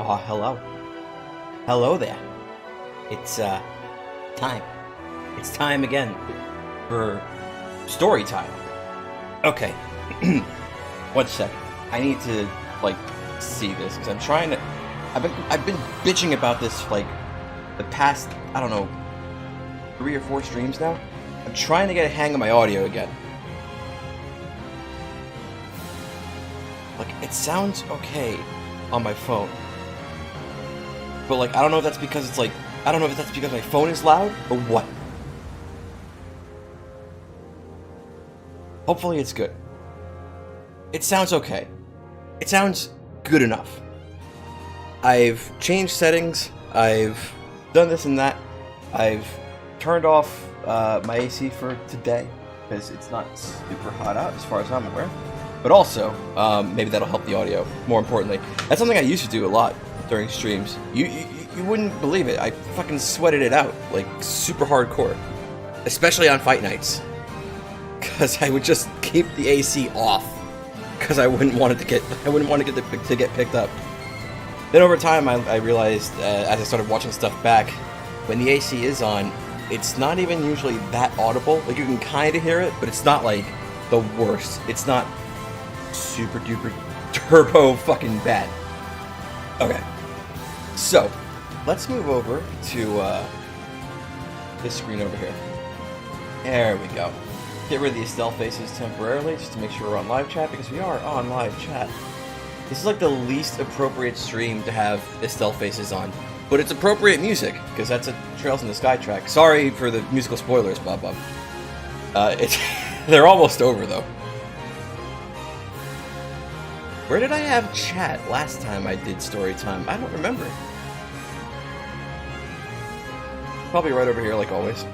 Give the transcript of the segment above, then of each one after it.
Oh, hello. Hello there. It's, time. It's time again for story time. Okay. One second. I need to, see this, because I'm trying to... I've been bitching about this, the past, I don't know, 3 or 4 streams now. I'm trying to get a hang of my audio again. It sounds okay on my phone. But, I don't know if that's because it's, I don't know if that's because my phone is loud, or what. Hopefully it's good. It sounds okay. It sounds good enough. I've changed settings, I've done this and that, I've turned off my AC for today, because it's not super hot out as far as I'm aware. But also, maybe that'll help the audio, more importantly. That's something I used to do a lot during streams. You wouldn't believe it, I fucking sweated it out, super hardcore. Especially on fight nights. Because I would just keep the AC off. Because I wouldn't want it to get picked up. Then over time, I realized, as I started watching stuff back, when the AC is on, it's not even usually that audible. You can kind of hear it, but it's not, the worst. It's not super duper turbo fucking bad. Okay. So, let's move over to, this screen over here. There we go. Get rid of these stealth faces temporarily, just to make sure we're on live chat, because we are on live chat. This is the least appropriate stream to have Estelle faces on. But it's appropriate music, because that's a Trails in the Sky track. Sorry for the musical spoilers, Bob. They're almost over, though. Where did I have chat last time I did story time? I don't remember. Probably right over here, like always.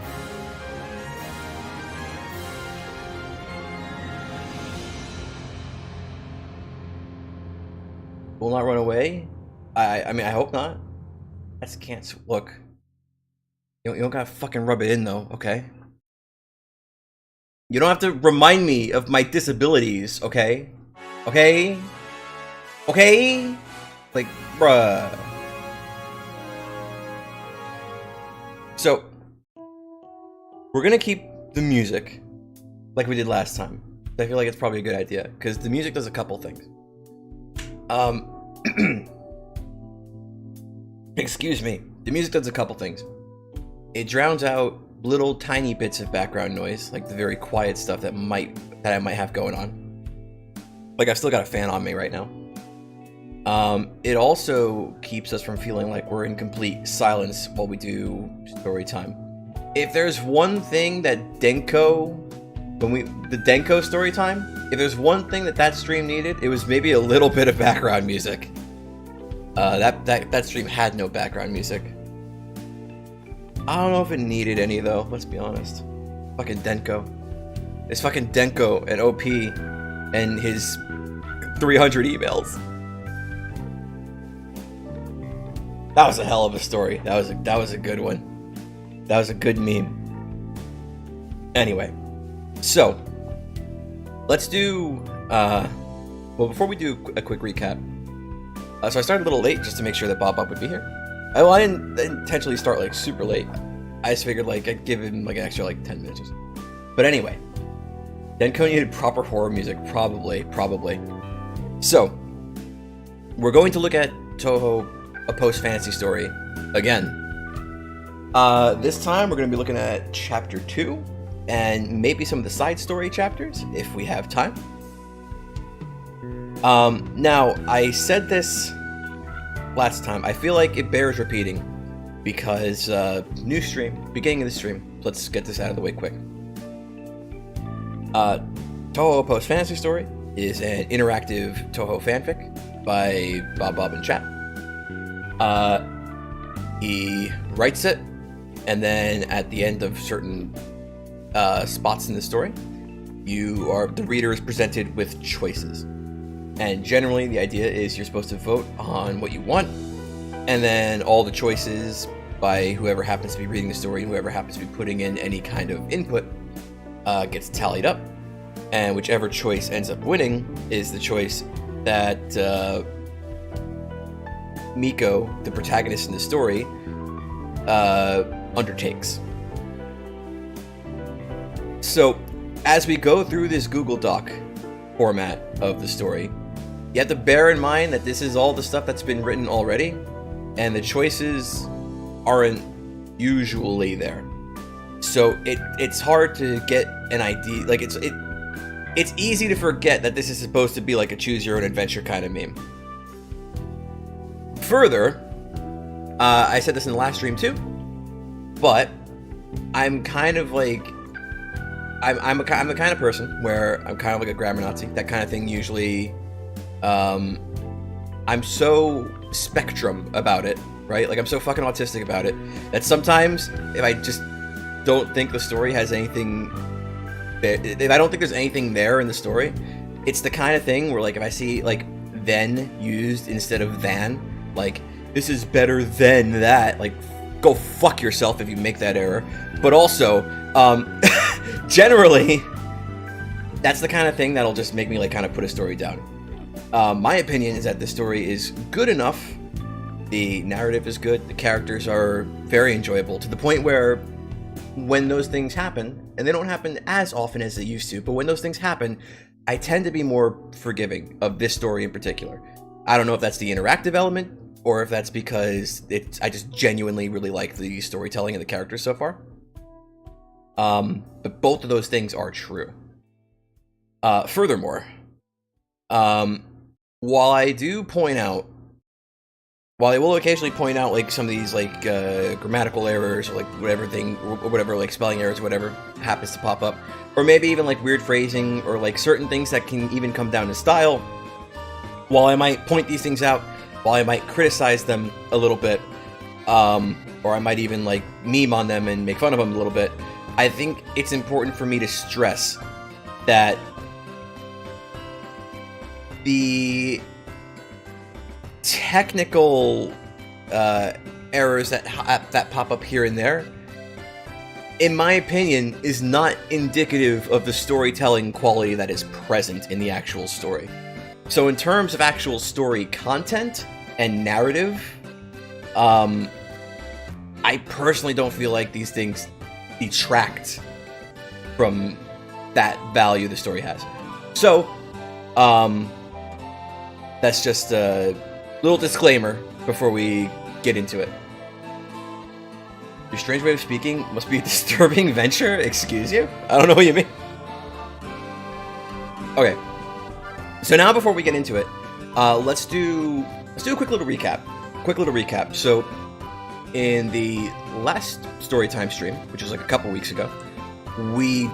Will not run away? I mean, I hope not. I just can't look. You don't gotta fucking rub it in, though, okay? You don't have to remind me of my disabilities, okay? Okay? Okay? Bruh. So, we're gonna keep the music like we did last time. I feel like it's probably a good idea, because the music does a couple things. Excuse me. The music does a couple things. It drowns out little tiny bits of background noise, the very quiet stuff that I might have going on. I've still got a fan on me right now. It also keeps us from feeling like we're in complete silence while we do story time. If there's one thing that the Denko story time, if there's one thing that stream needed, it was maybe a little bit of background music. That stream had no background music. I don't know if it needed any, though, let's be honest. Fucking Denko. It's fucking Denko and OP and his 300 emails. That was a hell of a story. That was a good one. That was a good meme. Anyway, so let's do well, before we do a quick recap. So I started a little late just to make sure that Bob would be here. I didn't intentionally start super late. I just figured I'd give him an extra 10 minutes or so. But anyway, Denko needed proper horror music, probably. So we're going to look at Touhou, a post-fantasy story again. This time we're going to be looking at chapter 2 and maybe some of the side story chapters if we have time. Now, I said this last time. I feel like it bears repeating because, new stream, beginning of the stream. Let's get this out of the way quick. Touhou Post Fantasy Story is an interactive Touhou fanfic by Bob and Chat. He writes it, and then at the end of certain spots in the story, the reader is presented with choices. And generally, the idea is you're supposed to vote on what you want, and then all the choices by whoever happens to be reading the story and whoever happens to be putting in any kind of input gets tallied up. And whichever choice ends up winning is the choice that Miko, the protagonist in the story, undertakes. So, as we go through this Google Doc format of the story, you have to bear in mind that this is all the stuff that's been written already, and the choices aren't usually there. So it's hard to get an idea. Like it's easy to forget that this is supposed to be like a choose your own adventure kind of meme. Further, I said this in the last stream too, but I'm kind of like I'm the kind of person where I'm kind of like a grammar Nazi. That kind of thing usually. I'm so spectrum about it, right? Like I'm so fucking autistic about it that sometimes if I just don't think the story has anything, if I don't think there's anything there in the story, it's the kind of thing where like if I see like then used instead of than, like this is better than that, like go fuck yourself if you make that error. But also, generally, that's the kind of thing that'll just make me like kind of put a story down. My opinion is that the story is good enough, the narrative is good, the characters are very enjoyable, to the point where when those things happen, and they don't happen as often as they used to, but when those things happen, I tend to be more forgiving of this story in particular. I don't know if that's the interactive element, or if that's because I just genuinely really like the storytelling and the characters so far. But both of those things are true. Furthermore, while I will occasionally point out like some of these like grammatical errors or like whatever like spelling errors, whatever happens to pop up, or maybe even like weird phrasing or like certain things that can even come down to style, while I might point these things out, while I might criticize them a little bit, or I might even like meme on them and make fun of them a little bit, I think it's important for me to stress that the technical errors that pop up here and there, in my opinion, is not indicative of the storytelling quality that is present in the actual story. So in terms of actual story content and narrative, I personally don't feel like these things detract from that value the story has. So, that's just a little disclaimer before we get into it. Your strange way of speaking must be a disturbing venture? Excuse you? I don't know what you mean. Okay. So now before we get into it, let's do a quick little recap. So in the last Storytime stream, which was like a couple weeks ago, we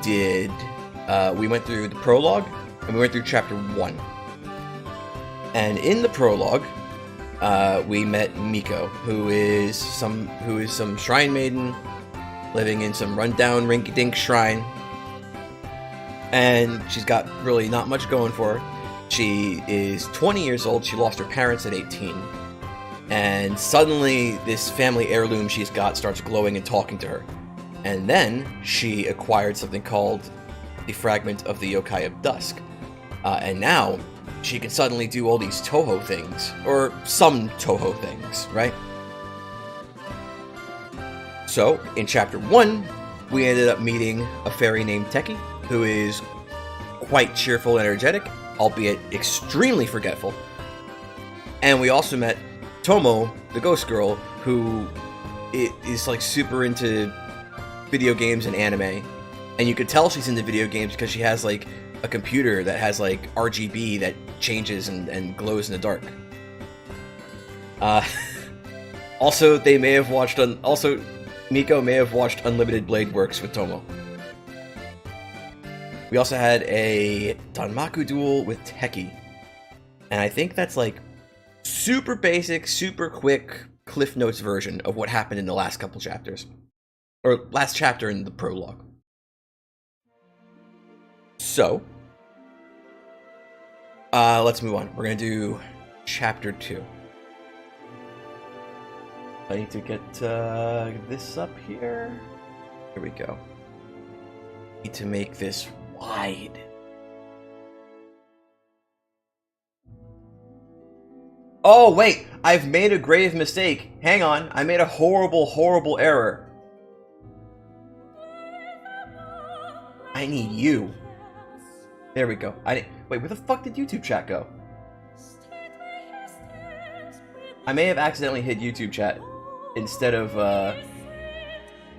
went through the prologue and we went through chapter 1. And in the prologue, we met Miko, who is some shrine maiden living in some rundown rinky-dink shrine. And she's got really not much going for her. She is 20 years old. She lost her parents at 18. And suddenly, this family heirloom she's got starts glowing and talking to her. And then she acquired something called the Fragment of the Yokai of Dusk. And now she can suddenly do all these Touhou things, or some Touhou things, right? So, in chapter 1, we ended up meeting a fairy named Teki, who is quite cheerful and energetic, albeit extremely forgetful. And we also met Tomo, the ghost girl, who is like super into video games and anime. And you could tell she's into video games because she has like a computer that has like RGB that changes and glows in the dark. Also, Miko may have watched Unlimited Blade Works with Tomo. We also had a Danmaku duel with Teki. And I think that's like super basic, super quick Cliff Notes version of what happened in the last couple chapters. Or last chapter in the prologue. So, let's move on. We're gonna do chapter 2. I need to get this up here. Here we go. Need to make this wide. Oh, wait! I've made a grave mistake. Hang on. I made a horrible, horrible error. I need you. There we go. Wait, where the fuck did YouTube chat go? I may have accidentally hit YouTube chat instead of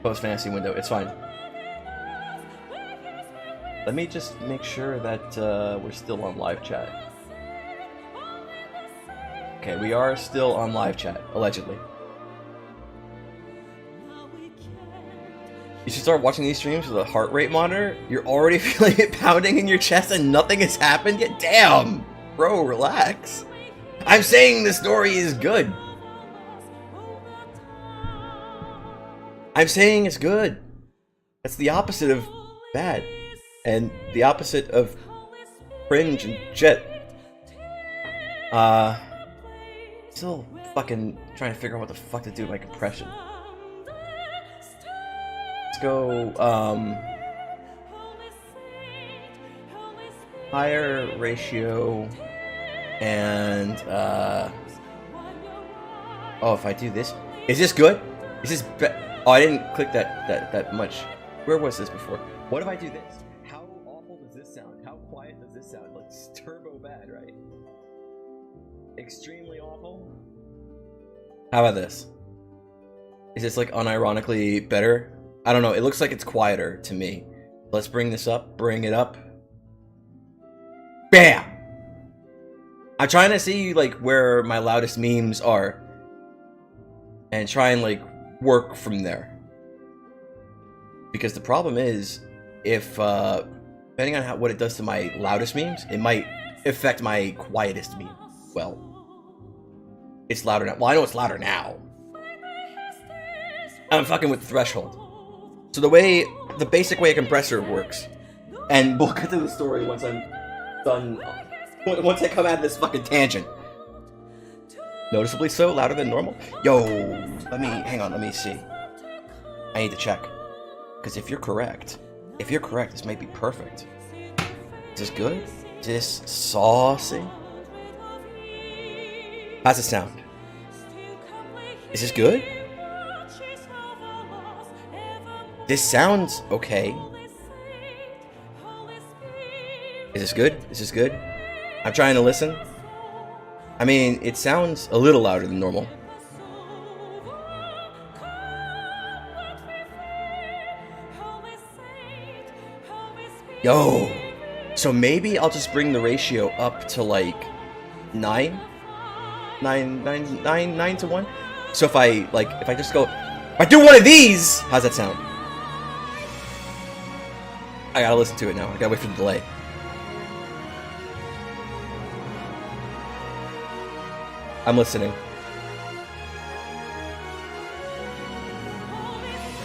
post fantasy window. It's fine. Let me just make sure that we're still on live chat. Okay, we are still on live chat, allegedly. You should start watching these streams with a heart rate monitor. You're already feeling it pounding in your chest and nothing has happened yet? Damn! Bro, relax. I'm saying the story is good. I'm saying it's good. That's the opposite of bad. And the opposite of cringe and shit. Still fucking trying to figure out what the fuck to do with my compression. Let's go, higher ratio, and, oh, if I do this, is this good? Is this oh, I didn't click that much. Where was this before? What if I do this? How awful does this sound? How quiet does this sound? Like, it's turbo bad, right? Extremely awful? How about this? Is this, like, unironically better? I don't know, it looks like it's quieter to me. Let's bring this up, bring it up. BAM! I'm trying to see, like, where my loudest memes are. And try and, like, work from there. Because the problem is, if, depending on what it does to my loudest memes, it might affect my quietest meme. Well, it's louder now. Well, I know it's louder now. I'm fucking with the threshold. So the basic way a compressor works, and we'll get to the story once I'm done, once I come out of this fucking tangent. Noticeably so, louder than normal? Yo, hang on, let me see. I need to check. Because if you're correct, this might be perfect. Is this good? Is this saucy? How's it sound? Is this good? This sounds okay. Is this good? Is this good? I'm trying to listen. I mean, it sounds a little louder than normal. Yo! So maybe I'll just bring the ratio up to like 9 to 1. So if I just go, if I do one of these, how's that sound? I gotta listen to it now. I gotta wait for the delay. I'm listening.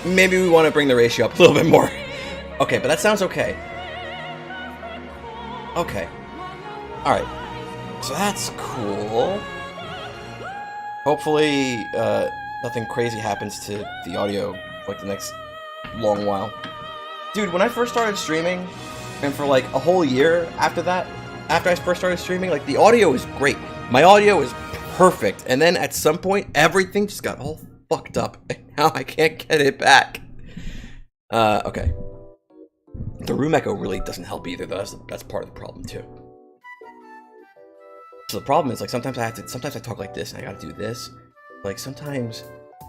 Maybe we want to bring the ratio up a little bit more. Okay, but that sounds okay. Okay. Alright. So that's cool. Hopefully, nothing crazy happens to the audio for like the next long while. Dude, when I first started streaming, and for like a whole year after that, after I first started streaming, like the audio was great. My audio is perfect. And then at some point, everything just got all fucked up. And now I can't get it back. Okay. The room echo really doesn't help either, though. That's part of the problem, too. So the problem is, like, sometimes I talk like this, and I gotta do this. Like, sometimes,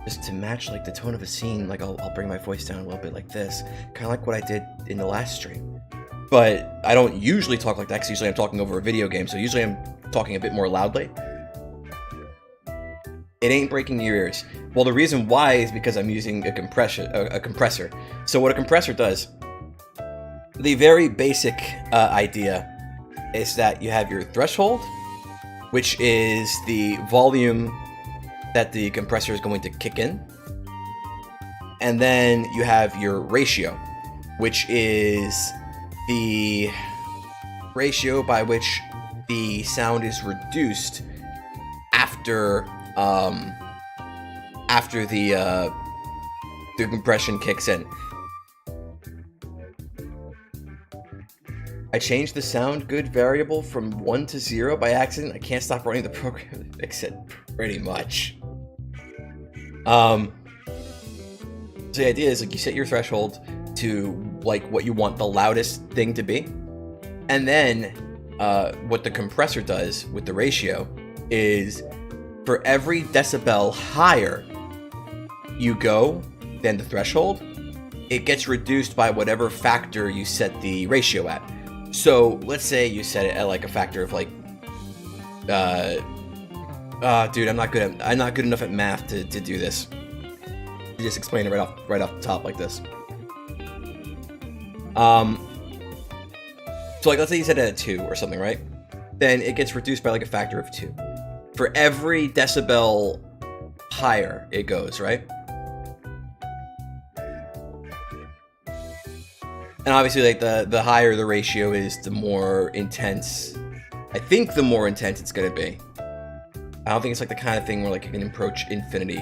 just to match, like, the tone of a scene, like, I'll bring my voice down a little bit like this. Kind of like what I did in the last stream. But I don't usually talk like that, because usually I'm talking over a video game, so usually I'm talking a bit more loudly. It ain't breaking your ears. Well, the reason why is because I'm using a compressor. So what a compressor does, the very basic idea is that you have your threshold, which is the volume that the compressor is going to kick in. And then you have your ratio, which is the ratio by which the sound is reduced after the compression kicks in. I changed the sound good variable from 1 to 0 by accident. I can't stop running the program to fix it, pretty much. So the idea is, like, you set your threshold to, like, what you want the loudest thing to be. And then what the compressor does with the ratio is for every decibel higher you go than the threshold, it gets reduced by whatever factor you set the ratio at. So let's say you set it at like a factor of like, dude, I'm not good enough at math to do this. You just explain it right off the top like this. So like, let's say you set it at 2 or something, right? Then it gets reduced by like a factor of 2. For every decibel higher it goes, right? And obviously, like, the higher the ratio is, the more intense. I think the more intense it's gonna be. I don't think it's like the kind of thing where like you can approach infinity,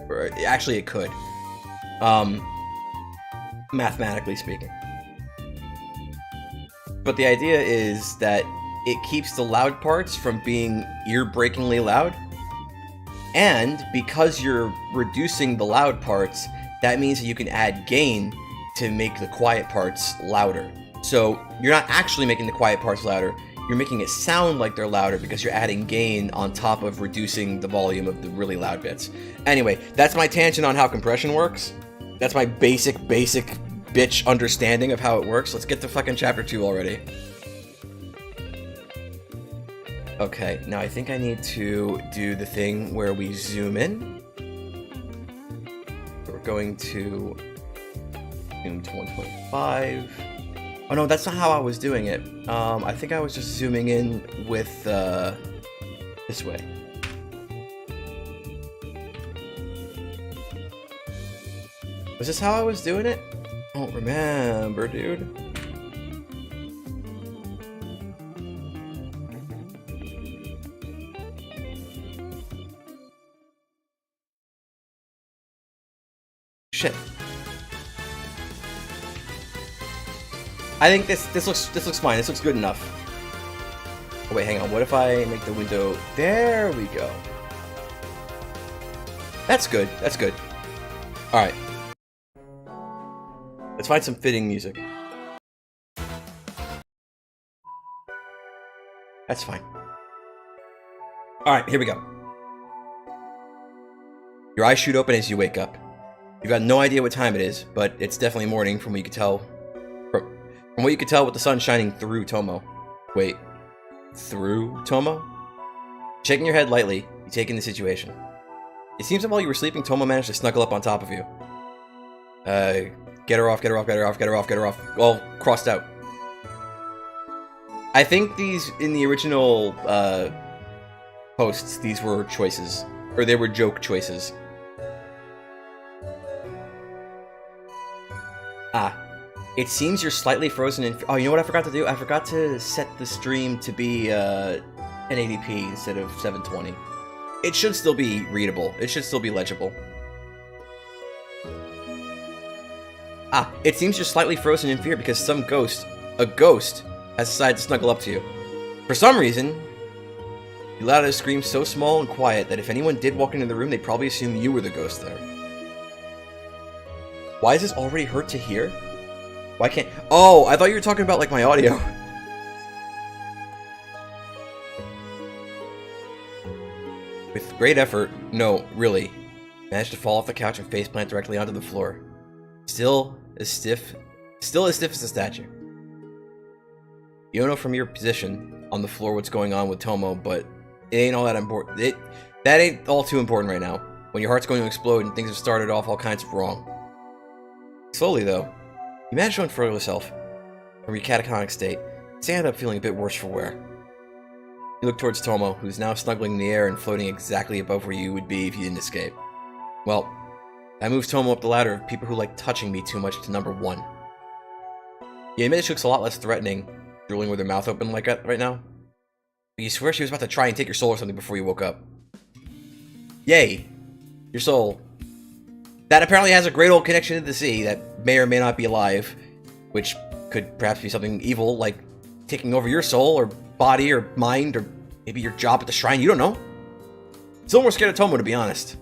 or actually it could. Mathematically speaking. But the idea is that it keeps the loud parts from being ear-breakingly loud. And because you're reducing the loud parts, that means that you can add gain to make the quiet parts louder. So you're not actually making the quiet parts louder, you're making it sound like they're louder because you're adding gain on top of reducing the volume of the really loud bits. Anyway, that's my tangent on how compression works. That's my basic bitch understanding of how it works. Let's get to fucking chapter 2 already. Okay, now I think I need to do the thing where we zoom in. We're going to zoom to 1.5. Oh no, that's not how I was doing it. I think I was just zooming in with this way. Was this how I was doing it? I don't remember, dude. Shit. I think this looks fine. This looks good enough. Oh, wait, hang on. What if I make the window? There we go. That's good. That's good. All right. Let's find some fitting music. That's fine. All right, here we go. Your eyes shoot open as you wake up. You've got no idea what time it is, but it's definitely morning from what you could tell. From what you could tell with the sun shining through Tomo. Wait, through Tomo? Shaking your head lightly, you take in the situation. It seems that while you were sleeping, Tomo managed to snuggle up on top of you. Get her off, get her off, get her off, get her off, get her off. All crossed out. I think these, in the original posts, these were choices. Or they were joke choices. Ah. It seems you're slightly frozen in... Oh, you know what I forgot to do? I forgot to set the stream to be 1080p instead of 720. It should still be readable. It should still be legible. Ah, it seems you're slightly frozen in fear because a ghost, has decided to snuggle up to you. For some reason, you let out a scream so small and quiet that if anyone did walk into the room, they'd probably assume you were the ghost there. Why is this already hurt to hear? Why can't... Oh, I thought you were talking about, like, my audio. With great effort, no, really, managed to fall off the couch and faceplant directly onto the floor. Still as stiff as a statue. You don't know from your position on the floor what's going on with Tomo, but it ain't all that important. That ain't all too important right now, when your heart's going to explode and things have started off all kinds of wrong. Slowly, though, you manage to unfurl yourself from your catatonic state, stand up feeling a bit worse for wear. You look towards Tomo, who's now snuggling in the air and floating exactly above where you would be if you didn't escape. Well, that moves Tomo up the ladder of people who like touching me too much to number 1. You admit she looks a lot less threatening, drooling with her mouth open like that right now. But you swear she was about to try and take your soul or something before you woke up. Yay! Your soul. That apparently has a great old connection to the sea that may or may not be alive, which could perhaps be something evil, like taking over your soul, or body, or mind, or maybe your job at the shrine. You don't know. Still more scared of Touhou, to be honest.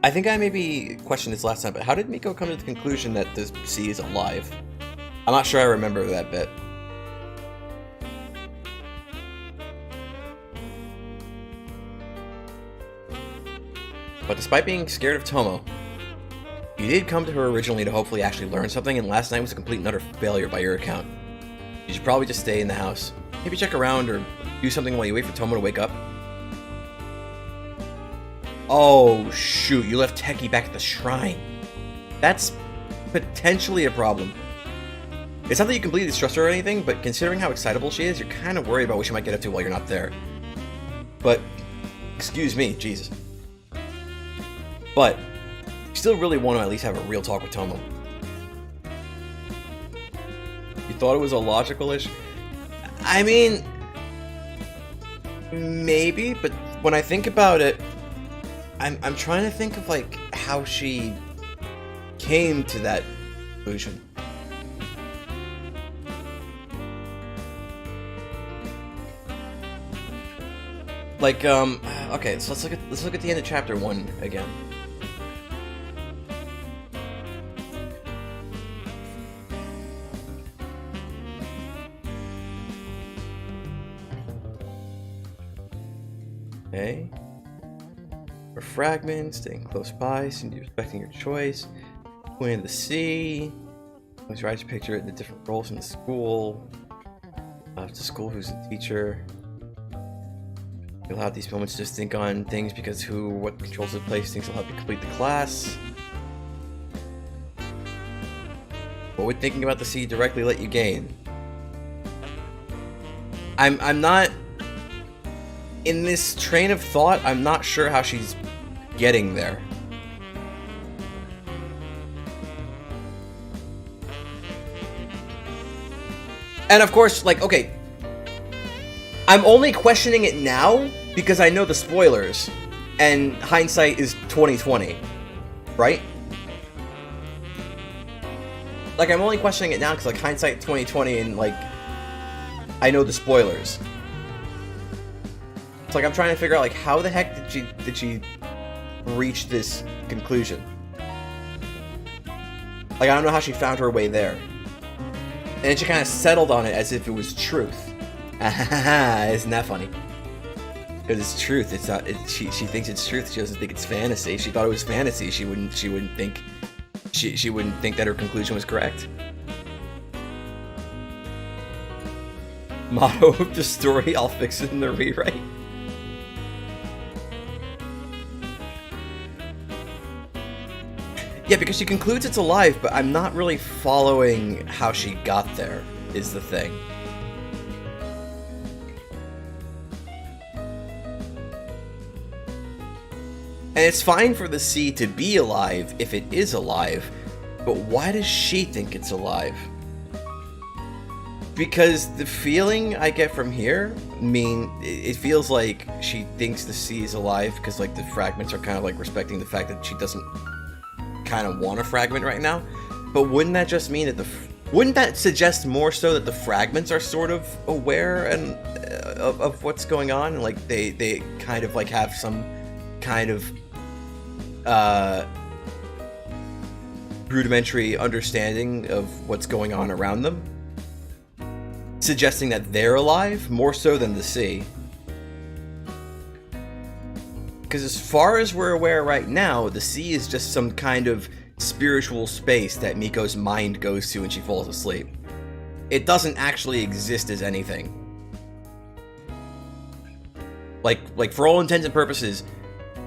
I think I maybe questioned this last time, but how did Miko come to the conclusion that the sea is alive? I'm not sure I remember that bit. But despite being scared of Tomo, you did come to her originally to hopefully actually learn something, and last night was a complete and utter failure by your account. You should probably just stay in the house. Maybe check around or do something while you wait for Tomo to wake up. Oh shoot, you left Teki back at the shrine. That's potentially a problem. It's not that you completely distrust her or anything, but considering how excitable she is, you're kind of worried about what she might get up to while you're not there. But, excuse me, Jesus. But, you still really want to at least have a real talk with Tomo. You thought it was a logical issue? I mean, maybe, but when I think about it, I'm trying to think of, like, how she came to that conclusion. Like, okay, so let's look at the end of chapter 1 again. Okay. For fragments, staying close by, seem to be respecting your choice. Queen of the Sea. Always right to picture it in the different roles in the school. To school, who's the teacher. You'll have these moments to just think on things because what controls the place, things will help you complete the class. What would thinking about the sea directly let you gain? I'm not... In this train of thought, I'm not sure how she's getting there. And of course, like, okay, I'm only questioning it now because I know the spoilers, and hindsight is 2020, right? Like, I'm only questioning it now because, like, hindsight 2020, and, like, I know the spoilers. It's like I'm trying to figure out, like, how the heck did she reach this conclusion? Like, I don't know how she found her way there. And then she kind of settled on it as if it was truth. Isn't that funny? Because it's truth. It's not. She thinks it's truth. She doesn't think it's fantasy. She thought it was fantasy. She wouldn't think. She wouldn't think that her conclusion was correct. Motto of the story: I'll fix it in the rewrite. Yeah, because she concludes it's alive, but I'm not really following how she got there, is the thing. And it's fine for the sea to be alive if it is alive, but why does she think it's alive? Because the feeling I get from here, it feels like she thinks the sea is alive because, like, the fragments are kind of, like, respecting the fact that she doesn't kind of want a fragment right now. But wouldn't that just mean that wouldn't that suggest more so that the fragments are sort of aware and of what's going on, and, like, they kind of, like, have some kind of rudimentary understanding of what's going on around them, suggesting that they're alive more so than the sea. Because as far as we're aware right now, the sea is just some kind of spiritual space that Miko's mind goes to when she falls asleep. It doesn't actually exist as anything. Like for all intents and purposes,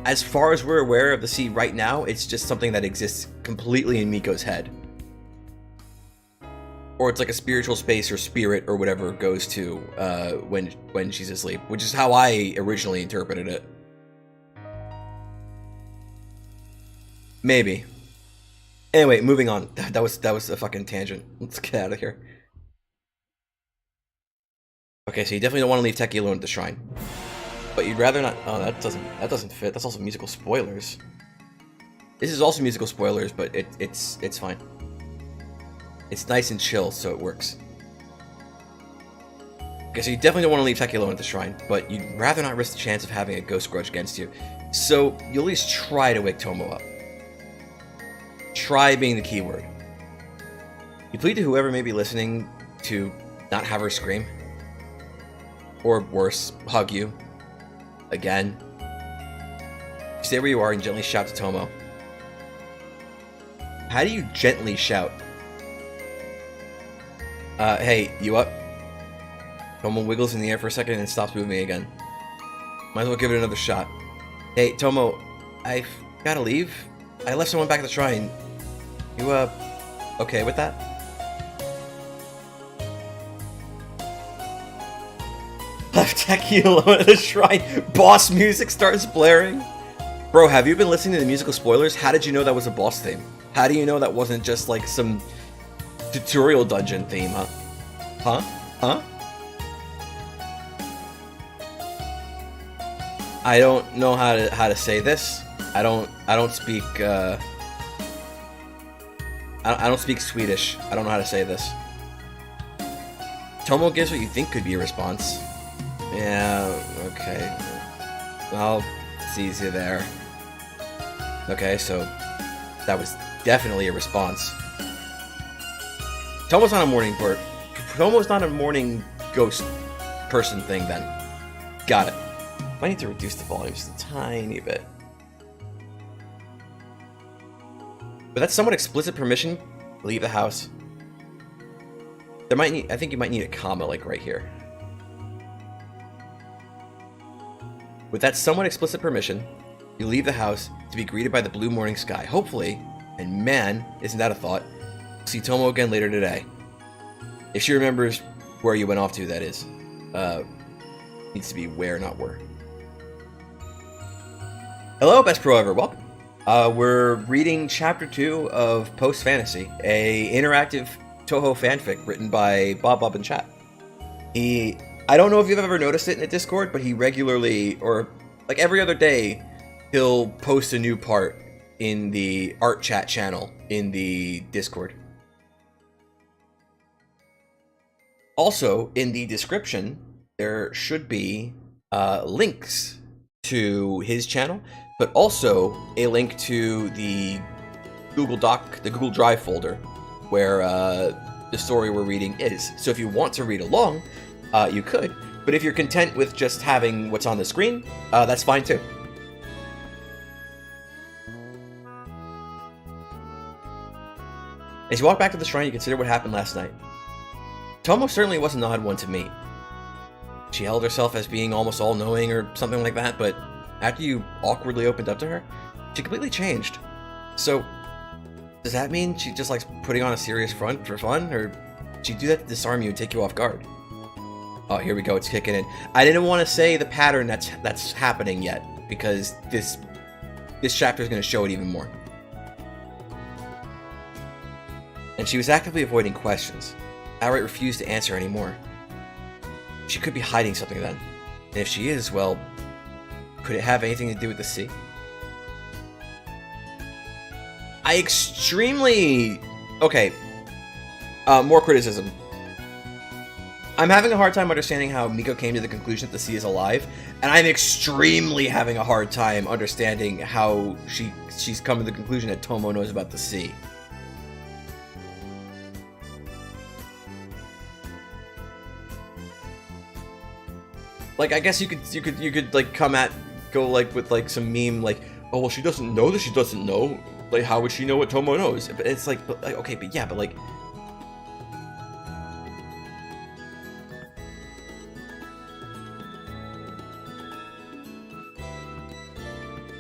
as far as we're aware of the sea right now, it's just something that exists completely in Miko's head. Or it's like a spiritual space or spirit or whatever it goes to when she's asleep, which is how I originally interpreted it. Maybe. Anyway, moving on. That was a fucking tangent. Let's get out of here. Okay, so you definitely don't want to leave Teki alone at the shrine. But you'd rather not. Oh, that doesn't fit. That's also musical spoilers. This is also musical spoilers, but it's fine. It's nice and chill, so it works. Okay, so you definitely don't want to leave Teki alone at the shrine, but you'd rather not risk the chance of having a ghost grudge against you. So you'll at least try to wake Tomo up. Try being the key word. You plead to whoever may be listening to not have her scream. Or worse, hug you. Again. Stay where you are and gently shout to Tomo. How do you gently shout? Hey, you up? Tomo wiggles in the air for a second and stops moving again. Might as well give it another shot. Hey, Tomo, I've gotta leave. I left someone back at the shrine. You, okay with that? Left Teki alone at the shrine. Boss music starts blaring. Bro, have you been listening to the musical spoilers? How did you know that was a boss theme? How do you know that wasn't just like some tutorial dungeon theme, huh? Huh? Huh? I don't know how to say this. I don't speak I don't speak Swedish. I don't know how to say this. Tomo gives what you think could be a response. Yeah, okay. I'll seize you there. Okay, so that was definitely a response. Tomo's not a morning bird. Tomo's not a morning ghost person thing then. Got it. Might need to reduce the volume just a tiny bit. With that somewhat explicit permission, leave the house. I think you might need a comma like right here. With that somewhat explicit permission, you leave the house to be greeted by the blue morning sky. Hopefully, and man, isn't that a thought, see Tomo again later today. If she remembers where you went off to, that is. Needs to be where, not where. Hello, best pro ever. Welcome. We're reading Chapter 2 of Post Fantasy, a interactive Touhou fanfic written by Bob in chat. I don't know if you've ever noticed it in the Discord, but he regularly, or like every other day, he'll post a new part in the art chat channel in the Discord. Also, in the description, there should be links to his channel, but also a link to the Google Drive folder, where the story we're reading is. So if you want to read along, you could. But if you're content with just having what's on the screen, that's fine too. As you walk back to the shrine, you consider what happened last night. Tomo certainly wasn't an odd one to meet. She held herself as being almost all-knowing or something like that, but after you awkwardly opened up to her, she completely changed. So, does that mean she just likes putting on a serious front for fun, or did she do that to disarm you and take you off guard? Oh, here we go, it's kicking in. I didn't want to say the pattern that's happening yet, because this chapter is going to show it even more. And she was actively avoiding questions. Outright refused to answer anymore. She could be hiding something then. And if she is, well, could it have anything to do with the sea? Okay. More criticism. I'm having a hard time understanding how Miko came to the conclusion that the sea is alive, and I'm extremely having a hard time understanding how she's come to the conclusion that Tomo knows about the sea. Like, I guess you could like go with like some meme like, oh well, she doesn't know that she doesn't know. Like, how would she know what Tomo knows? But it's like, okay, but yeah, but like,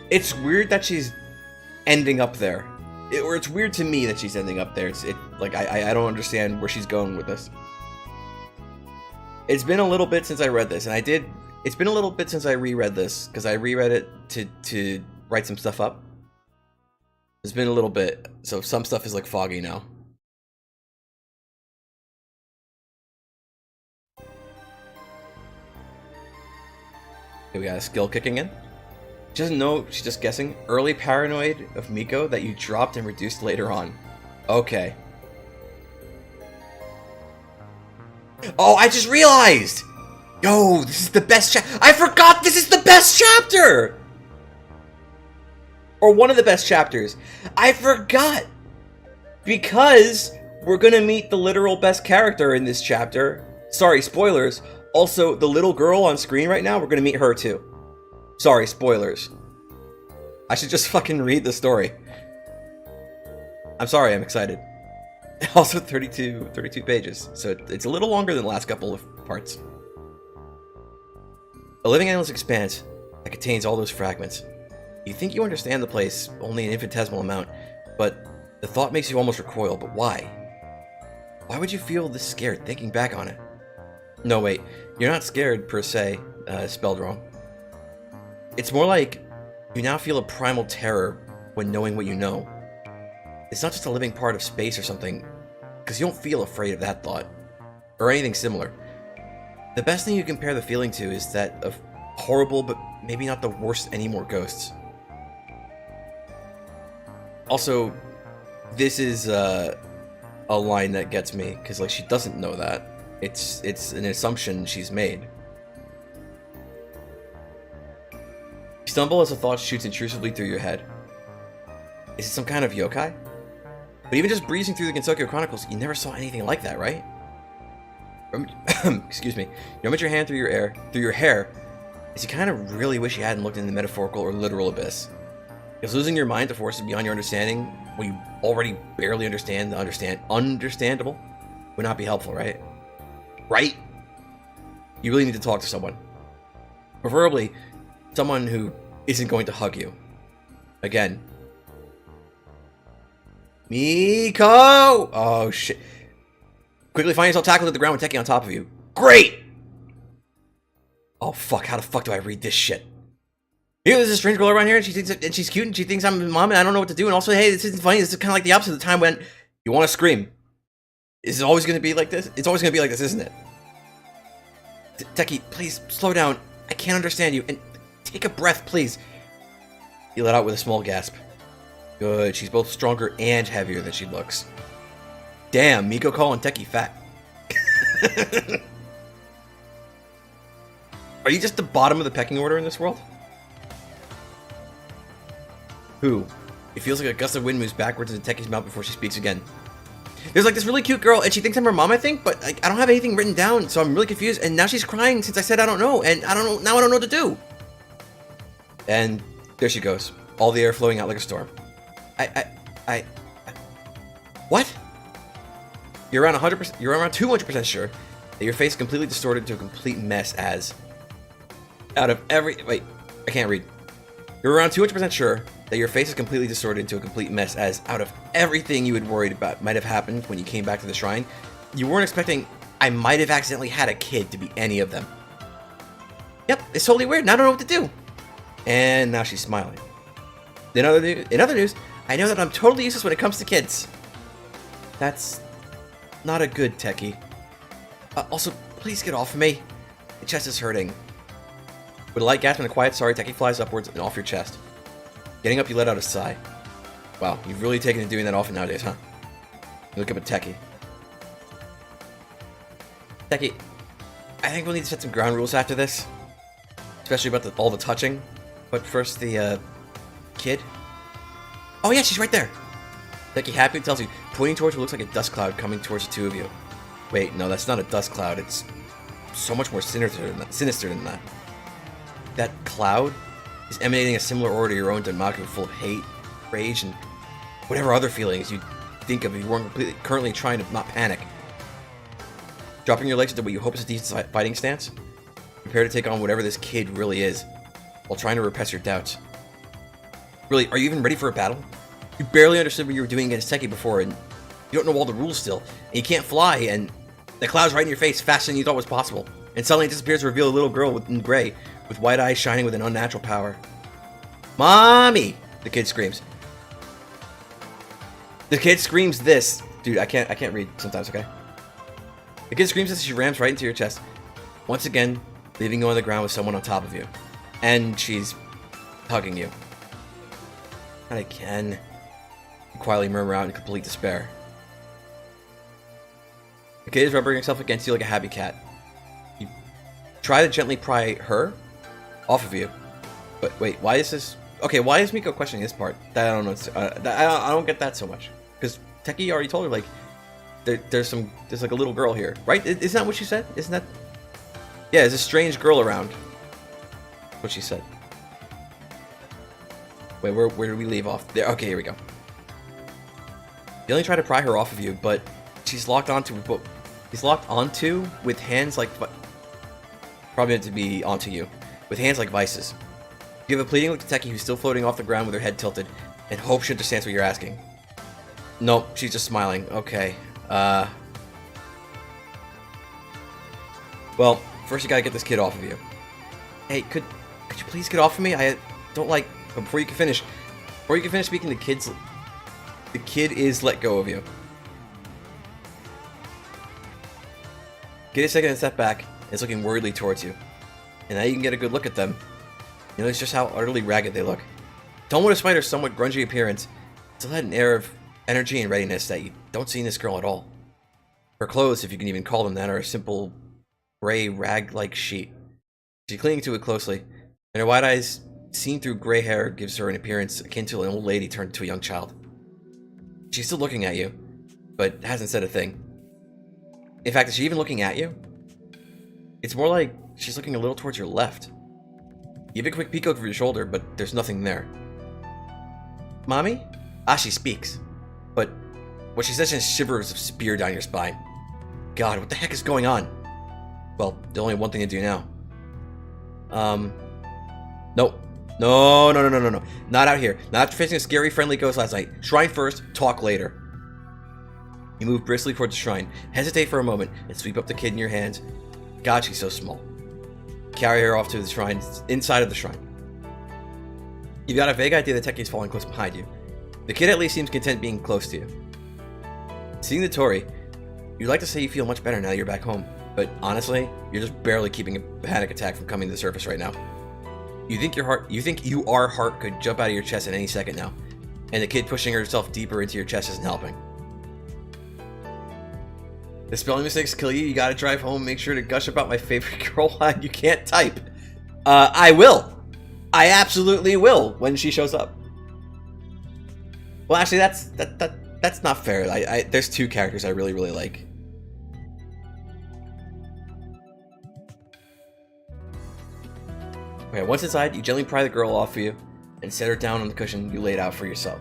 it's weird that she's ending up there, or it's weird to me that she's ending up there. Like I don't understand where she's going with this. It's been a little bit since I read this, and it's been a little bit since I reread this, because I reread it to write some stuff up. It's been a little bit, so some stuff is like foggy now. Okay, we got a skill kicking in. She doesn't know, she's just guessing. Early paranoid of Miko that you dropped and reduced later on. Okay. Oh, I just realized! Yo, this is the best chapter. I forgot this is the best chapter! Or one of the best chapters. I forgot! Because we're gonna meet the literal best character in this chapter. Sorry, spoilers. Also, the little girl on screen right now, we're gonna meet her too. Sorry, spoilers. I should just fucking read the story. I'm sorry, I'm excited. Also 32 pages, so it's a little longer than the last couple of parts. A living endless expanse that contains all those fragments. You think you understand the place only an infinitesimal amount, but the thought makes you almost recoil. But why? Why would you feel this scared thinking back on it? No, wait, you're not scared per se, spelled wrong. It's more like you now feel a primal terror when knowing what you know. It's not just a living part of space or something, because you don't feel afraid of that thought, or anything similar. The best thing you compare the feeling to is that of horrible, but maybe not the worst anymore ghosts. Also, this is a line that gets me, because like she doesn't know that. It's an assumption she's made. You stumble as a thought shoots intrusively through your head. Is it some kind of yokai? But even just breezing through the Gensokyo Chronicles, you never saw anything like that, right? Excuse me. You run your hand through your hair, as you kind of really wish you hadn't looked in the metaphorical or literal abyss. Because losing your mind to forces beyond your understanding, when you already barely understand the understandable, would not be helpful, right? Right? You really need to talk to someone. Preferably, someone who isn't going to hug you. Again. Miko! Oh, shit. Quickly find yourself tackled at the ground with Teki on top of you. Great! Oh, fuck. How the fuck do I read this shit? Here, there's a strange girl around here, and she's cute, and she thinks I'm mom, and I don't know what to do. And also, hey, this isn't funny. This is kind of like the opposite of the time when you want to scream. Is it always going to be like this? It's always going to be like this, isn't it? Teki, please, slow down. I can't understand you. And take a breath, please. He let out with a small gasp. Good. She's both stronger and heavier than she looks. Damn, Miko calling Teki fat. Are you just the bottom of the pecking order in this world? Who? It feels like a gust of wind moves backwards into Teki's mouth before she speaks again. There's like this really cute girl, and she thinks I'm her mom, I think, but like, I don't have anything written down, so I'm really confused, and now she's crying since I said I don't know, and I don't know, now I don't know what to do. And there she goes, all the air flowing out like a storm. What? You're around 100%, you're around 200% sure that your face is completely distorted into a complete mess as out of every, wait, I can't read. You're around 200% sure that your face is completely distorted into a complete mess as out of everything you had worried about might have happened when you came back to the shrine, you weren't expecting I might have accidentally had a kid to be any of them. Yep, it's totally weird and I don't know what to do. And now she's smiling. In other news, I know that I'm totally useless when it comes to kids. That's not a good Teki. Also, please get off of me. My chest is hurting. With a light gasp and a quiet sorry, Teki flies upwards and off your chest. Getting up, you let out a sigh. Wow, you've really taken to doing that often nowadays, huh? You look up at Teki. Teki, I think we'll need to set some ground rules after this. Especially about all the touching. But first, the, kid. Oh yeah, she's right there. Teki happily tells you, pointing towards what looks like a dust cloud coming towards the two of you. Wait, no, that's not a dust cloud. It's so much more sinister than that. That cloud is emanating a similar aura to your own Danmaku, full of hate, rage, and whatever other feelings you'd think of if you weren't currently trying to not panic. Dropping your legs into what you hope is a decent fighting stance, prepare to take on whatever this kid really is, while trying to repress your doubts. Really, are you even ready for a battle? You barely understood what you were doing against Teki before, and you don't know all the rules still, and you can't fly, and the cloud's right in your face faster than you thought was possible, and suddenly it disappears to reveal a little girl in gray, with white eyes shining with an unnatural power. Mommy! The kid screams. The kid screams this. Dude, I can't read sometimes, okay? The kid screams this as she rams right into your chest. Once again, leaving you on the ground with someone on top of you. And she's hugging you. Not again. You quietly murmur out in complete despair. The kid is rubbing himself against you like a happy cat. You try to gently pry her off of you. But wait, why is this... Okay, why is Miko questioning this part? That I don't know. I don't get that so much. Because Teki already told her, like, there's like a little girl here, right? Isn't that what she said? Isn't that... Yeah, there's a strange girl around. That's what she said. Wait, where did we leave off? There. Okay, here we go. You only try to pry her off of you, but she's locked onto... He's locked onto with hands like... Probably meant to be onto you. With hands like vices. You have a pleading look to Teki, who's still floating off the ground with her head tilted, and hope she understands what you're asking. Nope, she's just smiling. Okay. Well, first you gotta get this kid off of you. Hey, could you please get off of me? I don't like... But before you can finish speaking, the kid is let go of you. Get a second and step back, and it's looking worriedly towards you. And now you can get a good look at them. You notice just how utterly ragged they look. Tomoe, despite her somewhat grungy appearance, still had an air of energy and readiness that you don't see in this girl at all. Her clothes, if you can even call them that, are a simple gray rag-like sheet. She's clinging to it closely, and her wide eyes, seen through gray hair, gives her an appearance akin to an old lady turned into a young child. She's still looking at you, but hasn't said a thing. In fact, is she even looking at you? It's more like she's looking a little towards your left. You have a quick peek over your shoulder, but there's nothing there. Mommy? Ah, she speaks. But what she says sends shivers of spear down your spine. God, what the heck is going on? Well, there's only one thing to do now. Nope. No. Not out here. Not after facing a scary friendly ghost last night. Shrine first, talk later. You move briskly towards the shrine, hesitate for a moment, and sweep up the kid in your hands. God, she's so small. Carry her off to the shrine, inside of the shrine. You've got a vague idea that Teki's falling close behind you. The kid at least seems content being close to you. Seeing the Tori, you'd like to say you feel much better now that you're back home, but honestly, you're just barely keeping a panic attack from coming to the surface right now. You think your heart could jump out of your chest at any second now, and the kid pushing herself deeper into your chest isn't helping. The spelling mistakes kill you. You gotta drive home. Make sure to gush about my favorite girl line. You can't type. I will. I absolutely will when she shows up. Well, actually, that's not fair. There's two characters I really like. Okay, once inside, you gently pry the girl off of you and set her down on the cushion you laid out for yourself.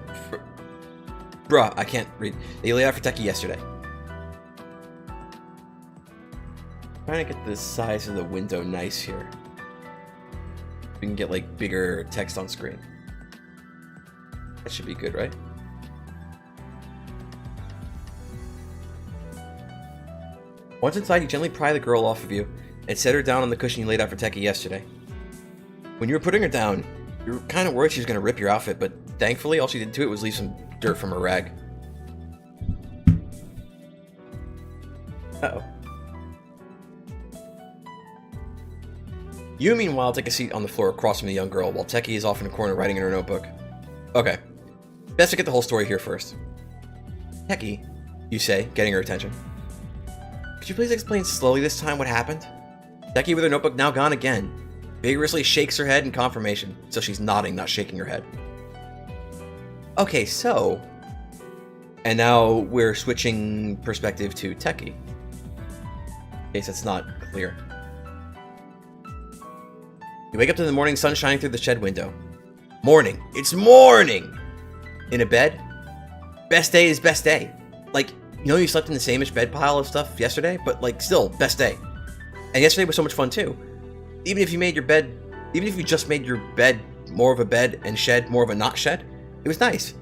Bruh, I can't read. That you laid out for Teki yesterday. Trying to get the size of the window nice here. We can get like bigger text on screen. That should be good, right? Once inside, you gently pry the girl off of you and set her down on the cushion you laid out for Teki yesterday. When you were putting her down, you were kind of worried she was going to rip your outfit, but thankfully all she did to it was leave some dirt from her rag. Uh-oh. You, meanwhile, take a seat on the floor across from the young girl, while Teki is off in a corner writing in her notebook. Okay, best to get the whole story here first. Teki, you say, getting her attention. Could you please explain slowly this time what happened? Teki, with her notebook now gone again, vigorously shakes her head in confirmation, so she's nodding, not shaking her head. Okay, so... And now we're switching perspective to Teki. In case that's not clear. You wake up to the morning sun shining through the shed window. Morning! It's morning! In a bed? Best day is best day. Like, you know you slept in the same-ish bed pile of stuff yesterday, but like, still, best day. And yesterday was so much fun too. Even if you just made your bed more of a bed and shed more of a not shed, it was nice.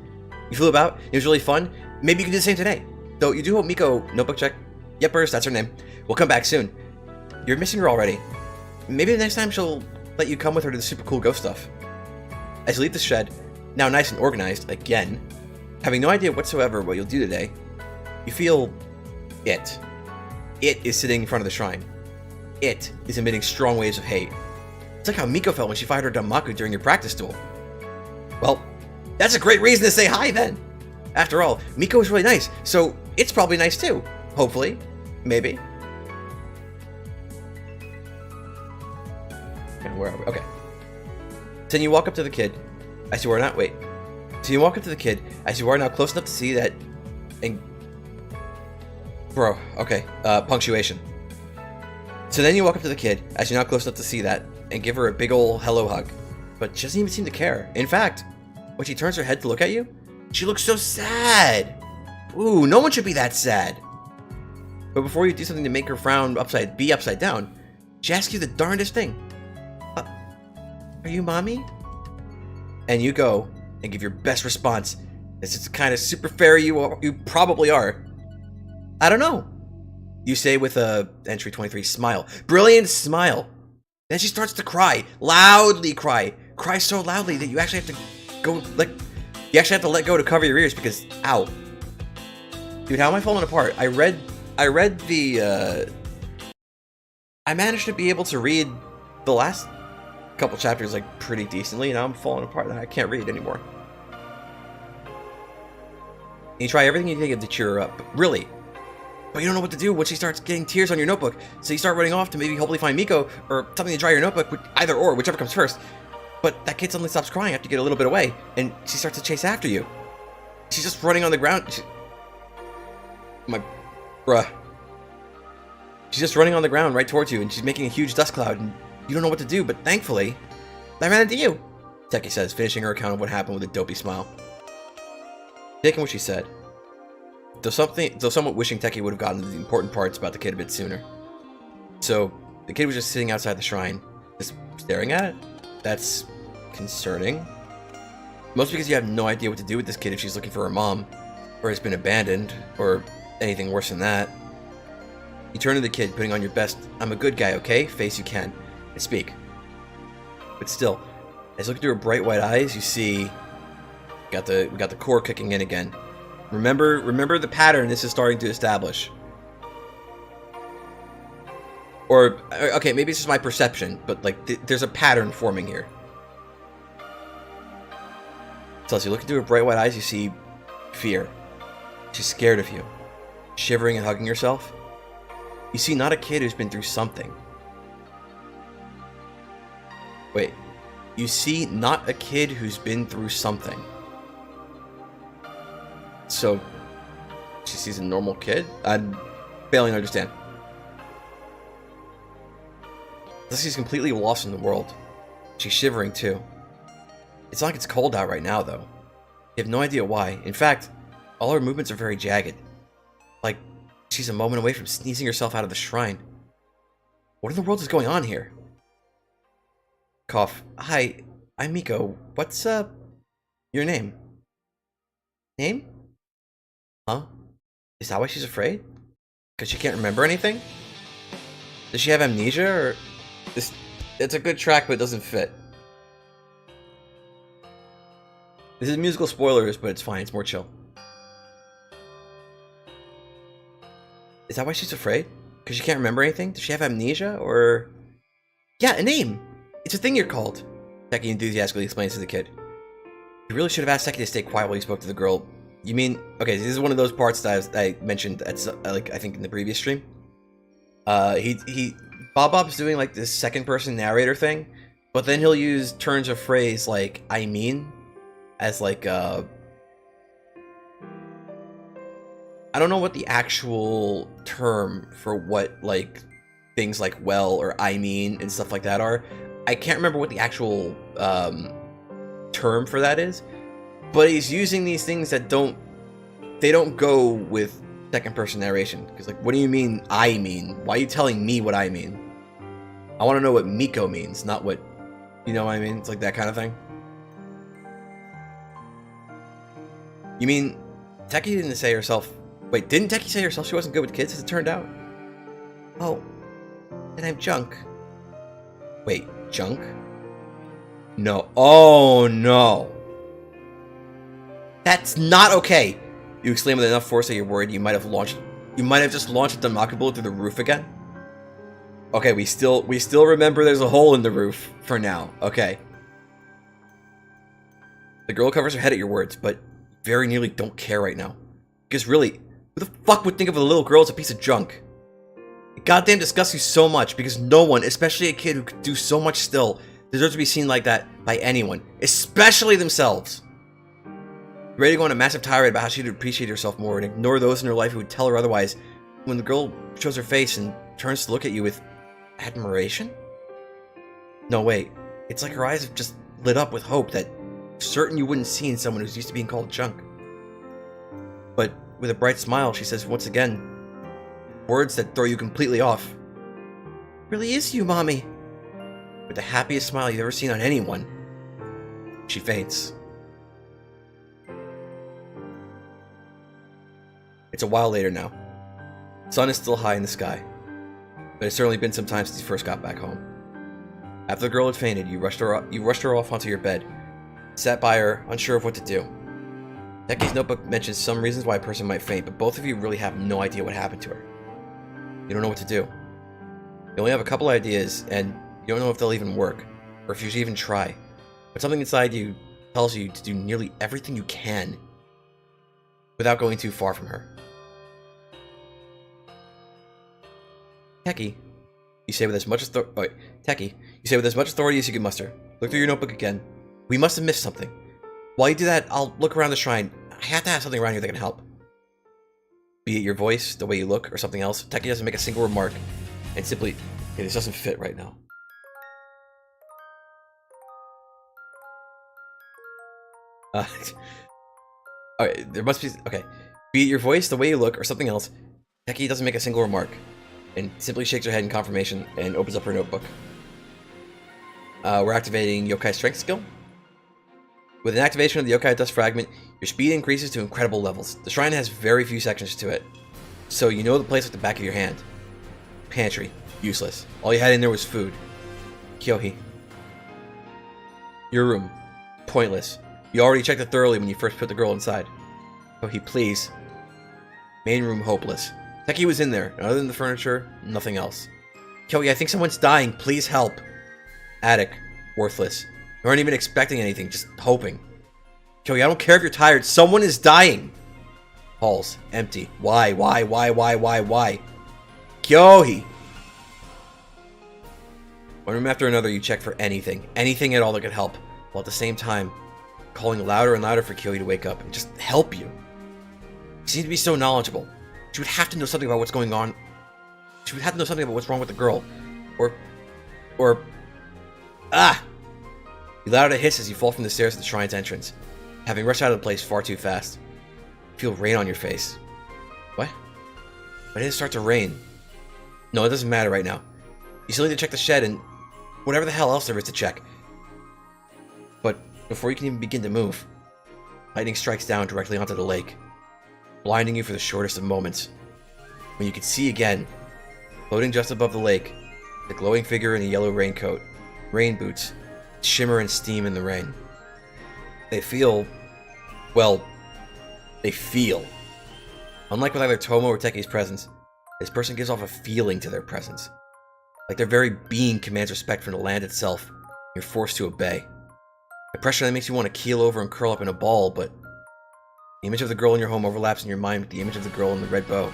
You flew about, it was really fun. Maybe you can do the same today. Though you do hope Miko, notebook check, Yepers, that's her name, will come back soon. You're missing her already. Maybe the next time she'll let you come with her to the super cool ghost stuff. As you leave the shed, now nice and organized, again, having no idea whatsoever what you'll do today, you feel it. It is sitting in front of the shrine. It is emitting strong waves of hate. It's like how Miko felt when she fired her Danmaku during your practice duel. Well, that's a great reason to say hi then. After all, Miko was really nice, so it's probably nice too. Hopefully. Maybe. where are we? Okay. So then you walk up to the kid as you are not. Wait. So you walk up to the kid as you are now close enough to see that. And bro, okay. Punctuation. So then you walk up to the kid as you're now close enough to see that and give her a big ol' hello hug. But she doesn't even seem to care. In fact, when she turns her head to look at you, she looks so sad. Ooh, no one should be that sad. But before you do something to make her frown be upside down, she asks you the darndest thing. Are you mommy? And you go and give your best response. As it's kind of super fairy you probably are. I don't know. You say with a entry 23 smile. Brilliant smile. Then she starts to cry. Loudly cry. Cry so loudly that you actually have to go, like, you actually have to let go to cover your ears because, ow. Dude, how am I falling apart? I read the, I managed to be able to read the last couple chapters, like, pretty decently, and now I'm falling apart and I can't read anymore. You try everything you can to cheer her up, really. But you don't know what to do when she starts getting tears on your notebook, so you start running off to maybe hopefully find Miko, or something to dry your notebook, either or, whichever comes first. But that kid suddenly stops crying after you get a little bit away, and she starts to chase after you. She's just running on the ground. Bruh. She's just running on the ground right towards you, and she's making a huge dust cloud, and you don't know what to do, but thankfully, I ran into you, Teki says, finishing her account of what happened with a dopey smile. Taking what she said, though somewhat wishing Teki would have gotten to the important parts about the kid a bit sooner. So, the kid was just sitting outside the shrine, just staring at it? That's concerning. Mostly because you have no idea what to do with this kid if she's looking for her mom, or has been abandoned, or anything worse than that. You turn to the kid, putting on your best "I'm a good guy, okay?" face you can, and speak. But still, as you look through her bright white eyes, you see we got the core kicking in again. Remember the pattern this is starting to establish. Or okay, maybe it's just my perception, but like there's a pattern forming here. So as you look into her bright white eyes, you see fear. She's scared of you, shivering and hugging herself. You see not a kid who's been through something. Wait, you see not a kid who's been through something. So, she sees a normal kid? I'm failing to understand. She's completely lost in the world. She's shivering too. It's not like it's cold out right now, though. You have no idea why. In fact, all her movements are very jagged. Like, she's a moment away from sneezing herself out of the shrine. What in the world is going on here? Cough. Hi, I'm Miko. What's, your name? Name? Huh? Is that why she's afraid? Because she can't remember anything? Does she have amnesia, or... It's a good track, but it doesn't fit. This is musical spoilers, but it's fine. It's more chill. Is that why she's afraid? Because she can't remember anything? Does she have amnesia, or... Yeah, a name! It's a thing you're called. Teki enthusiastically explains to the kid. You really should have asked Teki to stay quiet while you spoke to the girl. You mean... Okay, this is one of those parts that I mentioned at, like, I think in the previous stream. Bob's doing, like, this second-person narrator thing, but then he'll use turns of phrase like, I mean, as, like, I don't know what the actual term for what, like, things like well or I mean and stuff like that are. I can't remember what the actual, term for that is, but he's using these things that don't go with second-person narration. Because, like, what do you mean, I mean? Why are you telling me what I mean? I want to know what Miko means, not what... You know what I mean? It's like that kind of thing. You mean... Teki didn't say herself... Wait, didn't Teki say herself she wasn't good with kids, as it turned out? Oh. Then I'm junk. Wait, junk? No. Oh, no. That's not okay! You exclaim with enough force that you're worried you might have just launched a Demockable through the roof again? Okay, we still remember there's a hole in the roof for now. Okay. The girl covers her head at your words, but very nearly don't care right now. Because really, who the fuck would think of a little girl as a piece of junk? It goddamn disgusts you so much because no one, especially a kid who could do so much still, deserves to be seen like that by anyone, especially themselves. Ready to go on a massive tirade about how she'd appreciate herself more and ignore those in her life who would tell her otherwise, when the girl shows her face and turns to look at you with admiration? No, wait. It's like her eyes have just lit up with hope that certain you wouldn't see in someone who's used to being called junk. But with a bright smile, she says once again, words that throw you completely off. It really is you, Mommy. With the happiest smile you've ever seen on anyone. She faints. It's a while later now. The sun is still high in the sky, but it's certainly been some time since you first got back home. After the girl had fainted, you rushed her off onto your bed, sat by her, unsure of what to do. Teki's notebook mentions some reasons why a person might faint, but both of you really have no idea what happened to her. You don't know what to do. You only have a couple ideas, and you don't know if they'll even work, or if you should even try. But something inside you tells you to do nearly everything you can without going too far from her. Teki, you say with as much authority as you can muster. Look through your notebook again. We must have missed something. While you do that, I'll look around the shrine. I have to have something around here that can help. Be it your voice, the way you look, or something else, Teki doesn't make a single remark, and simply, okay, this doesn't fit right now. Okay, there must be, okay. Be it your voice, the way you look, or something else, Teki doesn't make a single remark, and simply shakes her head in confirmation and opens up her notebook. We're activating Yokai Strength skill. With an activation of the Yokai Dust Fragment, your speed increases to incredible levels. The shrine has very few sections to it, so you know the place like the back of your hand. Pantry. Useless. All you had in there was food. Kyohi. Your room. Pointless. You already checked it thoroughly when you first put the girl inside. Kyohi, please. Main room, hopeless. Teki was in there, and other than the furniture, nothing else. Kyohi, I think someone's dying. Please help. Attic. Worthless. You aren't even expecting anything, just hoping. Kyohi, I don't care if you're tired. Someone is dying. Halls. Empty. Why? Kyohi! One room after another, you check for anything. Anything at all that could help. While at the same time, calling louder and louder for Kyohi to wake up and just help you. You seem to be so knowledgeable. She would have to know something about what's going on. She would have to know something about what's wrong with the girl. You let out a hiss as you fall from the stairs at the shrine's entrance, having rushed out of the place far too fast. You feel rain on your face. What? Why did it start to rain? No, it doesn't matter right now. You still need to check the shed and whatever the hell else there is to check. But before you can even begin to move, lightning strikes down directly onto the lake, blinding you for the shortest of moments. When you can see again, floating just above the lake, the glowing figure in a yellow raincoat, rain boots, shimmer and steam in the rain. They feel... Unlike with either Tomo or Teki's presence, this person gives off a feeling to their presence. Like their very being commands respect from the land itself, and you're forced to obey. A pressure that makes you want to keel over and curl up in a ball, but the image of the girl in your home overlaps in your mind with the image of the girl in the red bow.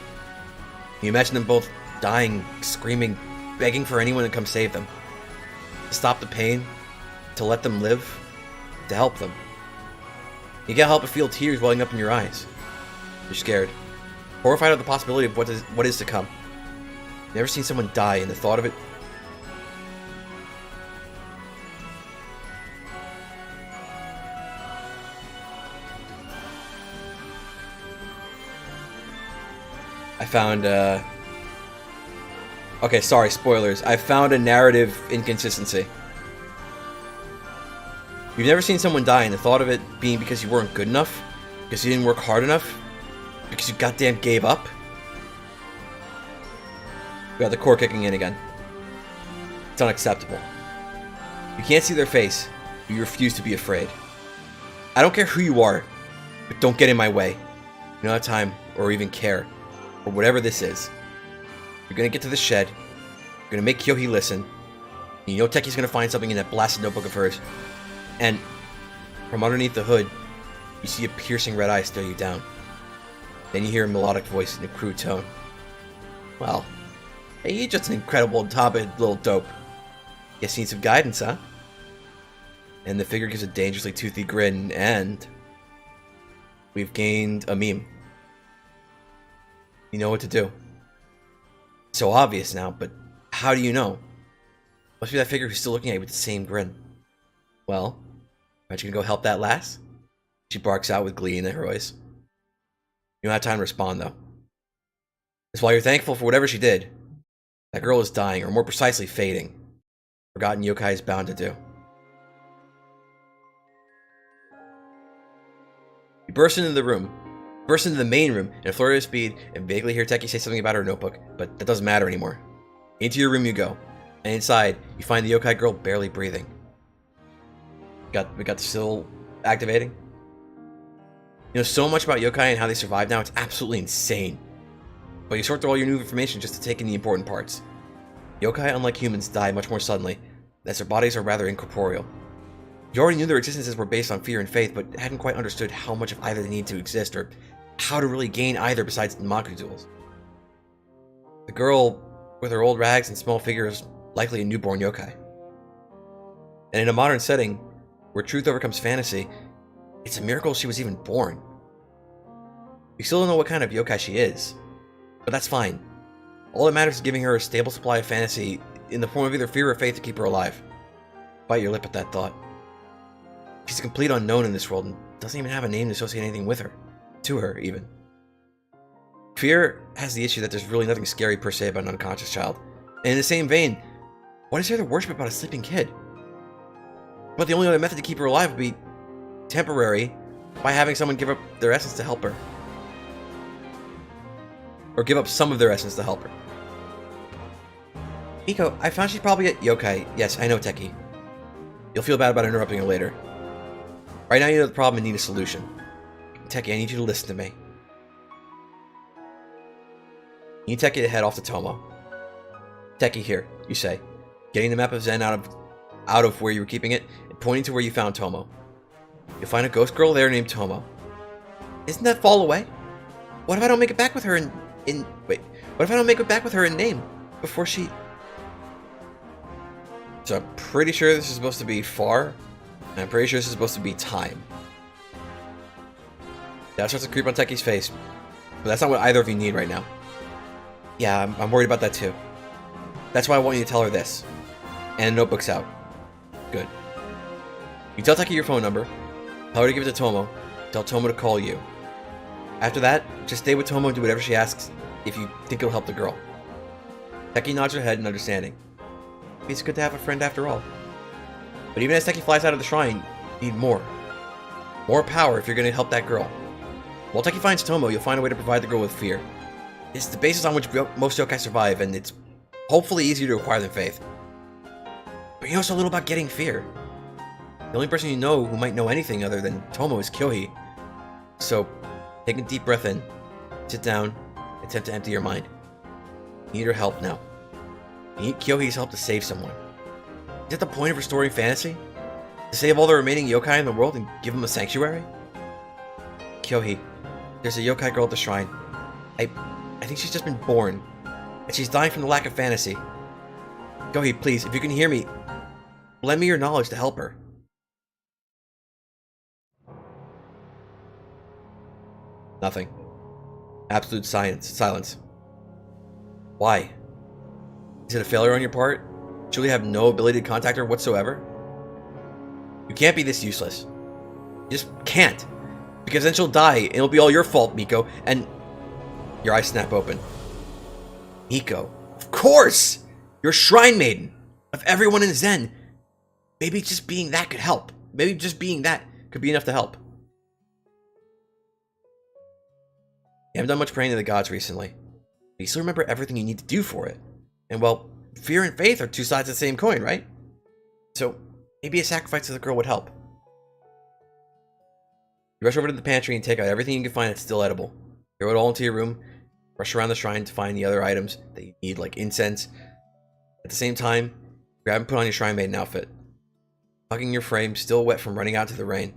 You imagine them both dying, screaming, begging for anyone to come save them. To stop the pain, to let them live, to help them. You can't help but feel tears welling up in your eyes. You're scared, horrified of the possibility of what is to come. You've never seen someone die, and the thought of it... I found, okay, sorry, spoilers. I found a narrative inconsistency. You've never seen someone die, and the thought of it being because you weren't good enough? Because you didn't work hard enough? Because you goddamn gave up? We got the core kicking in again. It's unacceptable. You can't see their face, but you refuse to be afraid. I don't care who you are, but don't get in my way. You don't have time, or even care, or whatever this is. You're gonna get to the shed, you're gonna make Kyohi listen, and you know Teki's gonna find something in that blasted notebook of hers. And from underneath the hood, you see a piercing red eye stare you down. Then you hear a melodic voice in a crude tone. Well, hey, you're just an incredible, top-headed little dope. Guess you need some guidance, huh? And the figure gives a dangerously toothy grin, and we've gained a meme. You know what to do. It's so obvious now, but how do you know? Must be that figure who's still looking at you with the same grin. Well, aren't you gonna go help that lass? She barks out with glee in her voice. You don't have time to respond, though. Because while you're thankful for whatever she did, that girl is dying, or more precisely, fading. Forgotten yokai is bound to do. You burst into the room, burst into the main room in a flurry of speed, and vaguely hear Teki say something about her notebook, but that doesn't matter anymore. Into your room you go, and inside, you find the yokai girl barely breathing. We got the still activating. You know so much about yokai and how they survive now, it's absolutely insane. But you sort through all your new information just to take in the important parts. Yokai, unlike humans, die much more suddenly, as their bodies are rather incorporeal. You already knew their existences were based on fear and faith, but hadn't quite understood how much of either they need to exist, or how to really gain either besides the Maku duels. The girl, with her old rags and small figure, is likely a newborn yokai. And in a modern setting, where truth overcomes fantasy, it's a miracle she was even born. We still don't know what kind of yokai she is, but that's fine. All that matters is giving her a stable supply of fantasy in the form of either fear or faith to keep her alive. Bite your lip at that thought. She's a complete unknown in this world and doesn't even have a name to associate anything with her. To her, even. Fear has the issue that there's really nothing scary per se about an unconscious child. And in the same vein, what is there to worship about a sleeping kid? But the only other method to keep her alive would be temporary, by having someone give up their essence to help her. Or give up some of their essence to help her. Miko, I found she's probably at yokai. Yes, I know, Teki. You'll feel bad about interrupting her later. Right now you know the problem and need a solution. Teki, I need you to listen to me. You need Teki to head off to Tomo. Teki, here, you say, getting the map of Zen out of where you were keeping it, and pointing to where you found Tomo. You'll find a ghost girl there named Tomo. Isn't that fall away? What if I don't make it back with her wait, what if I don't make it back with her in name before she... So I'm pretty sure this is supposed to be far, and I'm pretty sure this is supposed to be time. That starts to creep on Teki's face, but that's not what either of you need right now. Yeah, I'm worried about that too. That's why I want you to tell her this. And the notebook's out. Good. You tell Teki your phone number, tell her to give it to Tomo, tell Tomo to call you. After that, just stay with Tomo and do whatever she asks if you think it'll help the girl. Teki nods her head in understanding. It's good to have a friend after all. But even as Teki flies out of the shrine, you need more. More power if you're going to help that girl. While Teki finds Tomo, you'll find a way to provide the girl with fear. It's the basis on which most yokai survive, and it's hopefully easier to acquire than faith. But you know so little about getting fear. The only person you know who might know anything other than Tomo is Kyohi. So, take a deep breath in, sit down, attempt to empty your mind. You need her help now. You need Kyohi's help to save someone. Is that the point of restoring fantasy? To save all the remaining yokai in the world and give them a sanctuary? Kyohi, there's a yokai girl at the shrine. I think she's just been born, and she's dying from the lack of fantasy. Kyohi, please, if you can hear me, lend me your knowledge to help her. Nothing. Absolute silence. Why? Is it a failure on your part? Should we have no ability to contact her whatsoever? You can't be this useless. You just can't. Because then she'll die, and it'll be all your fault, Miko, and... Your eyes snap open. Miko, of course! You're a shrine maiden! Of everyone in Zen! Maybe just being that could help. Maybe just being that could be enough to help. You haven't done much praying to the gods recently. But you still remember everything you need to do for it. And well, fear and faith are two sides of the same coin, right? So, maybe a sacrifice to the girl would help. You rush over to the pantry and take out everything you can find that's still edible. Throw it all into your room, rush around the shrine to find the other items that you need, like incense. At the same time, grab and put on your shrine maiden outfit. Hugging your frame, still wet from running out to the rain.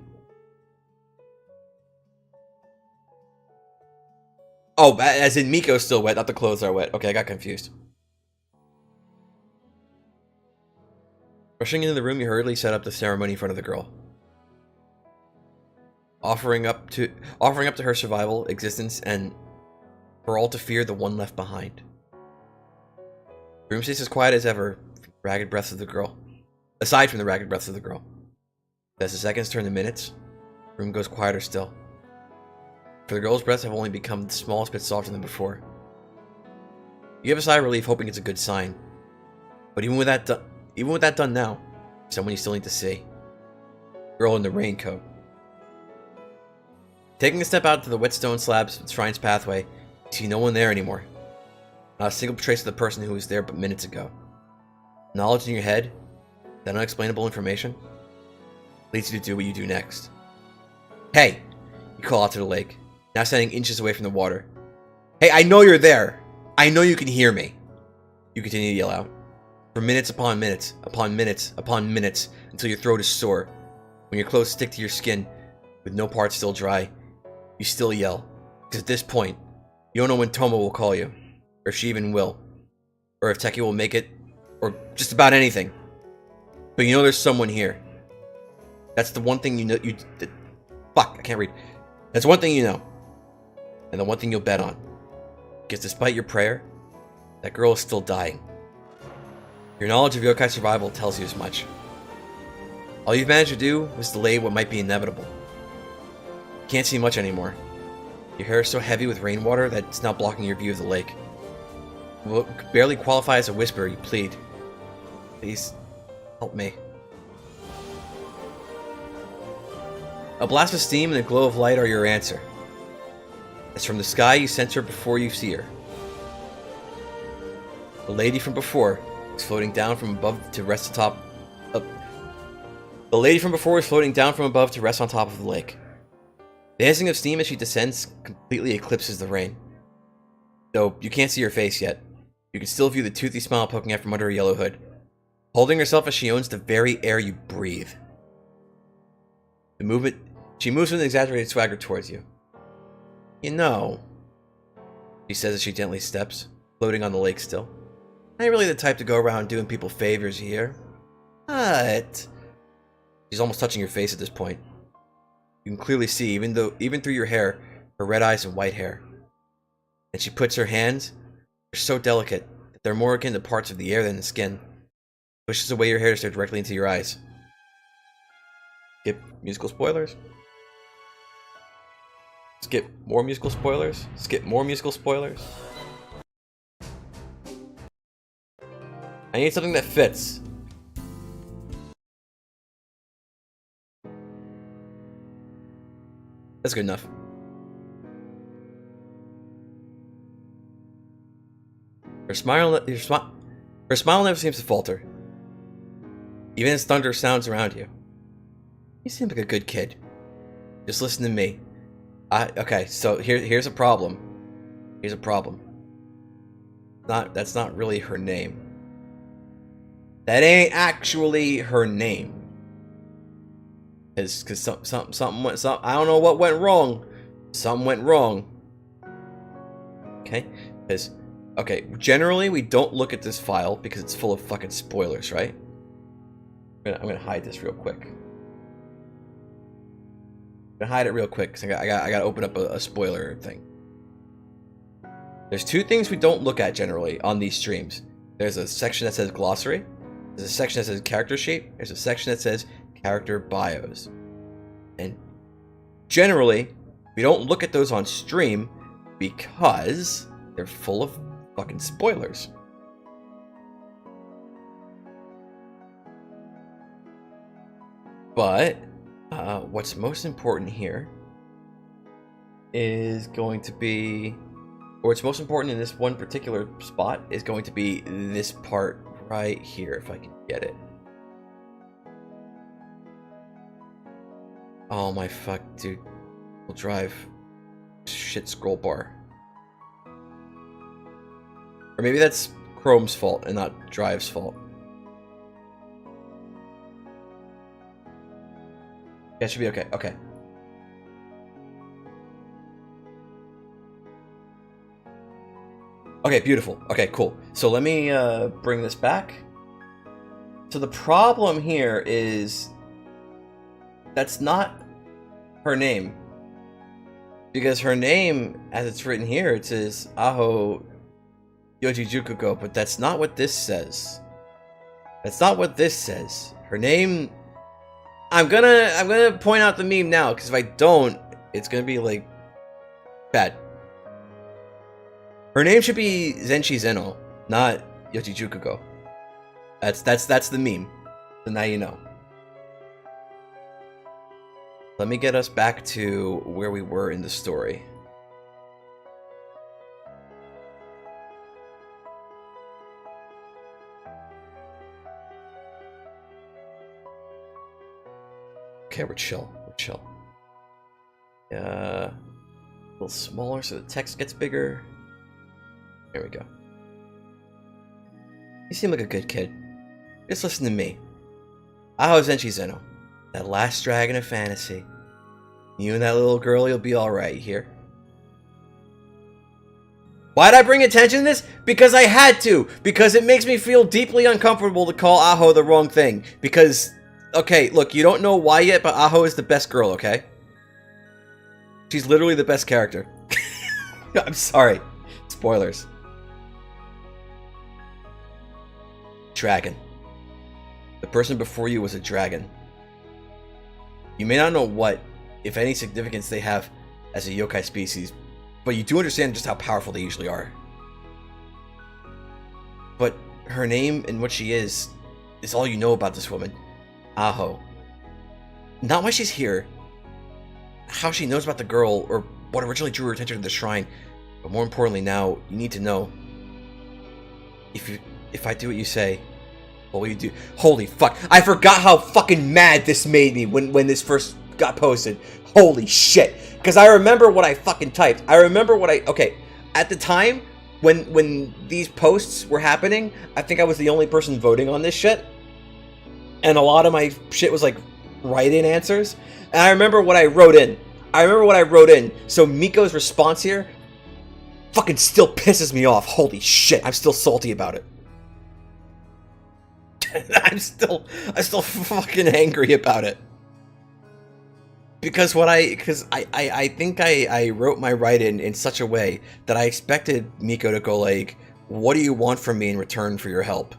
Oh, as in Miko's still wet, not the clothes are wet. Okay, I got confused. Rushing into the room, you hurriedly set up the ceremony in front of the girl. Offering up to her survival, existence, and for all to fear the one left behind. The room stays as quiet as ever, from the ragged breaths of the girl. Aside from the ragged breaths of the girl. As the seconds turn to minutes, the room goes quieter still. For the girl's breaths have only become the smallest bit softer than before. You give a sigh of relief, hoping it's a good sign. But even with that done now, someone you still need to see. Girl in the raincoat. Taking a step out to the wet stone slabs of the shrine's pathway, you see no one there anymore. Not a single trace of the person who was there but minutes ago. Knowledge in your head, that unexplainable information, leads you to do what you do next. Hey! You call out to the lake, now standing inches away from the water. Hey, I know you're there! I know you can hear me! You continue to yell out. For minutes upon minutes, upon minutes, upon minutes, until your throat is sore. When your clothes stick to your skin, with no parts still dry, you still yell. Because at this point, you don't know when Tomo will call you, or if she even will, or if Teki will make it, or just about anything. But you know there's someone here. That's the one thing you know. Fuck, I can't read. That's one thing you know, and the one thing you'll bet on. Because despite your prayer, that girl is still dying. Your knowledge of yokai survival tells you as much. All you've managed to do was delay what might be inevitable. You can't see much anymore. Your hair is so heavy with rainwater that it's now blocking your view of the lake. What could barely qualify as a whisper, you plead. Please, help me. A blast of steam and a glow of light are your answer. As from the sky, you sense her before you see her. The lady from before is floating down from above to rest atop. The lady from before is floating down from above to rest on top of the lake. The hissing of steam as she descends completely eclipses the rain. Though you can't see her face yet, you can still view the toothy smile poking out from under her yellow hood, holding herself as she owns the very air you breathe. She moves with an exaggerated swagger towards you. You know, she says as she gently steps, floating on the lake still. I ain't really the type to go around doing people favors here. But she's almost touching your face at this point. You can clearly see, even through your hair, her red eyes and white hair. And she puts her hands, they're so delicate that they're more akin to parts of the air than the skin. Pushes away your hair to stare directly into your eyes. Skip musical spoilers. Skip more musical spoilers. Skip more musical spoilers. I need something that fits. That's good enough. Her smile never seems to falter. Even as thunder sounds around you. You seem like a good kid. Just listen to me. Okay, so here's a problem. Here's a problem. That's not really her name. That ain't actually her name. Cause something went. I don't know what went wrong. Something went wrong. Okay, okay. Generally, we don't look at this file because it's full of fucking spoilers, right? I'm gonna hide this real quick. I'm gonna hide it real quick because I gotta open up a spoiler thing. There's two things we don't look at generally on these streams. There's a section that says glossary. There's a section that says character sheet. There's a section that says character bios. And generally, we don't look at those on stream because they're full of fucking spoilers. But what's most important here is going to be, or what's most important in this one particular spot is going to be this part right here, if I can get it. Oh my fuck, dude. We'll drive. Shit scroll bar. Or maybe that's Chrome's fault and not Drive's fault. Yeah, it should be okay. Okay. Okay, beautiful. Okay, cool. So let me bring this back So the problem here is that's not her name. Because her name, as it's written here, it says Aho Yojijukuko, but that's not what this says. That's not what this says. Her name... I'm gonna point out the meme now, because if I don't, it's gonna be, like, bad. Her name should be Zenshi Zeno, not Yojijukuko. That's the meme. So now you know. Let me get us back to where we were in the story. Okay, we're chill. We're chill. A little smaller so the text gets bigger. There we go. You seem like a good kid. Just listen to me. Aho Zenshi Zeno. That last dragon of fantasy. You and that little girl, you'll be alright here. Why'd I bring attention to this? Because I had to. Because it makes me feel deeply uncomfortable to call Aho the wrong thing. Because, okay, look, you don't know why yet, but Aho is the best girl, okay? She's literally the best character. I'm sorry. Spoilers. Dragon. The person before you was a dragon. You may not know what, if any, significance they have as a yokai species, but you do understand just how powerful they usually are. But her name and what she is all you know about this woman, Aho. Not why she's here, how she knows about the girl, or what originally drew her attention to the shrine, but more importantly now, you need to know, if I do what you say, what will you do? Holy fuck, I forgot how fucking mad this made me when this first got posted. Holy shit. Because I remember what I fucking typed. I remember what okay, at the time, when these posts were happening, I think I was the only person voting on this shit. And a lot of my shit was like write-in answers. And I remember what I wrote in. So Miko's response here fucking still pisses me off. Holy shit, I'm still salty about it. I'm still fucking angry about it. Because I think I wrote my write-in in such a way that I expected Miko to go like, what do you want from me in return for your help?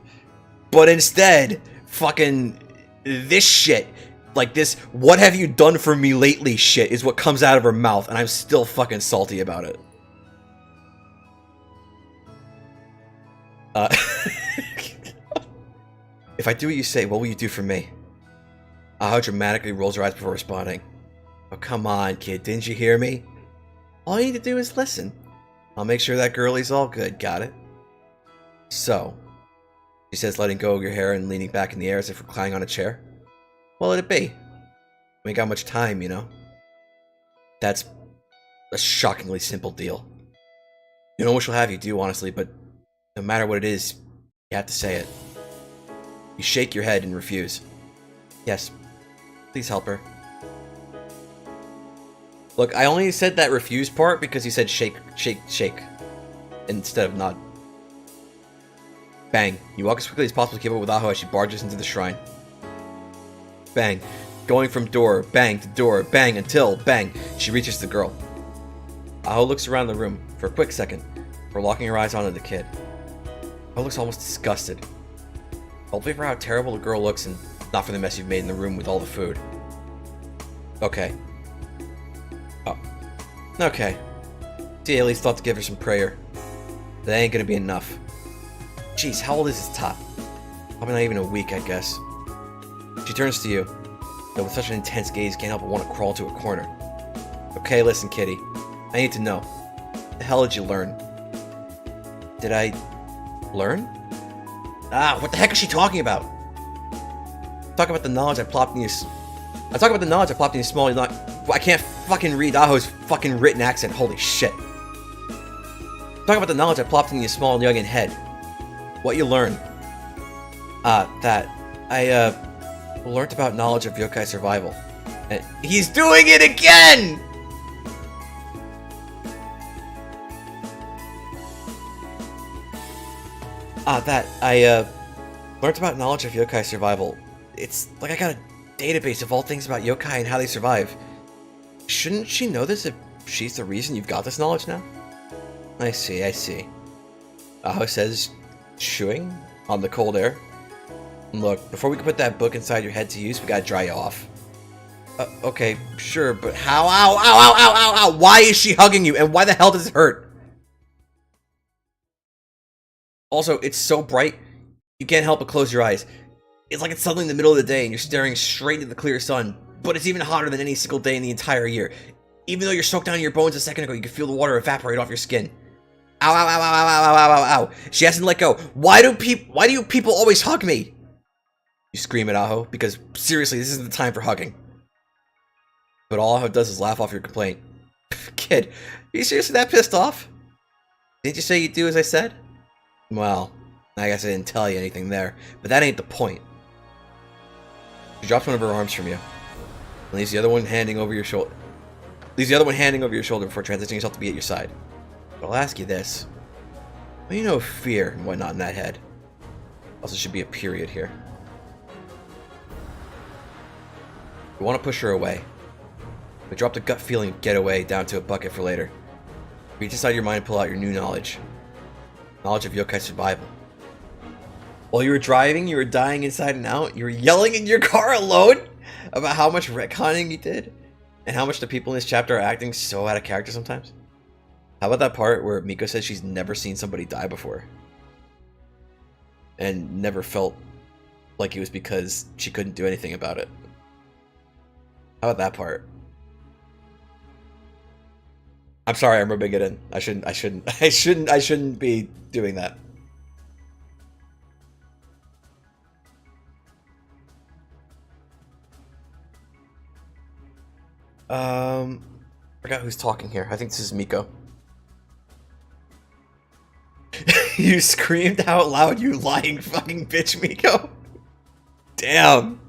But instead, fucking this shit, like this, what have you done for me lately shit is what comes out of her mouth, and I'm still fucking salty about it. If I do what you say, what will you do for me? Aho dramatically rolls her eyes before responding. Oh, come on, kid. Didn't you hear me? All you need to do is listen. I'll make sure that girlie's all good. Got it? So, she says, letting go of your hair and leaning back in the air as if reclining on a chair. What would it be? We ain't got much time, you know? That's a shockingly simple deal. You know what she'll have you do, honestly, but no matter what it is, you have to say it. You shake your head and refuse. Yes, please help her. Look, I only said that refuse part because you said shake, shake, shake, instead of nod. Bang. You walk as quickly as possible to keep up with Aho as she barges into the shrine. Bang. Going from door, bang, to door, bang, until, bang, she reaches the girl. Aho looks around the room for a quick second before locking her eyes onto the kid. Aho looks almost disgusted. Hopefully for how terrible the girl looks and not for the mess you've made in the room with all the food. Okay. Oh. Okay. See, at least thought to give her some prayer. That ain't gonna be enough. Jeez, how old is this top? Probably not even a week, I guess. She turns to you, though with such an intense gaze, can't help but want to crawl to a corner. Okay, listen, kitty. I need to know. What the hell did you learn? Did I... learn? Ah, what the heck is she talking about? Talk about the knowledge I plopped in you. I talk about the knowledge I plopped in you small. Not. I can't fucking read Aho's fucking written accent. Holy shit. Talk about the knowledge I plopped in your small and youngin' head. What you learn? That I learned about knowledge of yokai survival. And he's doing it again. That Learned about knowledge of yokai survival. It's like I got a database of all things about yokai and how they survive. Shouldn't she know this if she's the reason you've got this knowledge now? I see, I see. Aho says, chewing on the cold air. Look, before we can put that book inside your head to use, we gotta dry you off. Okay, sure, but how? Ow, ow, ow, ow, ow, ow! Why is she hugging you, and why the hell does it hurt? Also, it's so bright, you can't help but close your eyes. It's like it's suddenly in the middle of the day and you're staring straight into the clear sun, but it's even hotter than any single day in the entire year. Even though you're soaked down to your bones a second ago, you can feel the water evaporate off your skin. Ow, ow, ow, ow, ow, ow, ow, ow, ow. She hasn't let go. Why do you people always hug me? You scream at Aho, because seriously, this isn't the time for hugging. But all Aho does is laugh off your complaint. Kid, are you seriously that pissed off? Didn't you say you'd do as I said? Well, I guess I didn't tell you anything there, but that ain't the point. She drops one of her arms from you, and leaves the other one handing over your shoulder. Before transitioning yourself to be at your side. But I'll ask you this: well, you know fear and whatnot in that head. Also, should be a period here. You want to push her away, but drop the gut feeling get away down to a bucket for later. Reach inside your mind and pull out your new knowledge. Knowledge of yokai survival. While you were driving, you were dying inside and out. You were yelling in your car alone about how much retconning you did and how much the people in this chapter are acting so out of character sometimes. How about that part where Miko says she's never seen somebody die before and never felt like it was because she couldn't do anything about it? How about that part? I'm sorry, I'm rubbing it in. I shouldn't be doing that. Forgot who's talking here. I think this is Miko. You screamed out loud, you lying fucking bitch, Miko. Damn.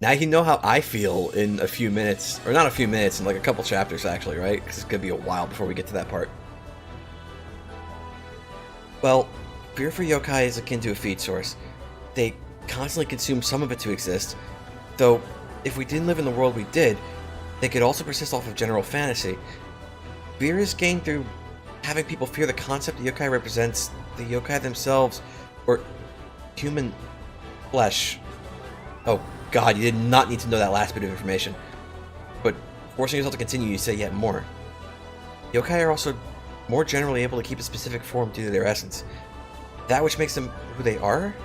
Now you know how I feel in a few minutes. Or not a few minutes, in like a couple chapters actually, right? Because it's gonna be a while before we get to that part. Well, fear for yokai is akin to a feed source. They constantly consume some of it to exist, though if we didn't live in the world we did, they could also persist off of general fantasy. Fear is gained through having people fear the concept the yokai represents, the yokai themselves, or human flesh. Oh god, you did not need to know that last bit of information. But forcing yourself to continue, you say yet more. Yokai are also more generally able to keep a specific form due to their essence. That which makes them who they are?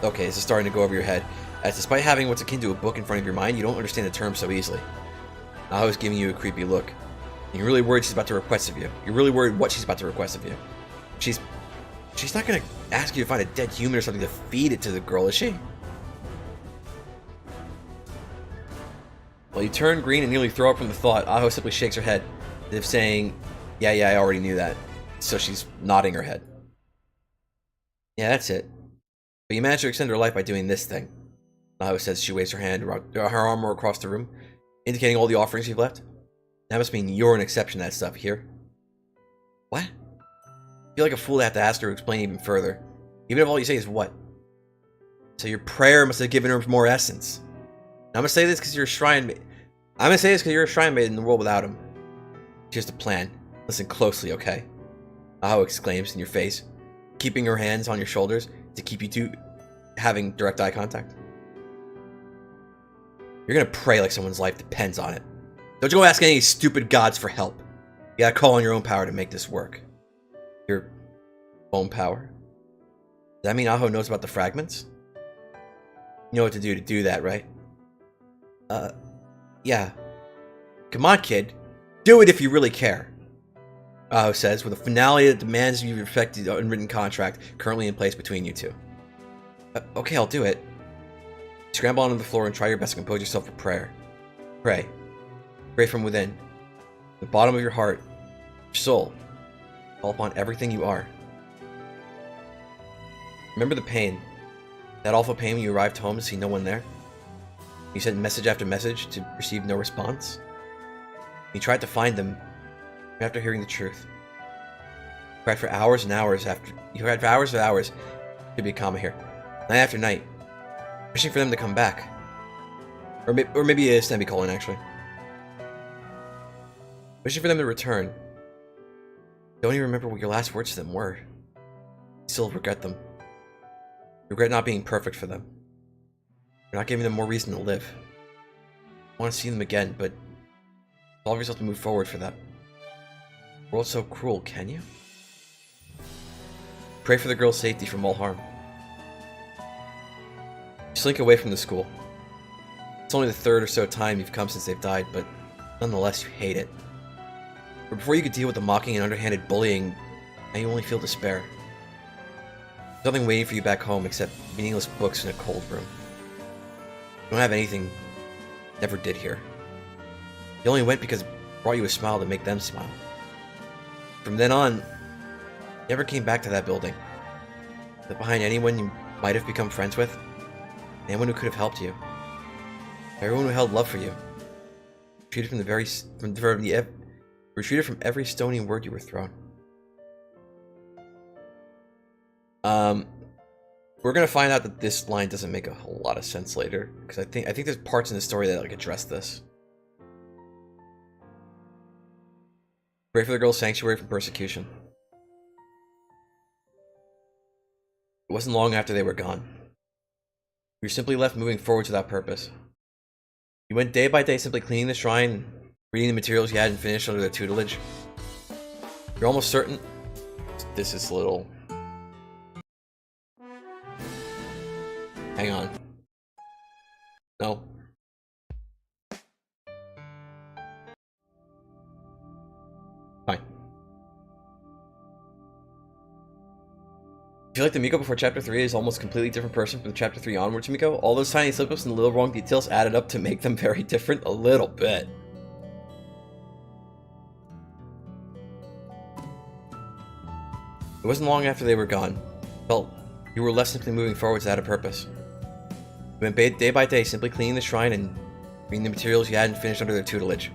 Okay, this is starting to go over your head, as despite having what's akin to a book in front of your mind, you don't understand the term so easily. Aho's giving you a creepy look. And you're really worried she's about to request of you. You're really worried what she's about to request of you. She's not gonna ask you to find a dead human or something to feed it to the girl, is she? Well, you turn green and nearly throw up from the thought. Aho simply shakes her head, as if saying, yeah, I already knew that. So she's nodding her head. Yeah, that's it. But you managed to extend her life by doing this thing. Aho says she waves her hand, her arm across the room, indicating all the offerings you've left. That must mean you're an exception to that stuff here. What? I feel like a fool to have to ask her to explain even further. Even if all you say is what? So your prayer must have given her more essence. Now, I'm gonna say this because you're a shrine maiden. In the world without him. Here's the plan. Listen closely, okay? Aho exclaims in your face, keeping her hands on your shoulders to keep you two having direct eye contact. You're gonna pray like someone's life depends on it. Don't you go ask any stupid gods for help. You gotta call on your own power to make this work. Your own power? Does that mean Aho knows about the fragments? You know what to do that, right? Yeah. Come on, kid. Do it if you really care. Aho says, with a finality that demands you respect the unwritten contract currently in place between you two. Okay, I'll do it. Scramble onto the floor and try your best to compose yourself for prayer. Pray. Pray from within. The bottom of your heart. Your soul. Call upon everything you are. Remember the pain. That awful pain when you arrived home to see no one there? You sent message after message to receive no response? You tried to find them after hearing the truth. Cried for hours and hours after. You cried for hours and hours. Could be a comma here. Night after night, wishing for them to come back. Or maybe a semicolon, actually. Wishing for them to return. Don't even remember what your last words to them were. You still regret them. You regret not being perfect for them. You're not giving them more reason to live. You want to see them again, but solve yourself to move forward for them. The world's so cruel, can you? Pray for the girl's safety from all harm. You slink away from the school. It's only the third or so time you've come since they've died, but nonetheless you hate it. But before you could deal with the mocking and underhanded bullying, now you only feel despair. There's nothing waiting for you back home except meaningless books in a cold room. You don't have anything you never did here. You only went because it brought you a smile to make them smile. From then on, you never came back to that building. Left behind anyone you might have become friends with, anyone who could have helped you, everyone who held love for you. Retreated from every stony word you were thrown. We're gonna find out that this line doesn't make a whole lot of sense later, because I think there's parts in the story that like address this. Pray for the girl's sanctuary from persecution. It wasn't long after they were gone. You were simply left moving forward without purpose. You went day by day simply cleaning the shrine, reading the materials you hadn't finished under their tutelage. You're almost certain... This is a little... Hang on. No. Fine. I feel like the Miko before Chapter 3 is almost a completely different person from Chapter 3 onwards Miko. All those tiny slip-ups and the little wrong details added up to make them very different a little bit. It wasn't long after they were gone. Felt you were left simply moving forwards without a purpose. You went day by day simply cleaning the shrine and reading the materials you hadn't finished under their tutelage.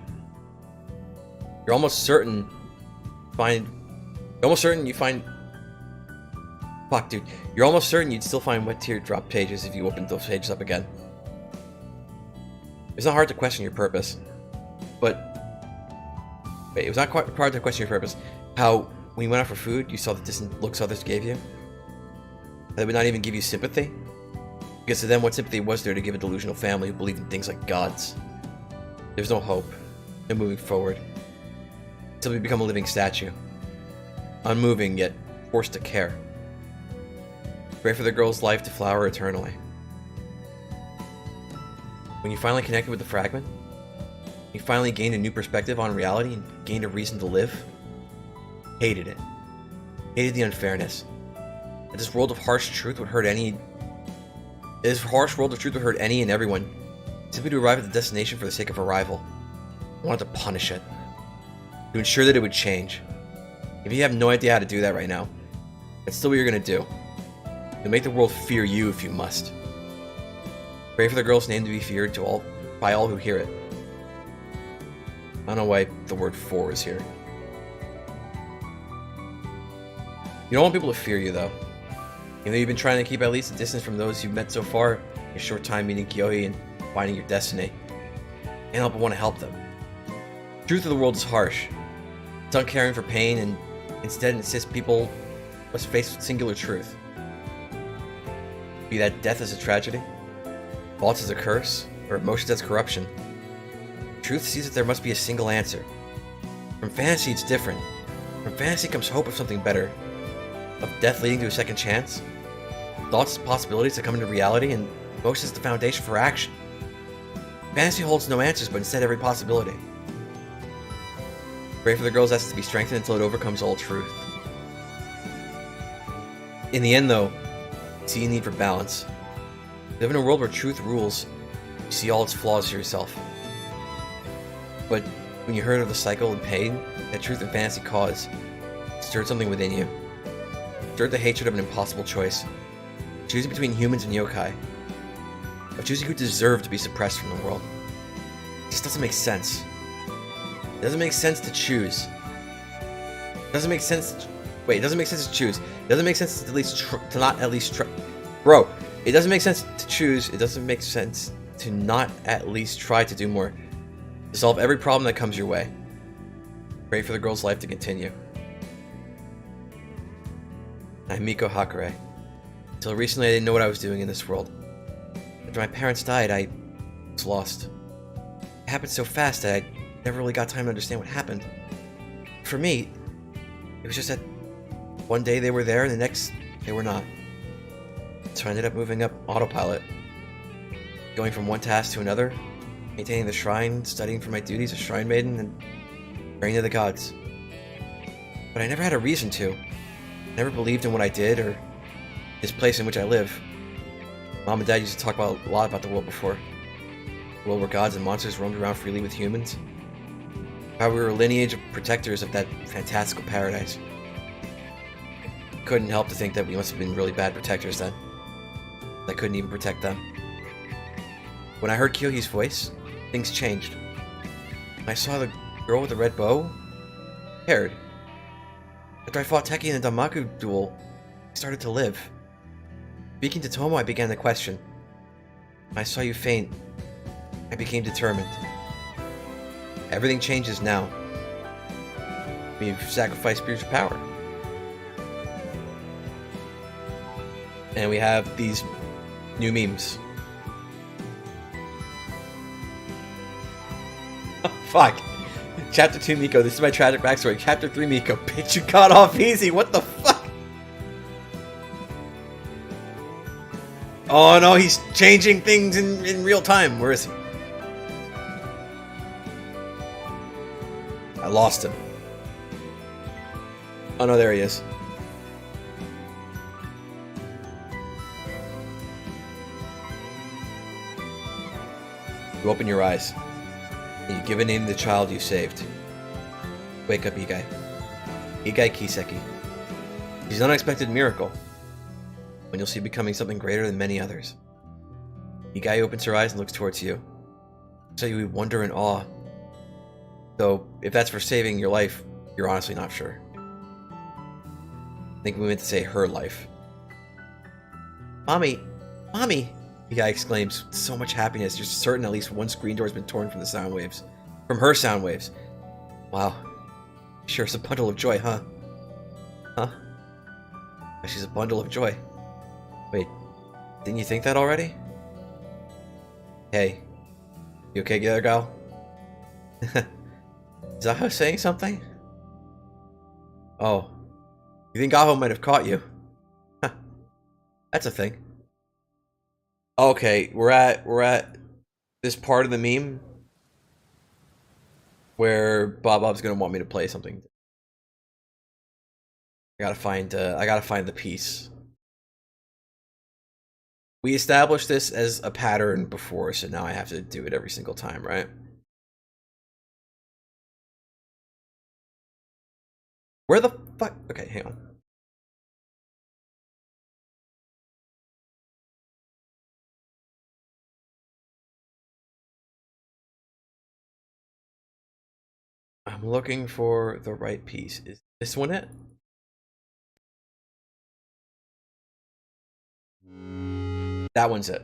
You're almost certain you find fuck, dude. You're almost certain you'd still find wet teardrop pages if you opened those pages up again. It's not hard to question your purpose. But... Wait, it was not quite hard to question your purpose. How, when you went out for food, you saw the distant looks others gave you? They would not even give you sympathy? Because to them, what sympathy was there to give a delusional family who believed in things like gods? There's no hope. No moving forward. Until we become a living statue. Unmoving, yet forced to care. Pray for the girl's life to flower eternally. When you finally connected with the fragment, you finally gained a new perspective on reality and gained a reason to live. Hated it. Hated the unfairness. That this world of harsh truth would hurt any... This harsh world of truth would hurt any and everyone, simply to arrive at the destination for the sake of arrival. I wanted to punish it. To ensure that it would change. If you have no idea how to do that right now, that's still what you're gonna do. You'll make the world fear you if you must. Pray for the girl's name to be feared by all who hear it. I don't know why the word "for" is here. You don't want people to fear you, though. Even though you've been trying to keep at least a distance from those you've met so far in your short time meeting Kyohi and finding your destiny. Can't help but want to help them. The truth of the world is harsh. It's uncaring for pain and instead insists people must face singular truth. Be that death as a tragedy, thoughts as a curse, or emotions as corruption. Truth sees that there must be a single answer. From fantasy it's different. From fantasy comes hope of something better. Of death leading to a second chance. Thoughts as possibilities that come into reality, and emotions as the foundation for action. Fantasy holds no answers, but instead every possibility. Pray for the girl's essence to be strengthened until it overcomes all truth. In the end, though, you see a need for balance. You live in a world where truth rules. You see all its flaws to yourself. But when you heard of the cycle and pain that truth and fantasy cause, it stirred something within you. It stirred the hatred of an impossible choice. Choosing between humans and yokai. Of choosing who deserve to be suppressed from the world. It just doesn't make sense. It doesn't make sense to choose. It doesn't make sense Wait, it doesn't make sense to choose. It doesn't make sense to not at least try. Bro, it doesn't make sense to choose. It doesn't make sense to not at least try to do more. To solve every problem that comes your way. Pray for the girl's life to continue. I'm Miko Hakure. Until recently, I didn't know what I was doing in this world. After my parents died, I was lost. It happened so fast that I never really got time to understand what happened. For me, it was just that one day they were there and the next they were not. So I ended up moving up autopilot. Going from one task to another, maintaining the shrine, studying for my duties as shrine maiden, and praying to the gods. But I never had a reason to. Never believed in what I did or this place in which I live. Mom and Dad used to talk a lot about the world before. The world where gods and monsters roamed around freely with humans. How we were a lineage of protectors of that fantastical paradise. Couldn't help to think that we must have been really bad protectors then. I couldn't even protect them. When I heard Kyohi's voice, things changed. When I saw the girl with the red bow, I cared. After I fought Teki in the Danmaku duel, I started to live. Speaking to Tomo, I began to question. When I saw you faint, I became determined. Everything changes now. We've sacrificed spiritual power. And we have these new memes. Oh, fuck. Chapter 2 Miko, this is my tragic backstory. Chapter 3 Miko, bitch, you got off easy. What the fuck? Oh no, he's changing things in real time. Where is he? I lost him. Oh no, there he is. You open your eyes, and you give a name to the child you saved. Wake up, Igai. Igai Kiseki. She's an unexpected miracle, when you'll see becoming something greater than many others. Igai opens her eyes and looks towards you. So you would wonder and awe. Though, if that's for saving your life, you're honestly not sure. I think we meant to say her life. Mommy! Mommy! Igai exclaims with so much happiness, you're certain at least one screen door has been torn from the sound waves. From her sound waves. Wow. Sure is a bundle of joy, huh? Huh? She's a bundle of joy. Wait, didn't you think that already? Hey. You okay, other gal? Is Gaho saying something? Oh. You think Gaho might have caught you? Huh. That's a thing. Okay, we're at this part of the meme where Bob's gonna want me to play something. I gotta find the piece. We established this as a pattern before, so now I have to do it every single time, right? Where the fuck? Okay, hang on. I'm looking for the right piece. Is this one it? That one's it.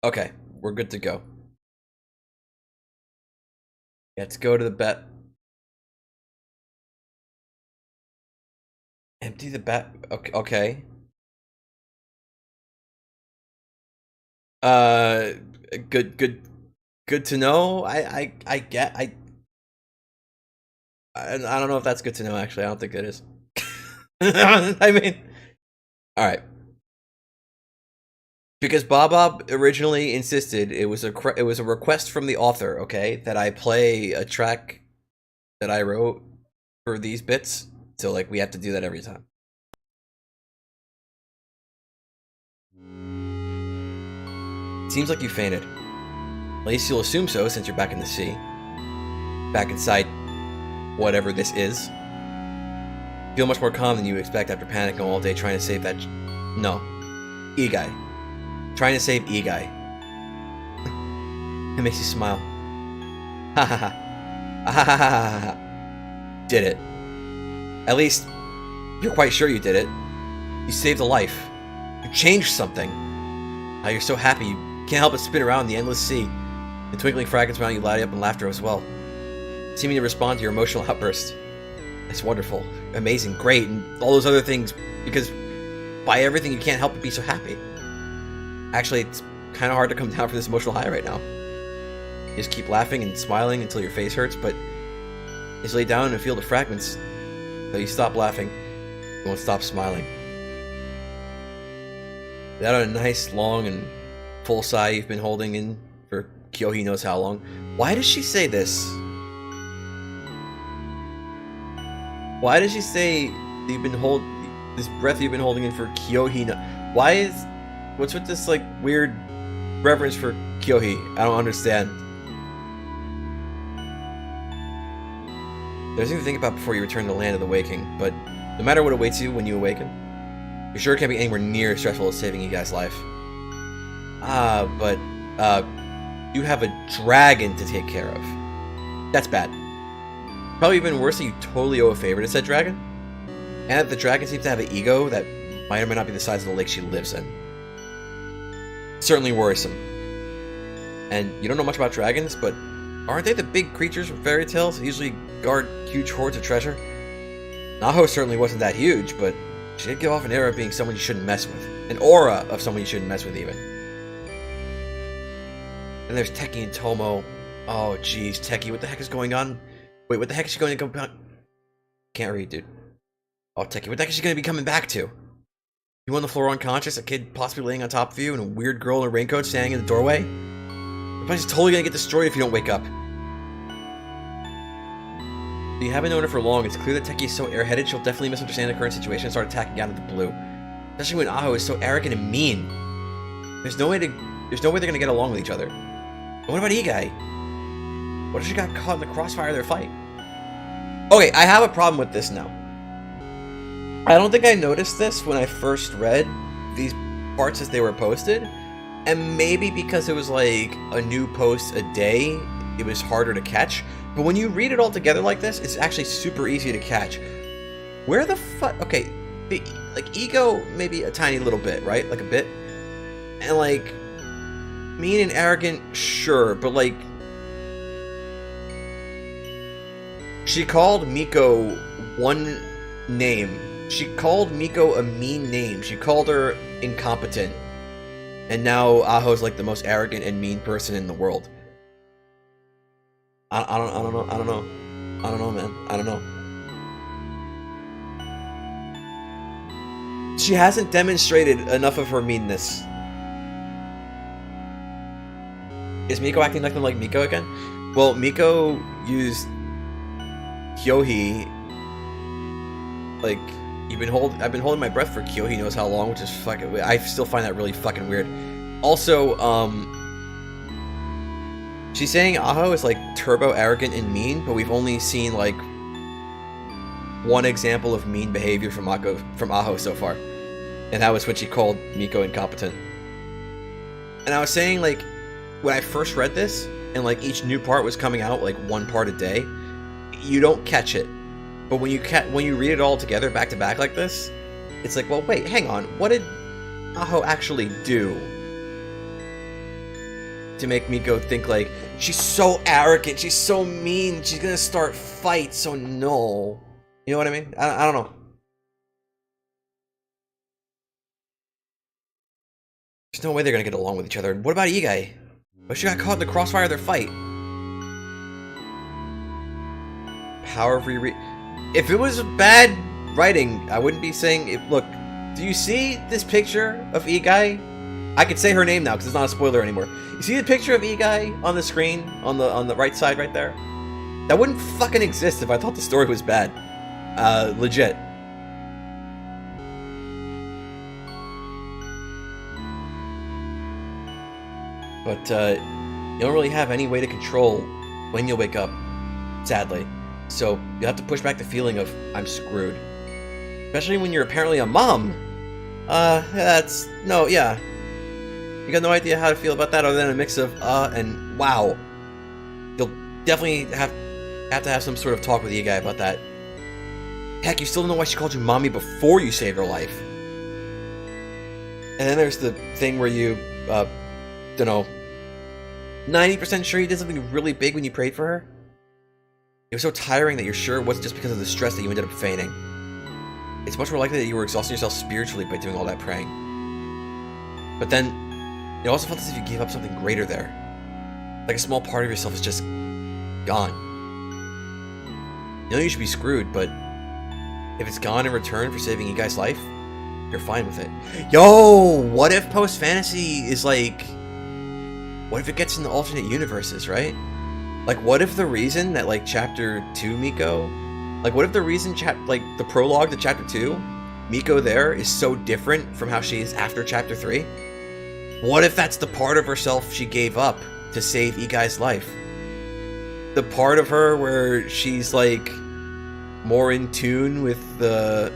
Okay, we're good to go. Let's go to the bet. Empty the bet. Okay. Good to know. I don't know if that's good to know. Actually, I don't think it is. I mean, all right. Because Bob originally insisted it was a request from the author, okay, that I play a track that I wrote for these bits. So like we have to do that every time. Seems like you fainted. At least you'll assume so since you're back in the sea. Back inside whatever this is. Feel much more calm than you would expect after panicking all day trying to save that no. Igai. Trying to save Igai. It makes you smile. Ha ha ha. Ah, did it. At least, you're quite sure you did it. You saved a life. You changed something. Now you're so happy you can't help but spin around in the endless sea. The twinkling fragments around you light up in laughter as well, seeming to respond to your emotional outburst. It's wonderful, amazing, great, and all those other things, because by everything you can't help but be so happy. Actually, it's kind of hard to come down from this emotional high right now. You just keep laughing and smiling until your face hurts, but you just lay down in a field of fragments. Though you stop laughing, you won't stop smiling. Without a nice, long, and full sigh you've been holding in for Kyohi knows how long. Why does she say this? Why does she say you've been this breath you've been holding in for Kyohi? Why is... What's with this, like, weird reverence for Kyohi? I don't understand. There's something to think about before you return to the land of the waking, but no matter what awaits you when you awaken, you're sure it can't be anywhere near as stressful as saving you guys' life. But you have a dragon to take care of. That's bad. Probably even worse that you totally owe a favor to said dragon, and that the dragon seems to have an ego that might or might not be the size of the lake she lives in. Certainly worrisome. And you don't know much about dragons, but aren't they the big creatures from fairy tales that usually guard huge hoards of treasure? Naho certainly wasn't that huge, but she did give off an aura of being someone you shouldn't mess with. An aura of someone you shouldn't mess with, even. And there's Teki and Tomo. Oh, jeez, Teki, what the heck is going on? Wait, what the heck is she going to go... Can't read, dude. Oh, Teki, what the heck is she going to be coming back to? You on the floor unconscious, a kid possibly laying on top of you, and a weird girl in a raincoat standing in the doorway? Your body's totally going to get destroyed if you don't wake up. If you haven't known her for long, it's clear that Teki is so airheaded she'll definitely misunderstand the current situation and start attacking out of the blue. Especially when Aho is so arrogant and mean. There's no way they're gonna get along with each other. But what about Igai? What if she got caught in the crossfire of their fight? Okay, I have a problem with this now. I don't think I noticed this when I first read these parts as they were posted. And maybe because it was like a new post a day, it was harder to catch. But when you read it all together like this, it's actually super easy to catch. Where the fuck... Okay, like, ego, maybe a tiny little bit, right? Like, a bit. And, like, mean and arrogant, sure. But, like... She called Miko one name. She called Miko a mean name. She called her incompetent. And now Aho's, like, the most arrogant and mean person in the world. I don't know, man. I don't know. She hasn't demonstrated enough of her meanness. Is Miko acting nothing like Miko again? Well, Miko used Kyohi. Like, I've been holding my breath for Kyohi knows how long, which is fucking... I still find that really fucking weird. Also, she's saying Aho is, like, turbo arrogant and mean, but we've only seen, like, one example of mean behavior from Aho so far. And that was when she called Miko incompetent. And I was saying, like, when I first read this, and, like, each new part was coming out, like, one part a day, you don't catch it. But when you read it all together, back to back like this, it's like, well, wait, hang on, what did Aho actually do to make Miko think, like, she's so arrogant, she's so mean, she's gonna start fights, so no. You know what I mean? I don't know. There's no way they're gonna get along with each other. What about Igai? What if she got caught in the crossfire of their fight? Power of reread. If it was bad writing, I wouldn't be saying it. Look, do you see this picture of Igai? I could say her name now because it's not a spoiler anymore. You see the picture of Igai on the screen on the right side right there? That wouldn't fucking exist if I thought the story was bad. Legit. But you don't really have any way to control when you'll wake up, sadly. So you have to push back the feeling of I'm screwed. Especially when you're apparently a mom. Yeah. You got no idea how to feel about that other than a mix of and wow. You'll definitely have Have to have some sort of talk with Igai about that. Heck, you still don't know why she called you mommy before you saved her life. And then there's the thing where you, don't know, 90% sure you did something really big when you prayed for her? It was so tiring that you're sure it wasn't just because of the stress that you ended up fainting. It's much more likely that you were exhausting yourself spiritually by doing all that praying. But then, it also felt as if you gave up something greater there. Like a small part of yourself is just gone. You know you should be screwed, but if it's gone in return for saving you guys' life, you're fine with it. Yo, what if post-fantasy is like... What if it gets into alternate universes, right? Like, what if the reason that, like, Chapter 2 Miko... Like, what if the reason, like, the prologue to Chapter 2, Miko there is so different from how she is after Chapter 3? What if that's the part of herself she gave up to save Igai's life? The part of her where she's, like, more in tune with the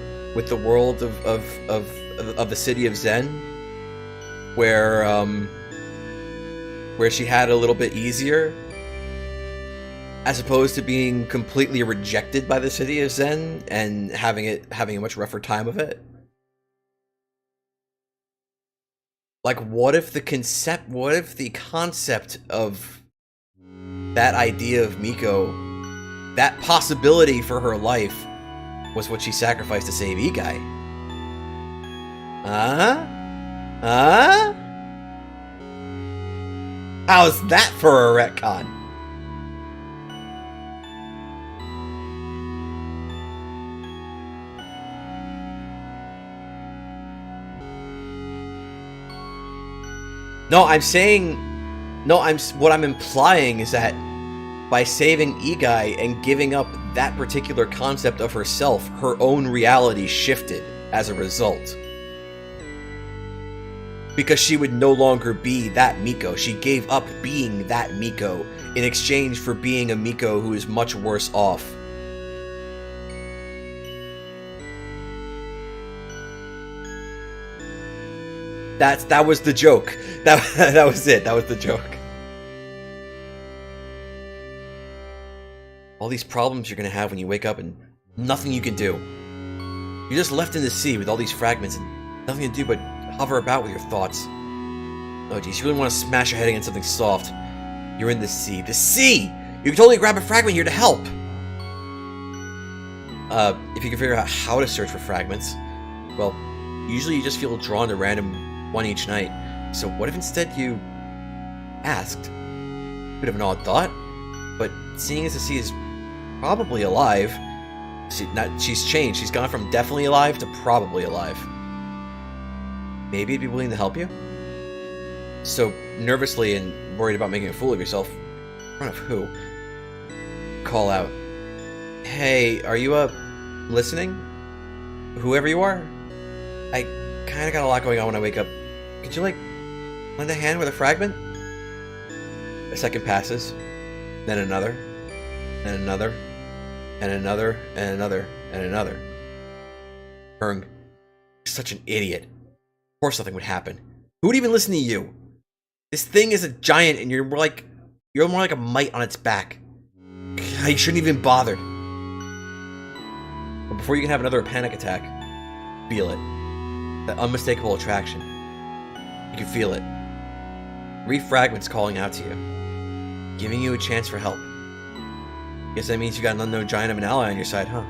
world of the city of Zen, where she had a little bit easier, as opposed to being completely rejected by the city of Zen and having a much rougher time of it. Like, what if the concept of that idea of Miko, that possibility for her life, was what she sacrificed to save Igai? How's that for a retcon? What I'm implying is that by saving Igai and giving up that particular concept of herself, her own reality shifted as a result. Because she would no longer be that Miko. She gave up being that Miko in exchange for being a Miko who is much worse off. That was the joke. That was it. That was the joke. All these problems you're gonna have when you wake up and nothing you can do. You're just left in the sea with all these fragments and nothing to do but hover about with your thoughts. Oh geez, you really want to smash your head against something soft. You're in the sea. The sea! You can totally grab a fragment here to help! If you can figure out how to search for fragments, well, usually you just feel drawn to random one each night. So what if instead you asked? Bit of an odd thought, but seeing as the sea is probably alive, she's changed. She's gone from definitely alive to probably alive. Maybe it'd be willing to help you? So, nervously and worried about making a fool of yourself, in front of who? Call out. Hey, are you, listening? Whoever you are? I kinda got a lot going on when I wake up. Could you, like, lend a hand with a fragment? A second passes, then another, and another, and another, and another, and another. Erng, you're such an idiot. Of course nothing would happen. Who would even listen to you? This thing is a giant and you're more like a mite on its back. You shouldn't even bothered. But before you can have another panic attack, feel it. That unmistakable attraction. You can feel it. 3 fragments calling out to you. Giving you a chance for help. Guess that means you got an unknown giant of an ally on your side, huh?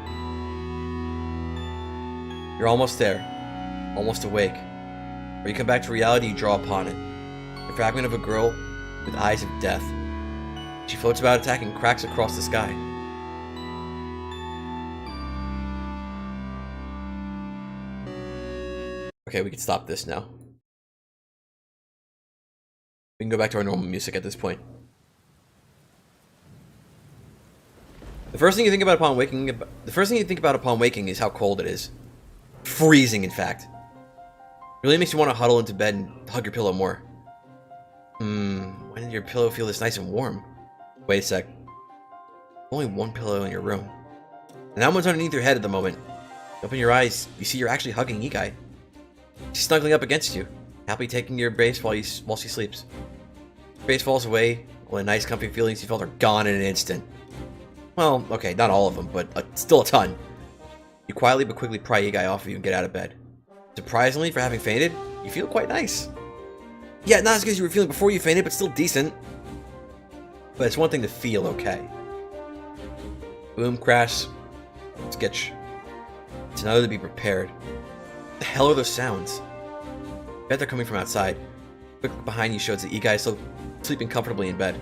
You're almost there. Almost awake. Or you come back to reality, you draw upon it. A fragment of a girl with eyes of death. She floats about attacking cracks across the sky. Okay, we can stop this now. We can go back to our normal music at this point. The first thing you think about upon waking is how cold it is. Freezing, in fact. It really makes you want to huddle into bed and hug your pillow more. When did your pillow feel this nice and warm? Wait a sec. Only one pillow in your room. And that one's underneath your head at the moment. You open your eyes, you see you're actually hugging Igai. She's snuggling up against you, happily taking your base while she sleeps. Your base falls away, all the nice comfy feelings you felt are gone in an instant. Well, okay, not all of them, but still a ton. You quietly but quickly pry Youkai off of you and get out of bed. Surprisingly, for having fainted, you feel quite nice. Yeah, not as good as you were feeling before you fainted, but still decent. But it's one thing to feel okay. Boom, crash, sketch. It's another to be prepared. What the hell are those sounds? I bet they're coming from outside. Quick look behind you shows that Youkai is still sleeping comfortably in bed.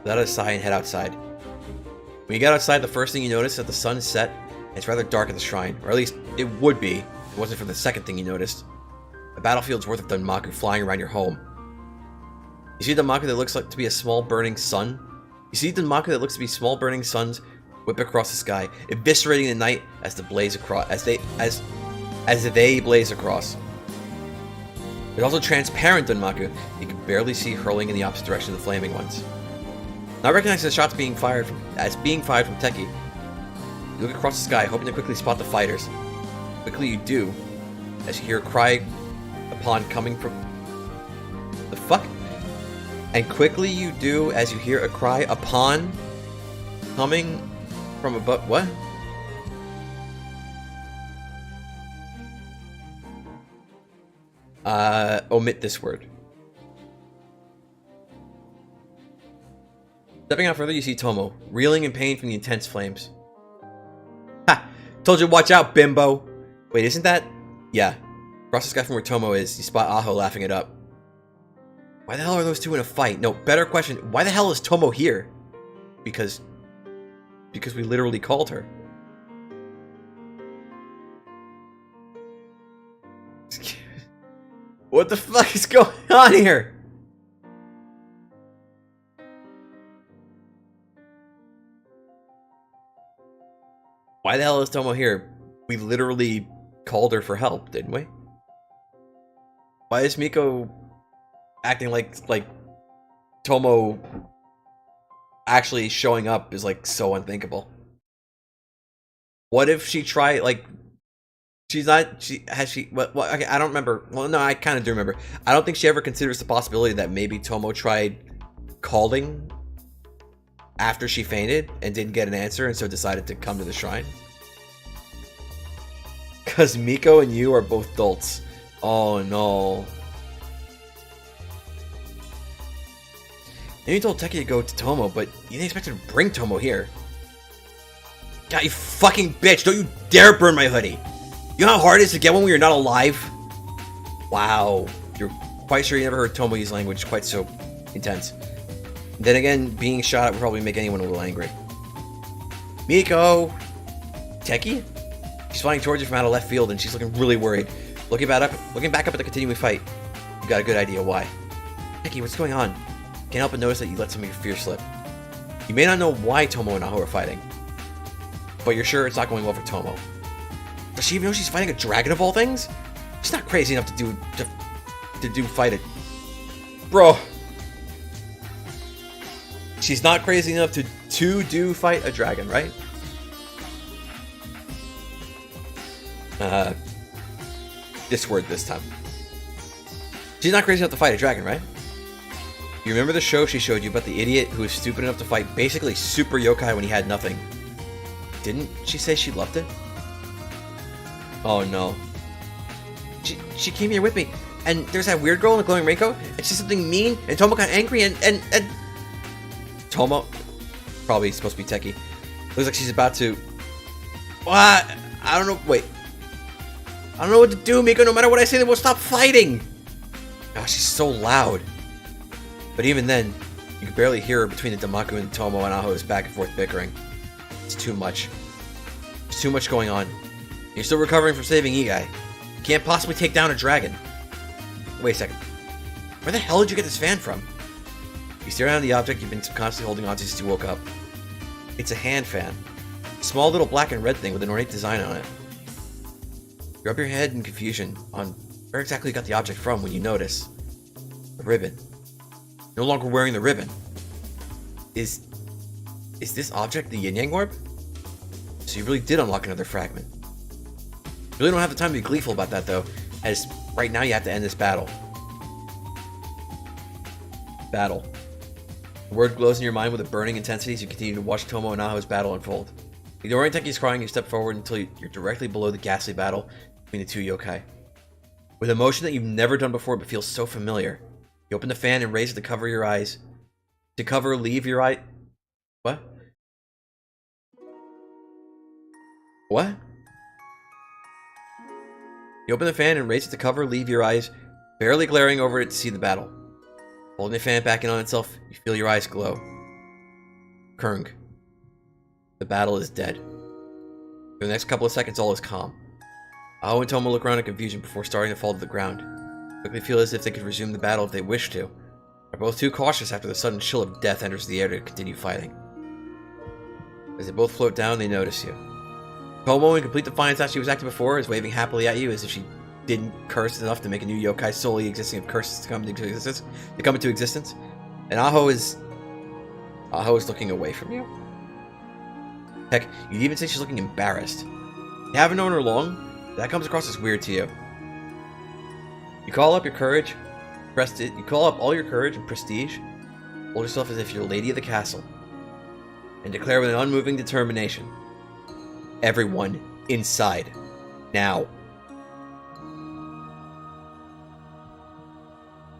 Let out a sigh and head outside. When you get outside, the first thing you notice is that the sun is set and it's rather dark at the shrine, or at least it would be if it wasn't for the second thing you noticed. A battlefield's worth of Danmaku flying around your home. You see Danmaku that looks like to be a small burning sun. You see Danmaku that looks to be small burning suns whip across the sky, eviscerating the night as they blaze across. There's also transparent Danmaku you can barely see hurling in the opposite direction of the flaming ones. Now recognizing the shots being fired from Teki, you look across the sky, hoping to quickly spot the fighters. Quickly you do, as you hear a cry upon coming from... The fuck? And quickly you do, as you hear a cry upon coming from above... What? Omit this word. Stepping out further, you see Tomo, reeling in pain from the intense flames. Ha! Told you to watch out, bimbo! Wait, isn't that... Yeah. Across the sky from where Tomo is, you spot Aho laughing it up. Why the hell are those two in a fight? No, better question, why the hell is Tomo here? Because we literally called her. What the fuck is going on here? Why the hell is Tomo here? We literally called her for help, didn't we? Why is Miko acting like Tomo actually showing up is like so unthinkable? What if she tried, like, she's not, okay, I don't remember. Well, no, I kind of do remember. I don't think she ever considers the possibility that maybe Tomo tried calling after she fainted and didn't get an answer and so decided to come to the shrine. Because Miko and you are both dolts. Oh no. And you told Teki to go to Tomo, but you didn't expect her to bring Tomo here. God, you fucking bitch! Don't you dare burn my hoodie! You know how hard it is to get one when you're not alive? Wow. You're quite sure you never heard Tomo use language quite so intense. Then again, being shot at would probably make anyone a little angry. Miko! Teki? She's flying towards you from out of left field and she's looking really worried. Looking back up at the continuing fight. You got a good idea why. Teki, what's going on? Can't help but notice that you let some of your fear slip. You may not know why Tomo and Aho are fighting, but you're sure it's not going well for Tomo. Does she even know she's fighting a dragon of all things? She's not crazy enough to fight it. Bro. She's not crazy enough to fight a dragon, right? This word this time. She's not crazy enough to fight a dragon, right? You remember the show she showed you about the idiot who was stupid enough to fight basically super yokai when he had nothing? Didn't she say she loved it? Oh no. She came here with me, and there's that weird girl in the glowing raincoat, and she said something mean, and Tomo got angry, and Tomo, probably supposed to be Teki. Looks like she's about to... What? I don't know, wait. I don't know what to do, Miko. No matter what I say, they won't stop fighting. Gosh, she's so loud. But even then, you can barely hear her between the Danmaku and Tomo and Aho's back and forth bickering. It's too much. There's too much going on. You're still recovering from saving Youkai. You can't possibly take down a dragon. Wait a second. Where the hell did you get this fan from? You stare down at the object you've been constantly holding onto since you woke up. It's a hand fan. A small little black and red thing with an ornate design on it. You rub your head in confusion on where exactly you got the object from when you notice the ribbon. No longer wearing the ribbon. Is this object the yin yang orb? So you really did unlock another fragment. You really don't have the time to be gleeful about that though, as right now you have to end this battle. The word glows in your mind with a burning intensity as you continue to watch Tomo and Aho's battle unfold. Ignoring Teki's crying, you step forward until you're directly below the ghastly battle between the two yokai. With a motion that you've never done before but feels so familiar, you open the fan and raise it to cover your eyes. Leave your eye... What? What? You open the fan and raise it to cover, leave your eyes barely glaring over it to see the battle. Holding the fan back in on itself, you feel your eyes glow. Kurng. The battle is dead. For the next couple of seconds, all is calm. Aho and Tomo look around in confusion before starting to fall to the ground. Quickly feel as if they could resume the battle if they wish to. They're both too cautious after the sudden chill of death enters the air to continue fighting. As they both float down, they notice you. Tomo, in complete defiance as she was acting before, is waving happily at you as if she didn't curse enough to make a new yokai solely existing of curses to come into existence. And Aho is looking away from you. Heck, you'd even say she's looking embarrassed. You haven't known her long, that comes across as weird to you. You call up your courage, you call up all your courage and prestige, hold yourself as if you're lady of the castle, and declare with an unmoving determination, everyone inside, now.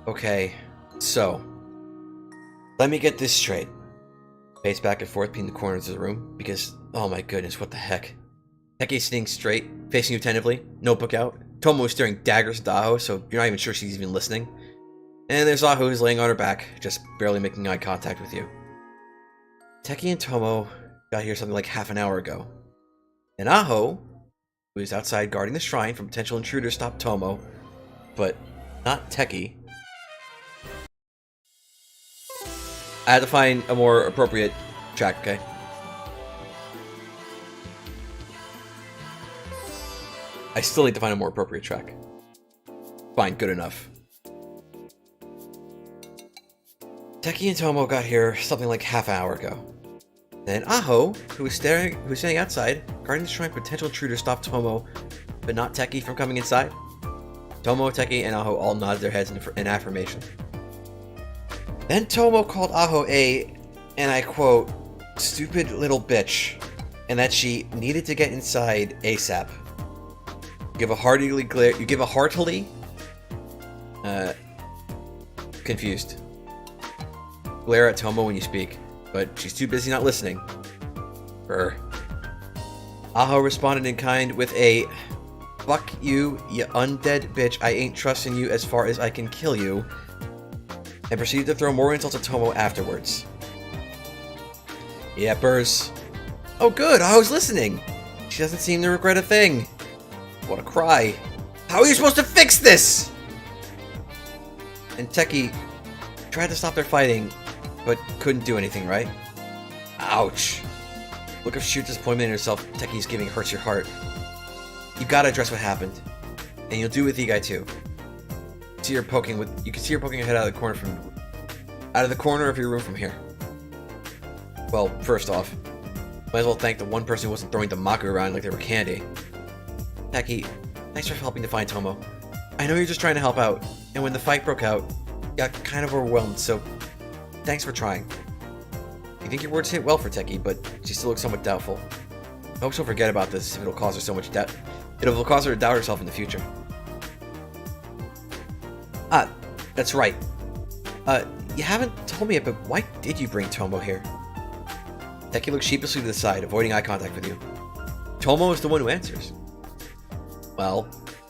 Okay, so, let me get this straight. Pace back and forth between the corners of the room, because, oh my goodness, what the heck. Teki sitting straight, facing you attentively, notebook out. Tomo is staring daggers at Aho, so you're not even sure she's even listening. And there's Aho who's laying on her back, just barely making eye contact with you. Teki and Tomo got here something like half an hour ago. And Aho, who is outside guarding the shrine from potential intruders, stopped Tomo, but not Teki. I had to find a more appropriate track, okay? I still need to find a more appropriate track. Fine, good enough. Teki and Tomo got here something like half an hour ago. Then Aho, who was standing outside, guarding the shrine from potential intruders, stopped Tomo, but not Teki from coming inside. Tomo, Teki, and Aho all nodded their heads in affirmation. Then Tomo called Aho and I quote, stupid little bitch, and that she needed to get inside ASAP. You give a heartily confused glare at Tomo when you speak, but she's too busy not listening. Aho responded in kind with a, fuck you, you undead bitch, I ain't trusting you as far as I can kill you, and proceeded to throw more insults at Tomo afterwards. Yepers. Oh good, Aho's listening! She doesn't seem to regret a thing. What a cry. How are you supposed to fix this? And Teki tried to stop their fighting, but couldn't do anything, right? Ouch. Look of sheer disappointment in herself Teki's giving hurts your heart. You gotta address what happened. And you'll do with Igai too. You can see her poking her head out of the corner of your room from here. Well, first off, might as well thank the one person who wasn't throwing the Maku around like they were candy. Teki, thanks for helping to find Tomo. I know you're just trying to help out, and when the fight broke out, you got kind of overwhelmed, so thanks for trying. You think your words hit well for Teki, but she still looks somewhat doubtful. I hope she'll forget about this if it'll cause her so much doubt. It'll cause her to doubt herself in the future. Ah, that's right. You haven't told me yet, but why did you bring Tomo here? Teki looks sheepishly to the side, avoiding eye contact with you. Tomo is the one who answers. Well,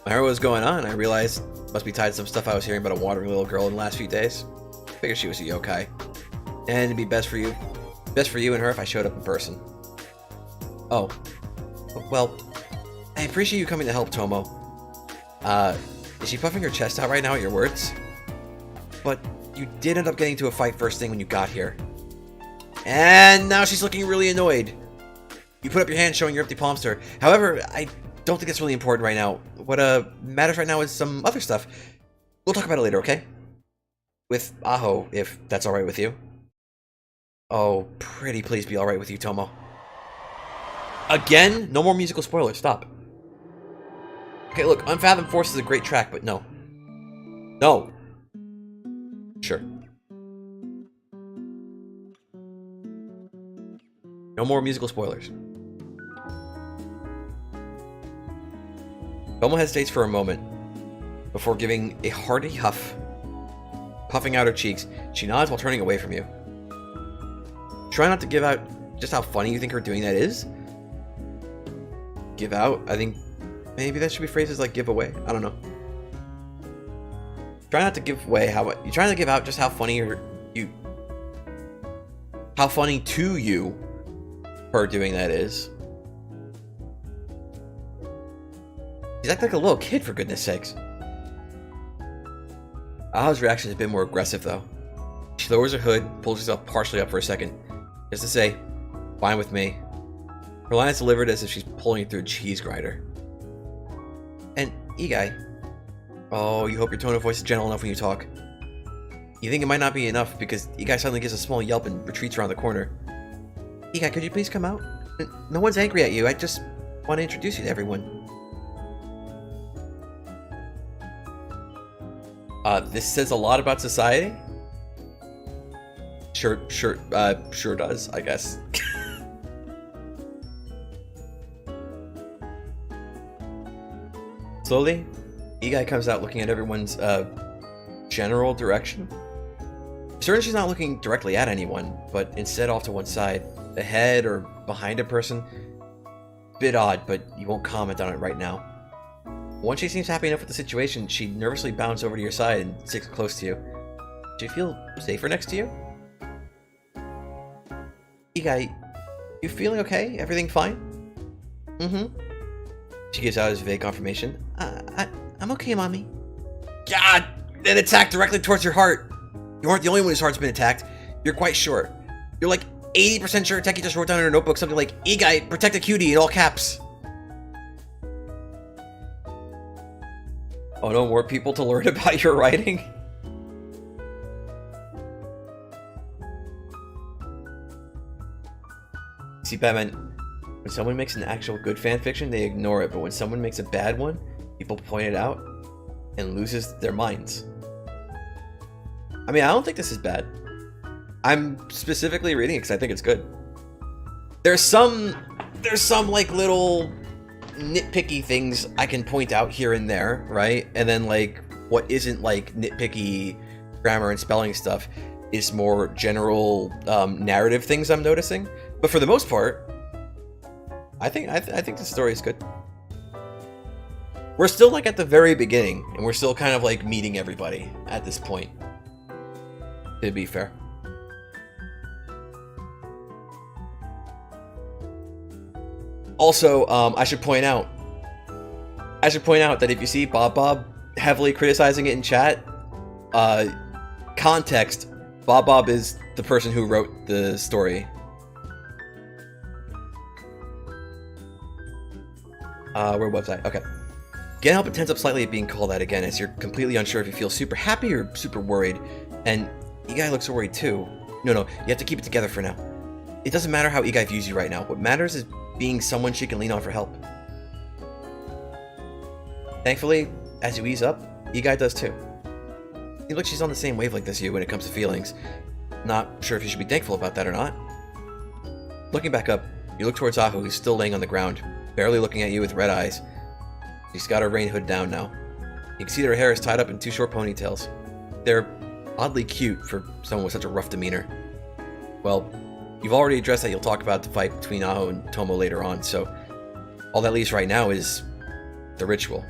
when I heard what was going on, I realized it must be tied to some stuff I was hearing about a wandering little girl in the last few days. I figured she was a yokai. And it'd be best for you and her if I showed up in person. Oh. Well, I appreciate you coming to help, Tomo. Is she puffing her chest out right now at your words? But you did end up getting into a fight first thing when you got here. And now she's looking really annoyed. You put up your hand showing your empty palms to her. However, I don't think that's really important right now. What matters right now is some other stuff. We'll talk about it later, okay? With Aho, if that's alright with you. Oh, pretty please be alright with you, Tomo. Again? No more musical spoilers, stop. Okay, look, Unfathomed Force is a great track, but no. No. Sure. No more musical spoilers. Tomo hesitates for a moment before giving a hearty huff. Puffing out her cheeks, she nods while turning away from you. Try not to give out just how funny you think her doing that is. Give out? I think maybe that should be phrases like give away. I don't know. Try not to give away you trying to give out just how funny how funny to you her doing that is. She's acting like a little kid, for goodness sakes. Aha's reaction is a bit more aggressive, though. She lowers her hood, pulls herself partially up for a second, just to say, fine with me. Her line is delivered as if she's pulling it through a cheese grinder. And, Igai. Oh, you hope your tone of voice is gentle enough when you talk. You think it might not be enough because Igai suddenly gives a small yelp and retreats around the corner. Igai, could you please come out? No one's angry at you, I just want to introduce you to everyone. This says a lot about society. Sure does, I guess. Slowly, Igai comes out looking at everyone's, general direction. Certain she's not looking directly at anyone, but instead off to one side, ahead or behind a person. Bit odd, but you won't comment on it right now. Once she seems happy enough with the situation, she nervously bounds over to your side and sticks close to you. Do you feel safer next to you? Igai, you feeling okay? Everything fine? Mm-hmm. She gives out his vague confirmation. I'm okay, Mommy. God! An attack directly towards your heart! You aren't the only one whose heart's been attacked. You're quite sure. You're like 80% sure Teki just wrote down in her notebook something like, Igai, protect a cutie in all caps. Oh no, more people to learn about your writing? See, Batman, when someone makes an actual good fanfiction, they ignore it, but when someone makes a bad one, people point it out and loses their minds. I mean, I don't think this is bad. I'm specifically reading it because I think it's good. There's some like little nitpicky things I can point out here and there, right? And then like what isn't like nitpicky grammar and spelling stuff is more general narrative things I'm noticing. But for the most part, I think the story is good. We're still like at the very beginning, and we're still kind of like meeting everybody at this point. To be fair. Also, I should point out that if you see Bob heavily criticizing it in chat, context, Bob is the person who wrote the story. Where was I? Okay. Can't help but tense up slightly at being called out again, as you're completely unsure if you feel super happy or super worried. And Igai looks worried too. No, you have to keep it together for now. It doesn't matter how Igai views you right now. What matters is being someone she can lean on for help. Thankfully, as you ease up, Igai does too. Seems like she's on the same wavelength as you when it comes to feelings. Not sure if you should be thankful about that or not. Looking back up, you look towards Ahu, who's still laying on the ground, barely looking at you with red eyes. She's got her rain hood down now. You can see that her hair is tied up in two short ponytails. They're oddly cute for someone with such a rough demeanor. Well, you've already addressed that you'll talk about the fight between Aho and Tomo later on, so all that leaves right now is the ritual.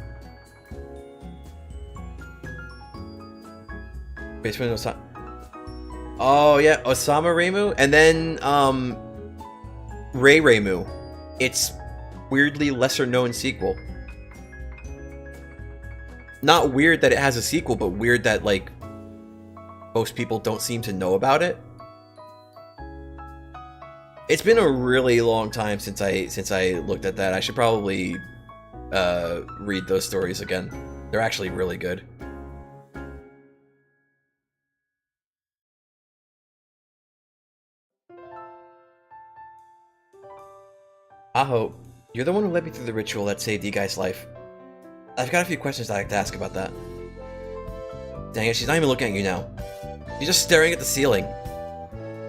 Basement Osama. Oh yeah, Osama Reimu, and then Rei Reimu. Its weirdly lesser known sequel. Not weird that it has a sequel, but weird that like most people don't seem to know about it. It's been a really long time since I looked at that. I should probably read those stories again. They're actually really good. Aho, you're the one who led me through the ritual that saved Igai's life. I've got a few questions I'd like to ask about that. Dang it, she's not even looking at you now. She's just staring at the ceiling.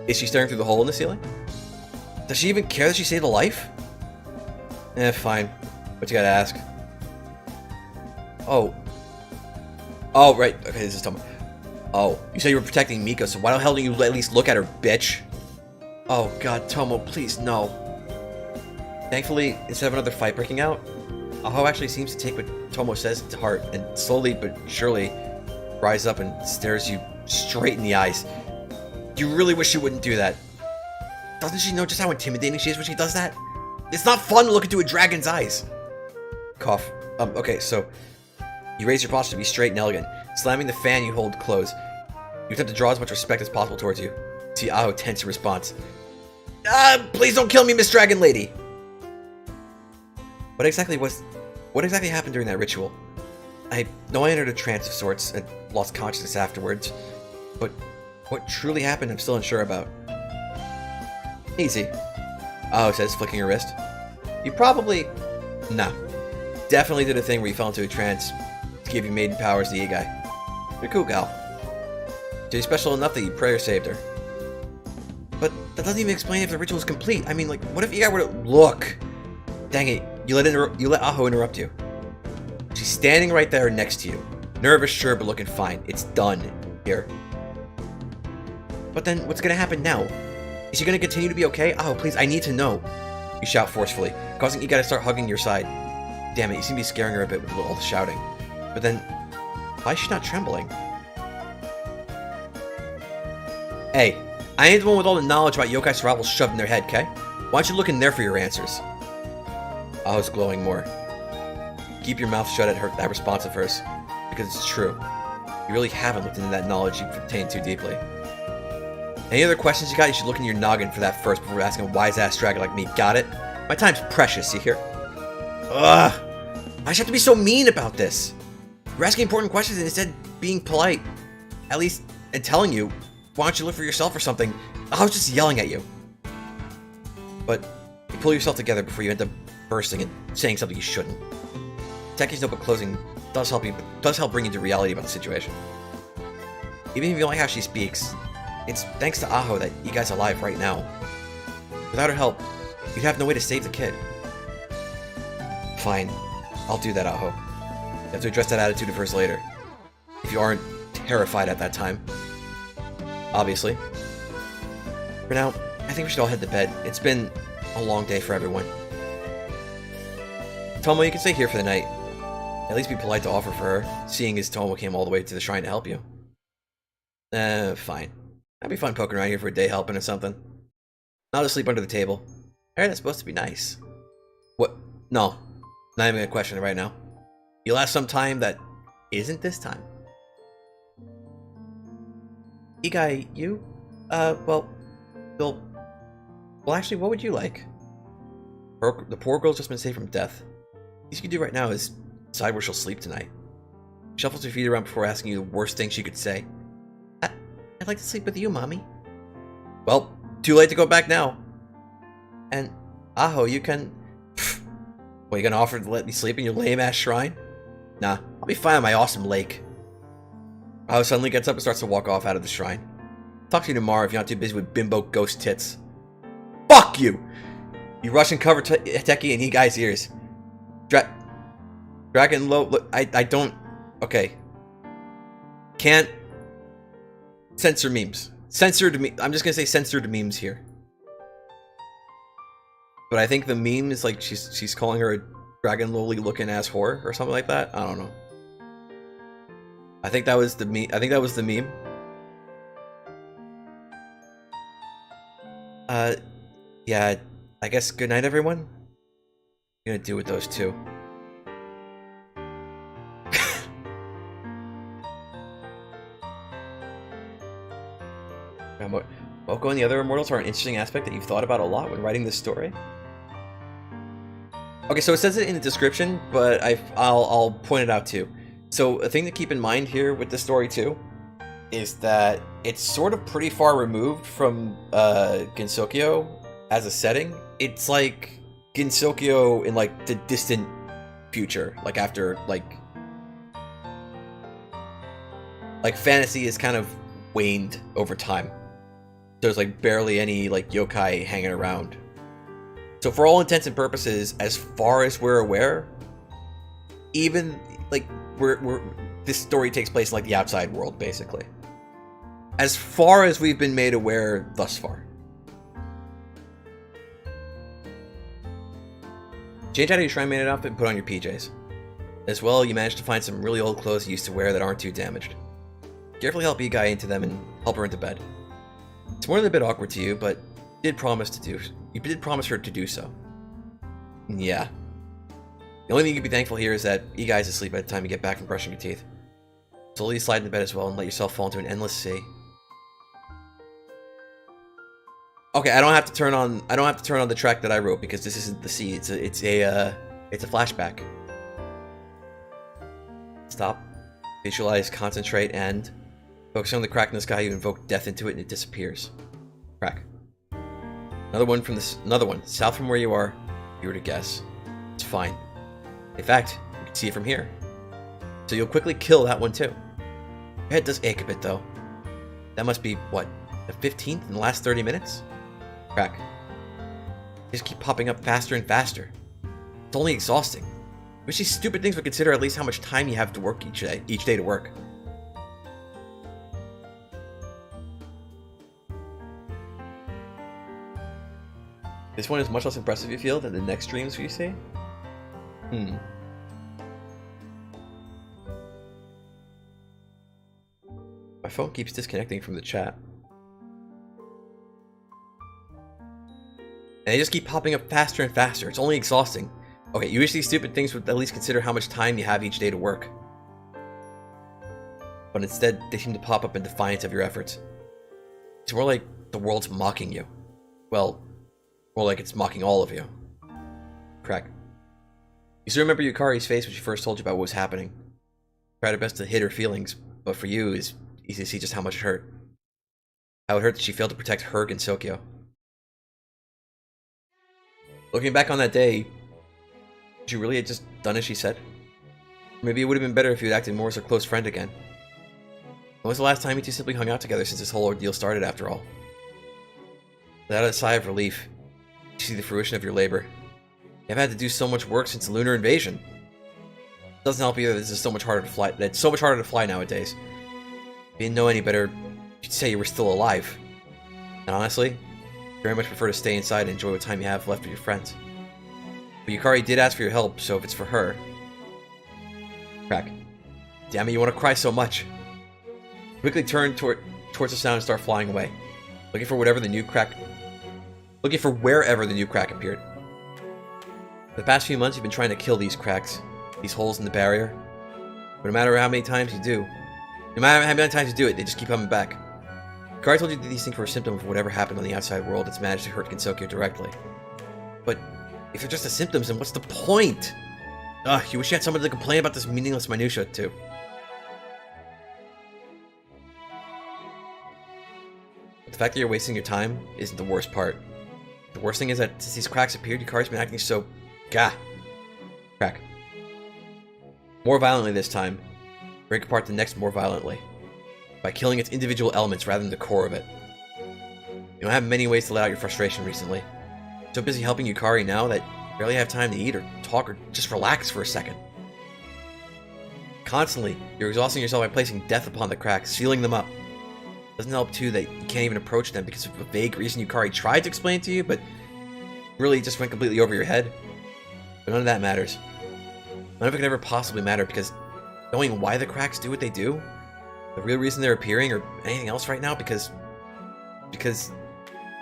Is she staring through the hole in the ceiling? Does she even care that she saved a life? Eh, fine. But you gotta ask. Oh. Oh, right. Okay, this is Tomo. Oh, you said you were protecting Miko, so why the hell didn't you at least look at her, bitch? Oh god, Tomo, please, no. Thankfully, instead of another fight breaking out, Aho actually seems to take what Tomo says to heart and slowly but surely rises up and stares you straight in the eyes. You really wish you wouldn't do that. Doesn't she know just how intimidating she is when she does that? It's not fun to look into a dragon's eyes. Cough. Okay, so you raise your posture to be straight and elegant, slamming the fan you hold closed. You attempt to draw as much respect as possible towards you. See Aho tense in response. Please don't kill me, Miss Dragon Lady! What exactly happened during that ritual? I know I entered a trance of sorts and lost consciousness afterwards, but what truly happened I'm still unsure about. Easy. Aho says, flicking her wrist. You probably... Nah. Definitely did a thing where you fell into a trance to give you maiden powers to youkai. You're cool, gal. She's special enough that you prayer saved her. But that doesn't even explain if the ritual is complete. I mean, like, what if Youkai were to... Look! Dang it, you let Aho interrupt you. She's standing right there next to you. Nervous, sure, but looking fine. It's done. Here. But then, what's gonna happen now? Is she gonna continue to be okay? Aho, please, I need to know. You shout forcefully, causing Youkai to start hugging your side. Damn it, you seem to be scaring her a bit with all the shouting. But then, why is she not trembling? Hey, I ain't the one with all the knowledge about yokai survival shoved in their head, okay? Why don't you look in there for your answers? Aho's glowing more. Keep your mouth shut at that response of hers, because it's true. You really haven't looked into that knowledge you've obtained too deeply. Any other questions you got, you should look in your noggin for that first before asking a wise-ass dragon like me, got it? My time's precious, you hear? Ugh! Why should I have to be so mean about this? You're asking important questions and instead being polite. At least, and telling you, why don't you look for yourself or something? I was just yelling at you. But you pull yourself together before you end up bursting and saying something you shouldn't. Teki's notebook closing does help bring you to reality about the situation. Even if you don't like how she speaks, it's thanks to Aho that Youkai alive right now. Without her help, you'd have no way to save the kid. Fine, I'll do that, Aho. You have to address that attitude of hers later. If you aren't terrified at that time. Obviously. For now, I think we should all head to bed. It's been a long day for everyone. Tomo, you can stay here for the night. At least be polite to offer for her, seeing as Tomo came all the way to the shrine to help you. Fine. That'd be fun poking around here for a day helping or something. Not to sleep under the table. I heard that's supposed to be nice. What? No. Not even gonna question it right now. You'll have some time that isn't this time. Youkai, you? Well, actually, what would you like? The poor girl's just been saved from death. What she can do right now is decide where she'll sleep tonight. She shuffles her feet around before asking you the worst thing she could say. I'd like to sleep with you, Mommy. Well, too late to go back now. And, Aho, you can... What, you gonna offer to let me sleep in your lame-ass shrine? Nah, I'll be fine on my awesome lake. Aho suddenly gets up and starts to walk off out of the shrine. Talk to you tomorrow if you're not too busy with bimbo ghost tits. Fuck you! You rush and cover Teki in Youkai ears. Dragon low... Look, I don't... Okay. Can't... Censor memes. Censored me. I'm just gonna say censored memes here. But I think the meme is like she's calling her a dragon lowly looking ass whore or something like that. I don't know. I think that was the meme. Yeah. I guess good night, everyone. What are you gonna do with those two? Woko and the other immortals are an interesting aspect that you've thought about a lot when writing this story. Okay, so it says it in the description, but I'll point it out too. So a thing to keep in mind here with this story too is that it's sort of pretty far removed from Gensokyo as a setting. It's like Gensokyo in like the distant future, like after like fantasy is kind of waned over time. There's like barely any like yokai hanging around So for all intents and purposes, as far as we're aware, even like this story takes place in like the outside world, basically. As far as we've been made aware thus far. Change out of your Shrine Maiden outfit and put on your PJs. As well, you managed to find some really old clothes you used to wear that aren't too damaged. Carefully help youkai into them and help her into bed. It's more than a bit awkward to you, but you did promise her to do so. Yeah. The only thing you can be thankful here is that youkai is asleep by the time you get back from brushing your teeth. Slowly slide into bed as well and let yourself fall into an endless sea. Okay, I don't have to turn on the track that I wrote because this isn't the sea. It's a flashback. Stop, visualize, concentrate, and focus on the crack in the sky. You invoke death into it, and it disappears. Crack. Another one south from where you are. If you were to guess, it's fine. In fact, you can see it from here. So you'll quickly kill that one too. Your head does ache a bit though. That must be what, the 15th in the last 30 minutes? Crack. They just keep popping up faster and faster. It's only exhausting. I wish these stupid things would consider at least how much time you have to work each day to work. This one is much less impressive, you feel, than the next streams you see? My phone keeps disconnecting from the chat. And they just keep popping up faster and faster. It's only exhausting. Okay, you wish these stupid things would at least consider how much time you have each day to work. But instead, they seem to pop up in defiance of your efforts. It's more like the world's mocking you. Well, more like it's mocking all of you. Crack. You still remember Yukari's face when she first told you about what was happening. Tried her best to hid her feelings, but for you, it's easy to see just how much it hurt. How it hurt that she failed to protect Herg and Sokyo. Looking back on that day, would you really have just done as she said? Maybe it would have been better if you had acted more as her close friend again. When was the last time you two simply hung out together since this whole ordeal started, after all? Without a sigh of relief, you see the fruition of your labor. You've had to do so much work since the lunar invasion. It doesn't help either that this is so much harder to fly. That's so much harder to fly nowadays. If you didn't know any better, you'd say you were still alive. And honestly, I very much prefer to stay inside and enjoy what time you have left with your friends. But Yukari did ask for your help, so if it's for her... Crack. Damn it, you want to cry so much. Quickly turn towards the sound and start flying away. Looking for wherever the new crack appeared. For the past few months, you've been trying to kill these cracks, these holes in the barrier. But no matter how many times you do it, they just keep coming back. Yukari told you that these things were a symptom of whatever happened on the outside world that's managed to hurt Gensokyo directly. But if they're just the symptoms, then what's the point? Ugh, you wish you had someone to complain about this meaningless minutia to. But the fact that you're wasting your time isn't the worst part. The worst thing is that since these cracks appeared, Yukari's been acting so... Crack. More violently this time. Break apart the next more violently. By killing its individual elements rather than the core of it. You don't have many ways to let out your frustration recently. So busy helping Yukari now that you barely have time to eat or talk or just relax for a second. Constantly, you're exhausting yourself by placing death upon the cracks, sealing them up. Doesn't help too that you can't even approach them because of a vague reason Yukari tried to explain to you, but really just went completely over your head. But none of that matters. None of it could ever possibly matter because knowing why the cracks do what they do, the real reason they're appearing, or anything else right now, because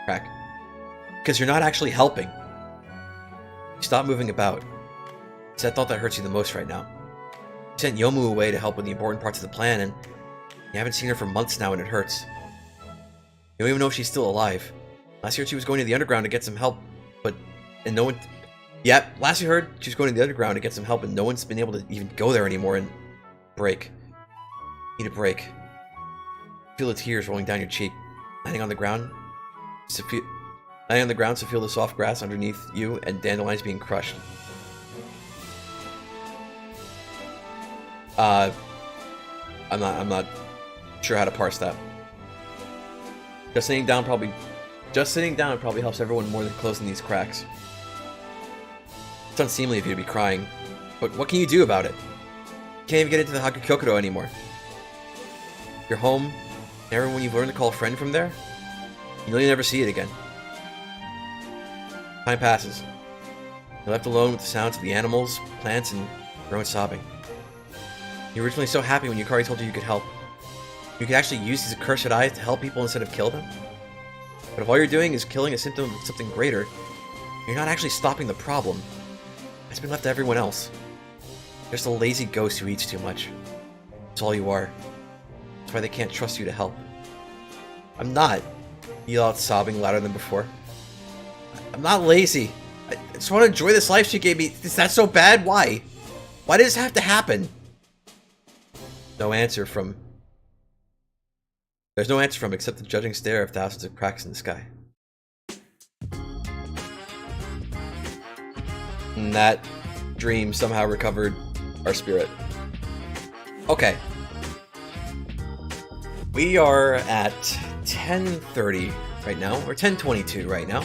crack. Because you're not actually helping. You stop moving about. It's that thought that hurts you the most right now. You sent Yomu away to help with the important parts of the plan, and you haven't seen her for months now, and it hurts. You don't even know if she's still alive. Last year she was going to the underground to get some help, and no one... Yep, last you heard, she was going to the underground to get some help, and no one's been able to even go there anymore, and... Break. Need a break. Feel the tears rolling down your cheek. Landing on the ground, so feel the soft grass underneath you and dandelions being crushed. I'm not sure how to parse that. Just sitting down probably helps everyone more than closing these cracks. It's unseemly of you to be crying, but what can you do about it? You can't even get into the Hakukyokuro anymore. You're home, and everyone you've learned to call a friend from there, you'll never see it again. Time passes. You're left alone with the sounds of the animals, plants, and your own sobbing. You were originally so happy when Yukari told you could help. You could actually use these accursed eyes to help people instead of kill them. But if all you're doing is killing a symptom of something greater, you're not actually stopping the problem. It's been left to everyone else. You're just a lazy ghost who eats too much. That's all you are. That's why they can't trust you to help. I'm not. You yell out, sobbing louder than before. I'm not lazy. I just want to enjoy this life she gave me. Is that so bad? Why? Why does this have to happen? No answer from... There's no answer from except the judging stare of thousands of cracks in the sky. And that dream somehow recovered our spirit. Okay. We are at 10:30 right now, or 10:22 right now.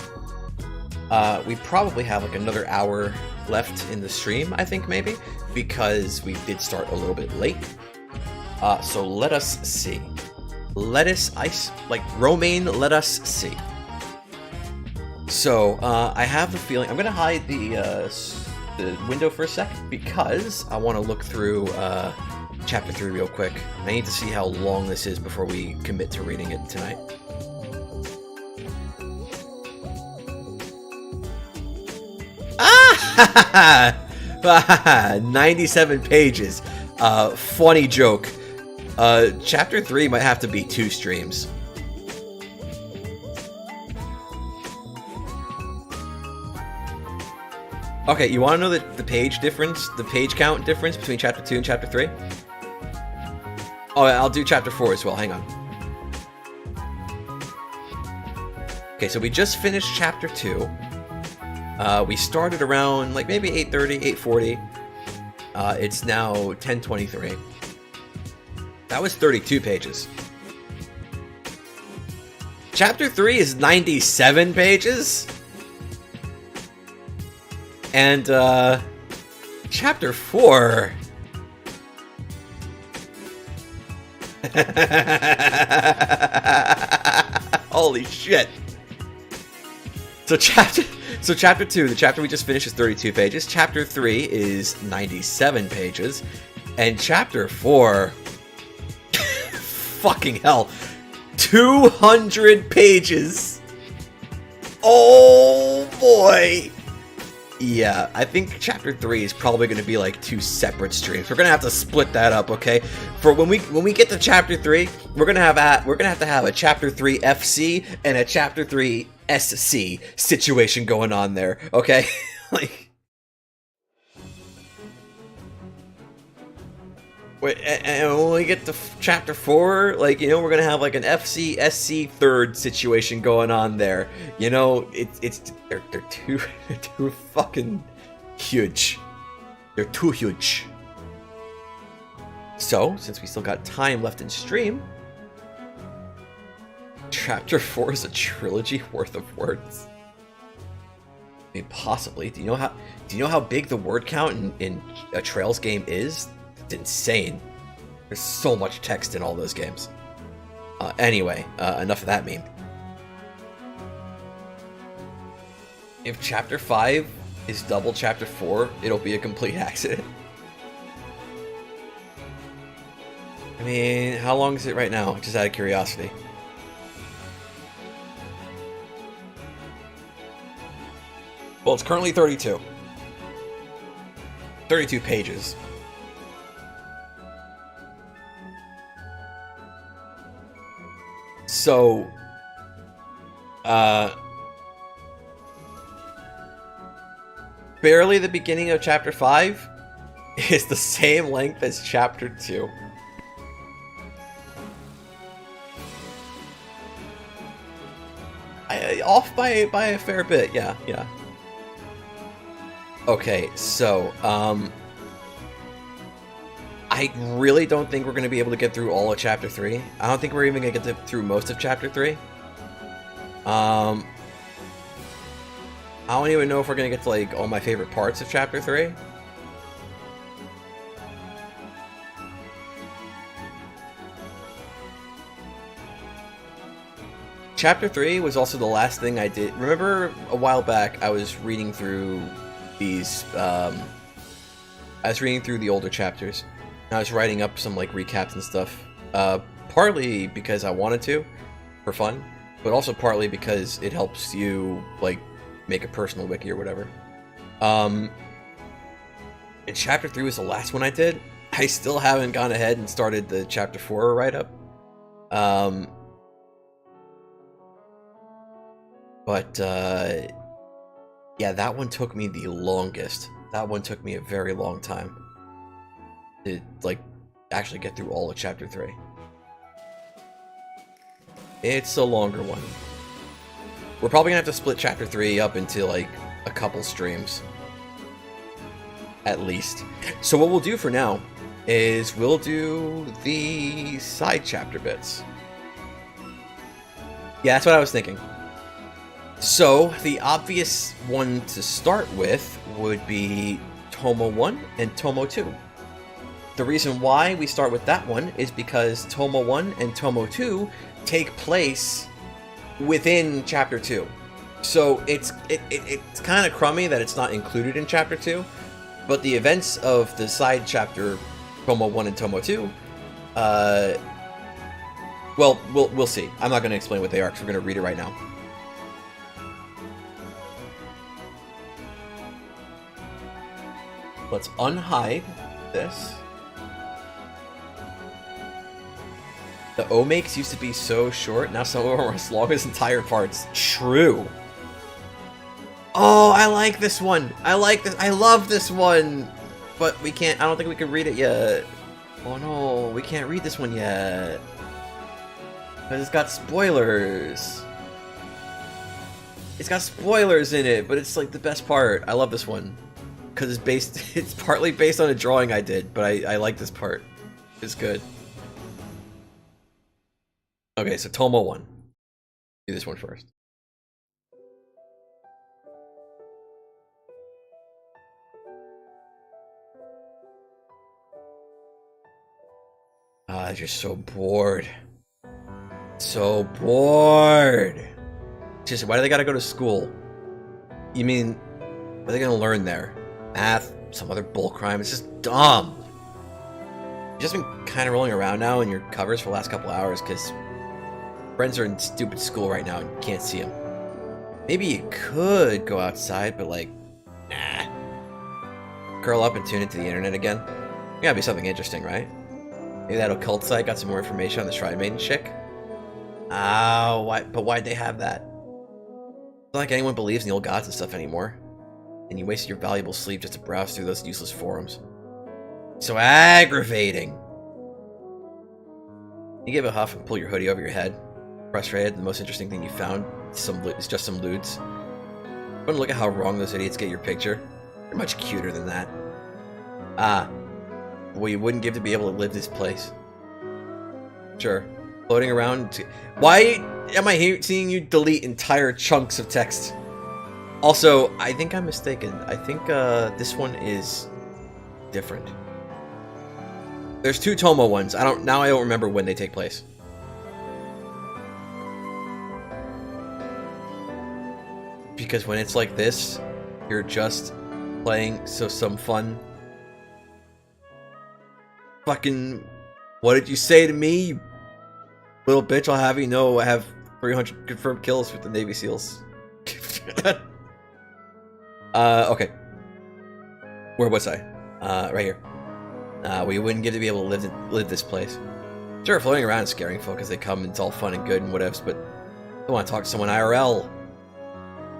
We probably have like another hour left in the stream, I think, maybe, because we did start a little bit late. So let us see. Lettuce, ice, like romaine, let us see. So, I have the feeling, I'm gonna hide the window for a sec, because I want to look through, Chapter 3 real quick. I need to see how long this is before we commit to reading it tonight. Ah! 97 pages. Funny joke. Chapter 3 might have to be 2 streams. Okay, you want to know the page difference, the page count difference between Chapter 2 and Chapter 3? Oh, I'll do Chapter 4 as well, hang on. Okay, so we just finished Chapter 2. We started around, like, maybe 8:30, 8:40. It's now 10:23. That was 32 pages. Chapter 3 is 97 pages? And, Chapter 4... Holy shit! So chapter 2, the chapter we just finished, is 32 pages. Chapter 3 is 97 pages. And Chapter 4... fucking hell. 200 pages! Oh boy! Yeah, I think Chapter 3 is probably going to be like 2 separate streams. We're going to have to split that up, okay? For when we get to Chapter 3, we're going to have to have a Chapter 3 FC and a Chapter 3 SC situation going on there, okay? Like, wait, and when we get to Chapter 4, like, you know, we're gonna have like an FC SC third situation going on there. You know, they're too fucking huge. They're too huge. So, since we still got time left in stream, Chapter 4 is a trilogy worth of words. I mean, possibly. Do you know how big the word count in a Trails game is? It's insane. There's so much text in all those games. Anyway, enough of that meme. If Chapter 5 is double Chapter 4, it'll be a complete accident. I mean, how long is it right now? Just out of curiosity. Well, it's currently 32. 32 pages. So, barely the beginning of Chapter 5 is the same length as Chapter 2. Off by a fair bit, yeah. Okay, so, I really don't think we're going to be able to get through all of Chapter 3. I don't think we're even going to get through most of Chapter 3. I'm I don't even know if we're gonna get to like all my favorite parts of chapter 3. Chapter 3 was also the last thing I did. Remember a while back I was reading through these, I was reading through the older chapters. And I was writing up some like recaps and stuff. Partly because I wanted to, for fun, but also partly because it helps you like make a personal wiki or whatever. And chapter 3 was the last one I did. I still haven't gone ahead and started the chapter 4 write-up. But, yeah, that one took me the longest. That one took me a very long time to, like, actually get through all of Chapter 3. It's a longer one. We're probably gonna have to split Chapter 3 up into, like, a couple streams. At least. So what we'll do for now is we'll do the side chapter bits. Yeah, that's what I was thinking. So, the obvious one to start with would be Tomo 1 and Tomo 2. The reason why we start with that one is because Tomo 1 and Tomo 2 take place within Chapter 2. So, it's kind of crummy that it's not included in Chapter 2, but the events of the side chapter Tomo 1 and Tomo 2, well, we'll see. I'm not going to explain what they are because we're going to read it right now. Let's unhide this. The omakes used to be so short, now some of them are as long as entire parts. True. Oh, I like this one. I like this. I love this one. But we can't, I don't think we can read it yet. Oh no, we can't read this one yet. Because it's got spoilers. It's got spoilers in it, but it's like the best part. I love this one. Because it's partly based on a drawing I did, but I like this part. It's good. Okay, so Tomo 1. Do this one first. Ah, you're so bored. So bored. Just why do they gotta go to school? You mean, what are they gonna learn there? Math, some other bull crime. It's just dumb. You've just been kind of rolling around now in your covers for the last couple hours because friends are in stupid school right now and you can't see them. Maybe you could go outside, but like, nah. Curl up and tune into the internet again. Gotta be something interesting, right? Maybe that occult site got some more information on the Shrine Maiden chick. Oh, why? But why'd they have that? It's not like anyone believes in the old gods and stuff anymore. And you wasted your valuable sleep just to browse through those useless forums. So aggravating! You give a huff and pull your hoodie over your head. Frustrated, the most interesting thing you found is just some lewds. Want to look at how wrong those idiots get your picture? You're much cuter than that. Ah. What you wouldn't give to be able to live this place. Sure. Floating around. Why am I seeing you delete entire chunks of text? Also, I think I'm mistaken. I think this one is different. There's two Tomo ones. I don't remember when they take place. Because when it's like this, you're just playing some fun. Fucking, what did you say to me, you little bitch? I'll have you know I have 300 confirmed kills with the Navy SEALs. Okay. Where was I? Right here. We wouldn't get to be able to live this place. Sure, floating around is scaring folk as they come, and it's all fun and good and whatevs, but I want to talk to someone IRL.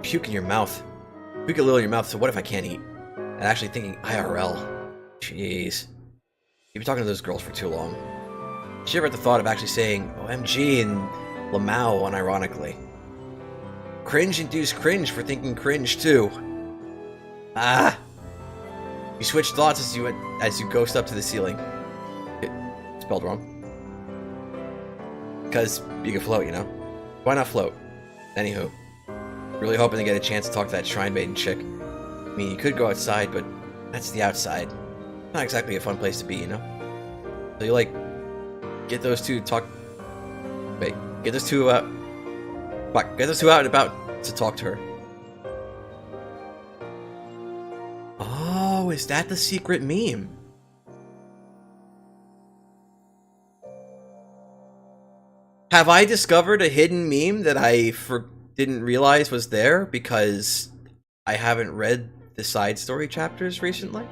Puke in your mouth. Puke a little in your mouth, so what if I can't eat? And actually thinking IRL. Jeez. You've been talking to those girls for too long. Shiver at the thought of actually saying OMG and Lamau unironically. Cringe-induced cringe for thinking cringe too. Ah! You switch thoughts as you ghost up to the ceiling. Spelled wrong. Because you can float, you know? Why not float? Anywho. Really hoping to get a chance to talk to that shrine maiden chick. I mean, you could go outside, but that's the outside. Not exactly a fun place to be, you know? So you, like, get those two to talk... Wait, get those two, out and about to talk to her. Oh, is that the secret meme? Have I discovered a hidden meme that I didn't realize was there because I haven't read the side story chapters recently?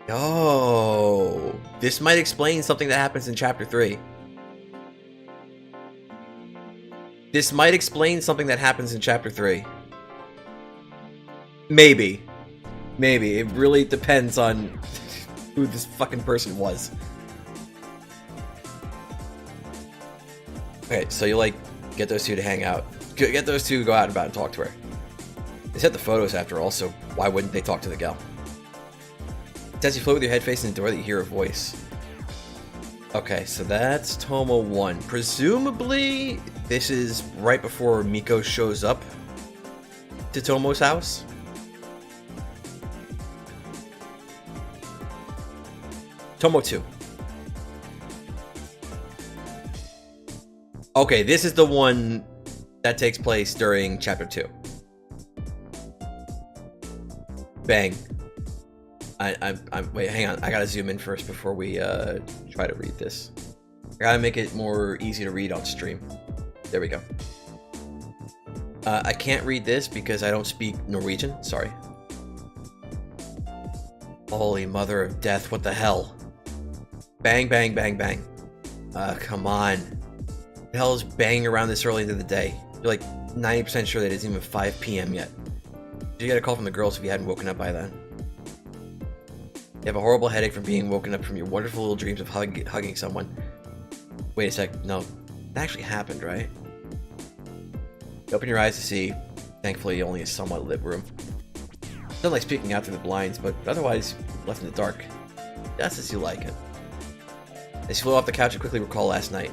Oh, this might explain something that happens in chapter 3. This might explain something that happens in chapter 3. Maybe. Maybe. It really depends on who this fucking person was. Okay, so you, like, get those two to hang out. Get those two to go out and about and talk to her. They sent the photos after all, so why wouldn't they talk to the gal? As you float with your head facing the door that you hear a voice. Okay, so that's Tomo 1. Presumably, this is right before Miko shows up to Tomo's house. Tomo 2. Okay, this is the one that takes place during chapter 2. Bang. Wait, hang on. I gotta zoom in first before we try to read this. I gotta make it more easy to read on stream. There we go. I can't read this because I don't speak Norwegian. Sorry. Holy mother of death, what the hell? Bang, bang, bang, bang. Come on. The hell is banging around this early into the day? You're like 90% sure that it isn't even 5 p.m. yet. You get a call from the girls if you hadn't woken up by then. You have a horrible headache from being woken up from your wonderful little dreams of hugging someone. Wait a sec, no. That actually happened, right? You open your eyes to see, thankfully, only a somewhat lit room. Nothing like speaking out through the blinds, but otherwise, left in the dark. Just as you like it. As you float off the couch, you quickly recall last night.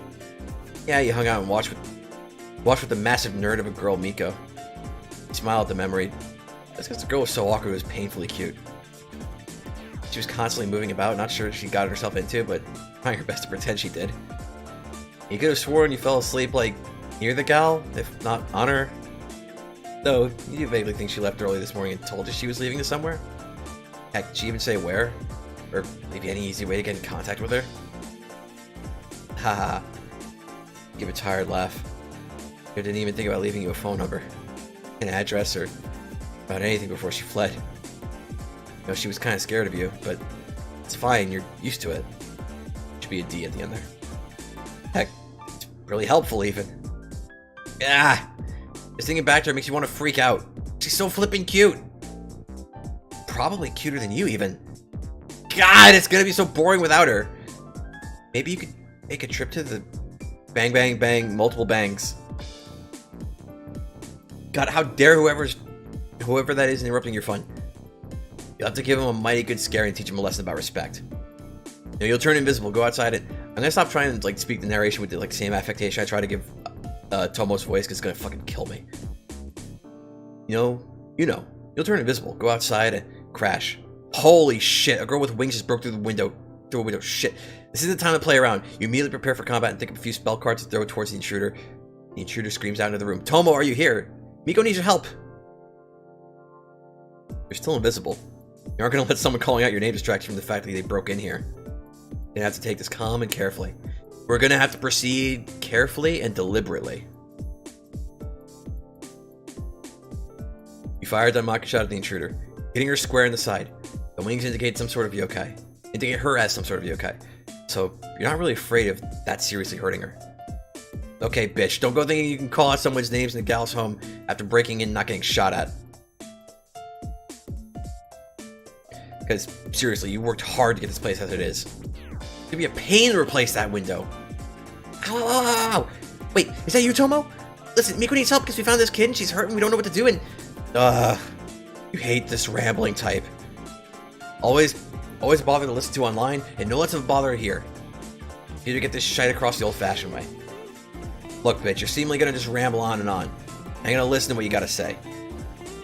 Yeah, you hung out and watched with the massive nerd of a girl, Miko. You smile at the memory. That's because the girl was so awkward it was painfully cute. She was constantly moving about, not sure what she got herself into, but trying her best to pretend she did. You could have sworn you fell asleep, like, near the gal, if not on her. Though, you vaguely think she left early this morning and told you she was leaving to somewhere. Heck, did she even say where? Or maybe any easy way to get in contact with her? Haha. Give a tired laugh. I didn't even think about leaving you a phone number, an address, or about anything before she fled. You know, she was kind of scared of you, but it's fine, you're used to it. Should be a D at the end there. Heck, it's really helpful even. Ah! Just thinking back to her makes you want to freak out. She's so flippin' cute. Probably cuter than you even. God, it's gonna be so boring without her. Maybe you could make a trip to the bang bang bang multiple bangs. God, how dare whoever that is interrupting your fun. You'll have to give him a mighty good scare and teach him a lesson about respect. You know, you'll turn invisible, go outside it. I'm gonna stop trying to like speak the narration with the like same affectation I try to give Tomo's voice because it's gonna fucking kill me. You know, you'll turn invisible, go outside and crash. Holy shit, a girl with wings just broke through a window. Shit. This isn't the time to play around. You immediately prepare for combat and think of a few spell cards to throw towards the intruder. The intruder screams out into the room. Tomo, are you here? Miko needs your help. You're still invisible. You aren't going to let someone calling out your name distract you from the fact that they broke in here. You're going to have to take this calm and carefully. We're going to have to proceed carefully and deliberately. You fired a Maki shot at the intruder, hitting her square in the side. The wings indicate some sort of yokai. Indicate her as some sort of yokai. So, you're not really afraid of that seriously hurting her. Okay, bitch, don't go thinking you can call out someone's names in the gal's home after breaking in and not getting shot at. Because, seriously, you worked hard to get this place as it is. It's gonna be a pain to replace that window. Ow, ow, ow, ow, ow. Wait, is that you, Tomo? Listen, Miko needs help because we found this kid and she's hurt and we don't know what to do and... you hate this rambling type. Always bother to listen to online and no less of a bother here. You need to get this shite across the old-fashioned way. Look, bitch, you're seemingly gonna just ramble on and on. I'm gonna listen to what you gotta say.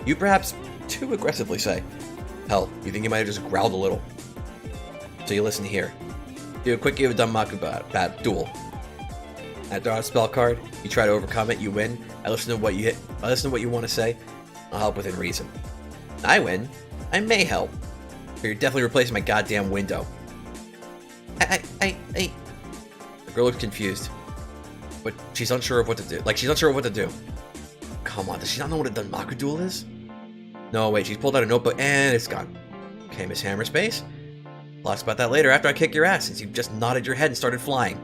You perhaps too aggressively say. Hell, you think you might have just growled a little. So you listen here. Do a quick give of Danmaku duel. I draw a spell card, you try to overcome it, you win. I listen to what you want to say. I'll help within reason. I win. I may help. You're definitely replacing my goddamn window. The girl looks confused. But she's unsure of what to do. She's unsure of what to do. Come on, does she not know what a Danmaku duel is? No, wait, she's pulled out a notebook and it's gone. Okay, Miss Hammerspace. We'll ask about that later after I kick your ass since you just nodded your head and started flying.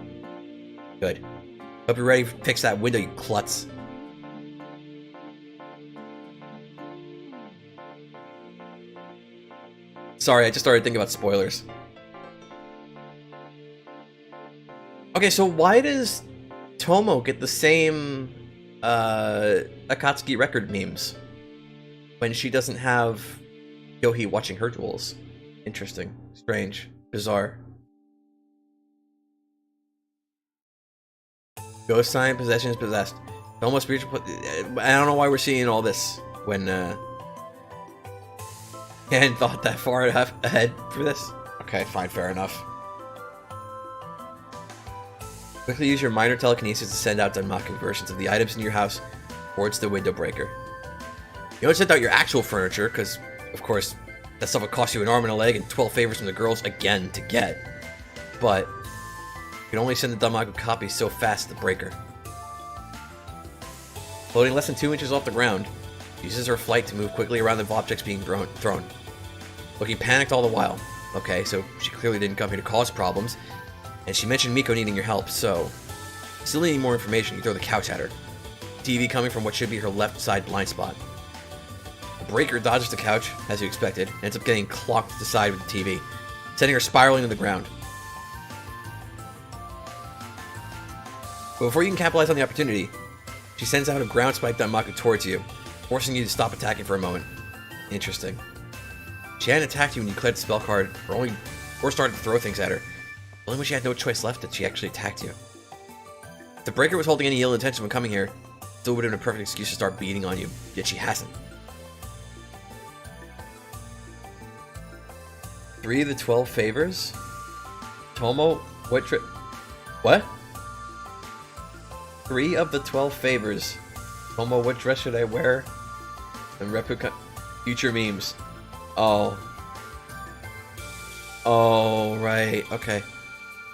Good. Hope you're ready to fix that window, you klutz. Sorry, I just started thinking about spoilers. Okay, so why does Tomo get the same Akatsuki record memes when she doesn't have Yohei watching her duels? Interesting. Strange. Bizarre. Ghost sign, possession is possessed. Almost spiritual. I don't know why we're seeing all this when I hadn't thought that far ahead for this. Okay, fine, fair enough. Quickly use your minor telekinesis to send out Danmaku versions of the items in your house towards the window breaker. You don't send out your actual furniture, because, of course, that stuff would cost you an arm and a leg and 12 favors from the girls again to get. But you can only send the Danmaku copies so fast to the breaker. Floating less than 2 inches off the ground, she uses her flight to move quickly around the objects being thrown. Looking panicked all the while. Okay, so she clearly didn't come here to cause problems. And she mentioned Miko needing your help, so... Still needing more information, you throw the couch at her. TV coming from what should be her left side blind spot. The breaker dodges the couch, as you expected, and ends up getting clocked to the side with the TV, sending her spiraling to the ground. But before you can capitalize on the opportunity, she sends out a ground spike Danmaku towards you, forcing you to stop attacking for a moment. Interesting. She hadn't attacked you when you cleared the spell card, or started to throw things at her. Only when she had no choice left did she actually attack you. If the breaker was holding any ill intention when coming here, it still would have been a perfect excuse to start beating on you, yet she hasn't. 3 of the 12 favors? Tomo, what trip? What? 3 of the 12 favors. Tomo, what dress should I wear? And Repuka... Future memes. Oh. Oh, right. Okay.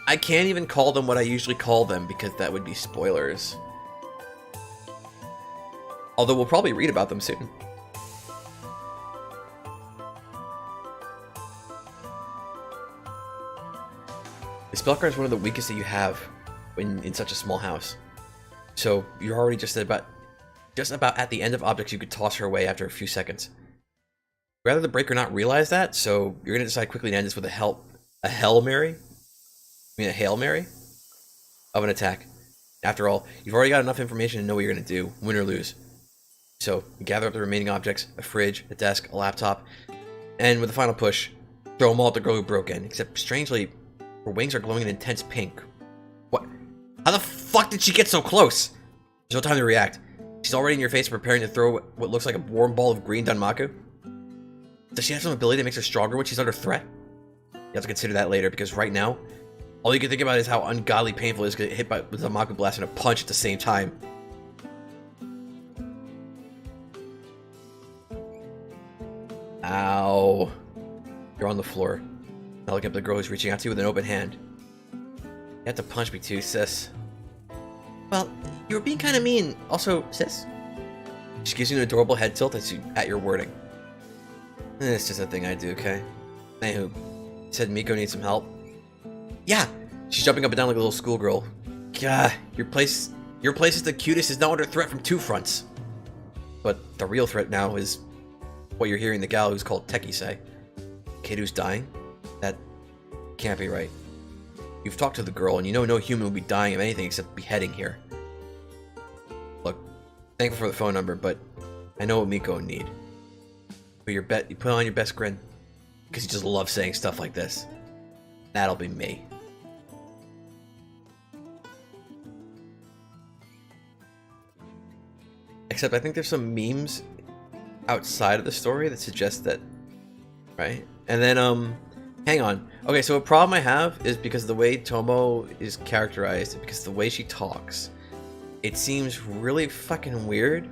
I can't even call them what I usually call them because that would be spoilers. Although we'll probably read about them soon. The spell card is one of the weakest that you have when in such a small house. So you're already just about at the end of objects you could toss her away after a few seconds. Rather the breaker not realize that, so you're gonna decide quickly to end this with a Hail Mary of an attack. After all, you've already got enough information to know what you're gonna do, win or lose. So you gather up the remaining objects, a fridge, a desk, a laptop, and with a final push, throw them all at the girl who broke in, except strangely, her wings are glowing an intense pink. What? How the fuck did she get so close? There's no time to react. She's already in your face preparing to throw what looks like a warm ball of green Danmaku. Does she have some ability that makes her stronger when she's under threat? You have to consider that later, because right now, all you can think about is how ungodly painful it is to get hit with a Danmaku blast and a punch at the same time. Ow. You're on the floor. Now look up the girl who's reaching out to you with an open hand. You have to punch me too, sis. Well, you were being kind of mean. Also, sis? She gives you an adorable head tilt at your wording. It's just a thing I do, okay? Anywho, said Miko needs some help. Yeah! She's jumping up and down like a little schoolgirl. God, your place is the cutest is now under threat from 2 fronts. But the real threat now is what you're hearing the gal who's called Teki say. Kid who's dying? That can't be right. You've talked to the girl, and you know no human will be dying of anything except beheading here. Look, thankful for the phone number, but I know what Miko would need. But you put on your best grin, because you just love saying stuff like this. That'll be me. Except I think there's some memes outside of the story that suggest that, right? And then, hang on. Okay, so a problem I have is because the way Tomo is characterized, because the way she talks, it seems really fucking weird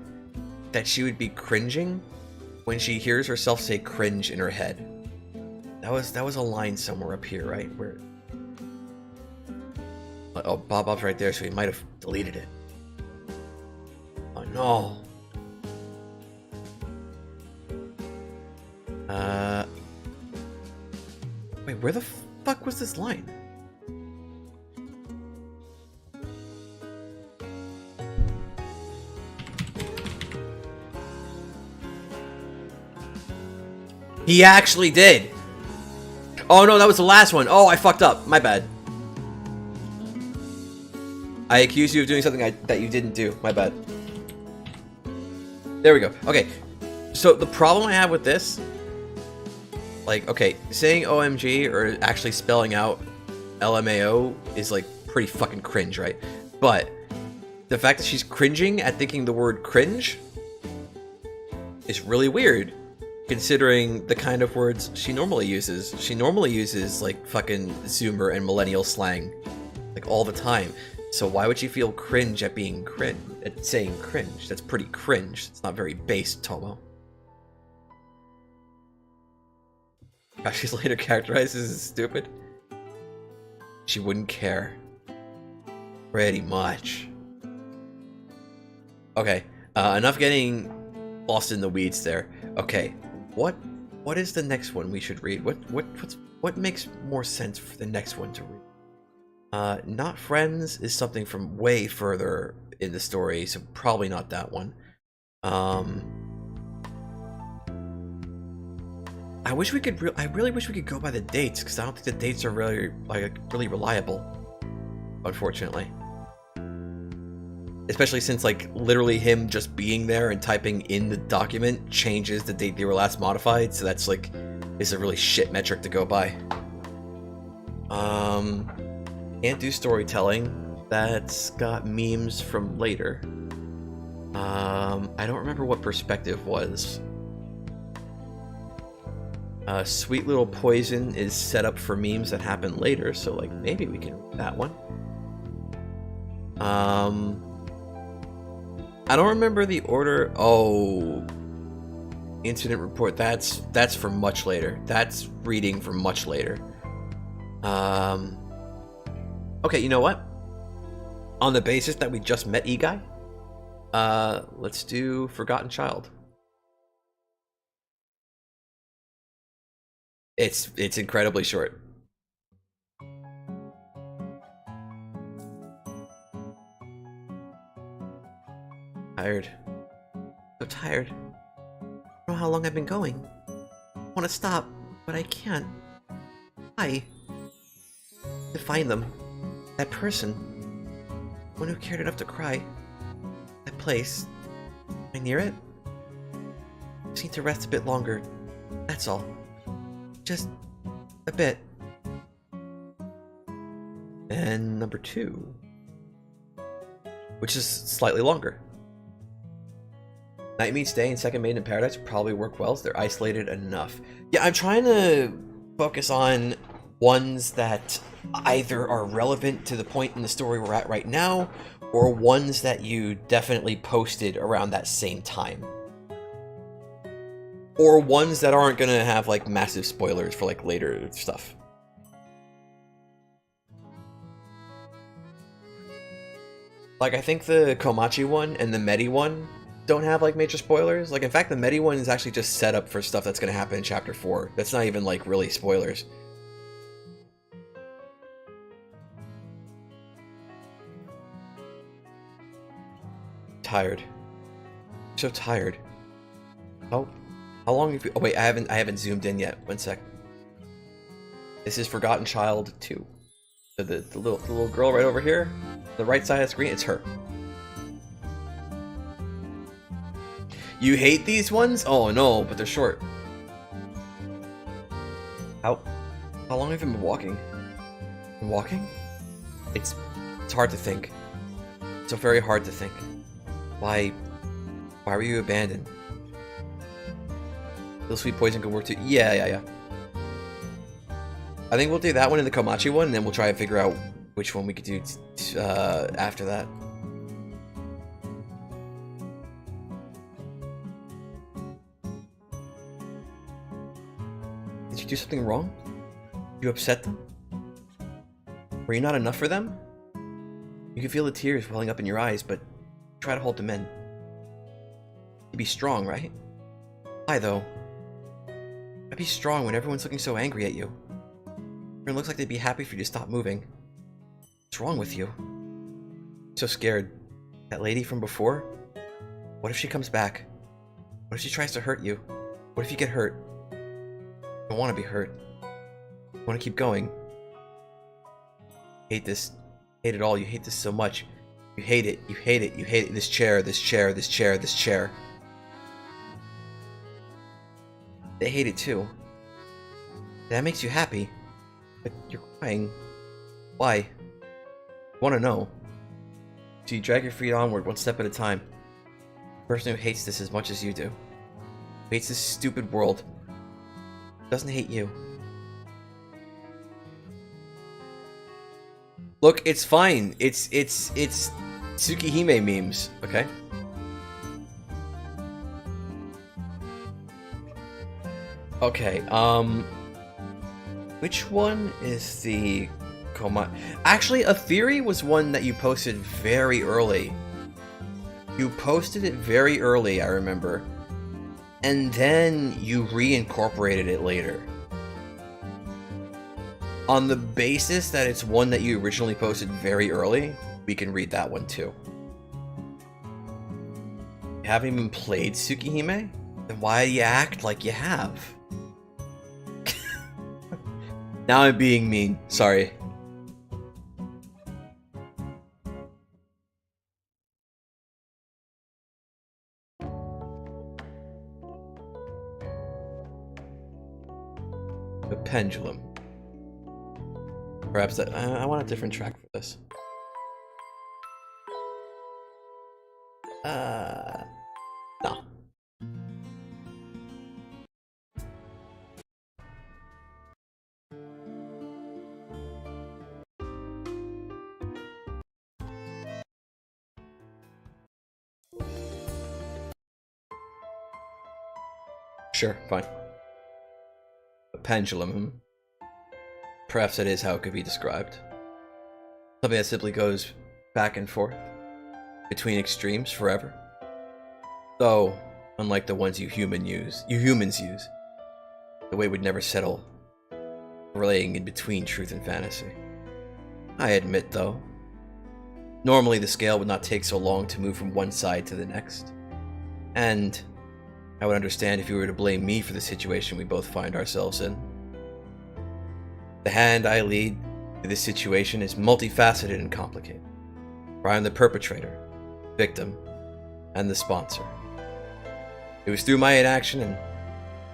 that she would be cringing when she hears herself say cringe in her head. That was a line somewhere up here, right? Where... Oh, Bob's right there, so he might have deleted it. Oh no. Wait, where the fuck was this line? He actually did. Oh no, that was the last one. Oh, I fucked up. My bad. I accused you of doing something that you didn't do. My bad. There we go. Okay. So the problem I have with this, like, okay, saying OMG or actually spelling out LMAO is like pretty fucking cringe, right? But the fact that she's cringing at thinking the word cringe is really weird, considering the kind of words she normally uses. She normally uses like fucking Zoomer and millennial slang like all the time. So why would she feel cringe at being cringe, at saying cringe? That's pretty cringe. It's not very base, Tomo. She's later characterized as stupid. She wouldn't care. Pretty much. Okay, enough getting lost in the weeds there. Okay, what is the next one we should read? What makes more sense for the next one to read? Not friends is something from way further in the story, so probably not that one. I really wish we could go by the dates, because I don't think the dates are really reliable, unfortunately. Especially since like literally him just being there and typing in the document changes the date they were last modified, so that's like is a really shit metric to go by. Can't do storytelling. That's got memes from later. I don't remember what perspective was. Sweet Little Poison is set up for memes that happen later, so like maybe we can read that one. I don't remember the order. Oh, incident report. That's for much later. That's reading for much later. Okay, you know what? On the basis that we just met Igai, let's do Forgotten Child. It's incredibly short. Tired. So tired. I don't know how long I've been going. I want to stop, but I can't. Why? To find them. That person. One who cared enough to cry. That place. Am I near it? I just need to rest a bit longer. That's all. Just a bit. And number 2. Which is slightly longer. Night Meets Day and Second Maiden in Paradise probably work well, so they're isolated enough. Yeah, I'm trying to focus on ones that either are relevant to the point in the story we're at right now, or ones that you definitely posted around that same time. Or ones that aren't gonna have like massive spoilers for like later stuff. Like I think the Komachi one and the Medi one don't have like major spoilers. Like in fact the Medi one is actually just set up for stuff that's gonna happen in chapter 4. That's not even like really spoilers. Tired. I'm so tired. Oh. How long have you... Oh wait, I haven't zoomed in yet. One sec. This is Forgotten Child 2. So the little girl right over here, the right side of the screen, it's her. You hate these ones? Oh no, but they're short. How long have you been walking? Been walking? It's hard to think. It's so very hard to think. Why Why were you abandoned? Little sweet poison could work too. Yeah. I think we'll do that one and the Komachi one, and then we'll try and figure out which one we could do after that. Did you do something wrong? Did you upset them? Were you not enough for them? You can feel the tears welling up in your eyes, but try to hold them in. You'd be strong, right? Why, though? I'd be strong when everyone's looking so angry at you. It looks like they'd be happy for you to stop moving. What's wrong with you? I'm so scared. That lady from before? What if she comes back? What if she tries to hurt you? What if you get hurt? I don't want to be hurt. I want to keep going. Hate this. Hate it all. You hate this so much. You hate it. You hate it. You hate it. This chair. This chair. This chair. This chair. They hate it too. That makes you happy. But you're crying. Why? I want to know. So you drag your feet onward one step at a time. The person who hates this as much as you do. Who hates this stupid world. Doesn't hate you. Look, it's fine. It's Tsukihime memes, okay? Okay, which one is the Actually, a theory was one that you posted very early. You posted it very early, I remember. And then you reincorporated it later. On the basis that it's one that you originally posted very early, we can read that one too. You haven't even played Tsukihime? Then why do you act like you have? Now I'm being mean. Sorry. The pendulum. Perhaps that I want a different track for this. No. Sure, fine. A pendulum. Perhaps that is how it could be described. Something that simply goes back and forth between extremes forever. Though, unlike the ones you humans use, the way would never settle, relaying in between truth and fantasy. I admit, though, normally the scale would not take so long to move from one side to the next. And I would understand if you were to blame me for the situation we both find ourselves in. The hand I lead to this situation is multifaceted and complicated, for I am the perpetrator, victim, and the sponsor. It was through my inaction and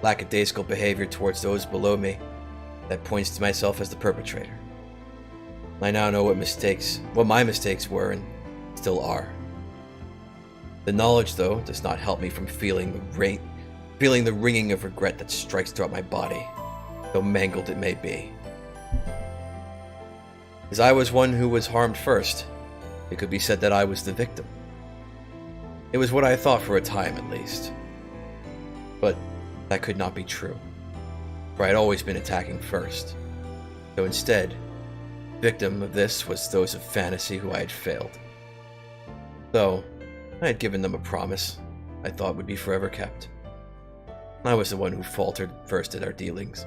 lackadaisical behavior towards those below me that points to myself as the perpetrator. I now know what my mistakes were and still are. The knowledge, though, does not help me from feeling the ringing of regret that strikes throughout my body, though mangled it may be. As I was one who was harmed first, it could be said that I was the victim. It was what I thought for a time, at least. But that could not be true, for I had always been attacking first, though instead, victim of this was those of fantasy who I had failed. Though I had given them a promise I thought would be forever kept. I was the one who faltered first in our dealings.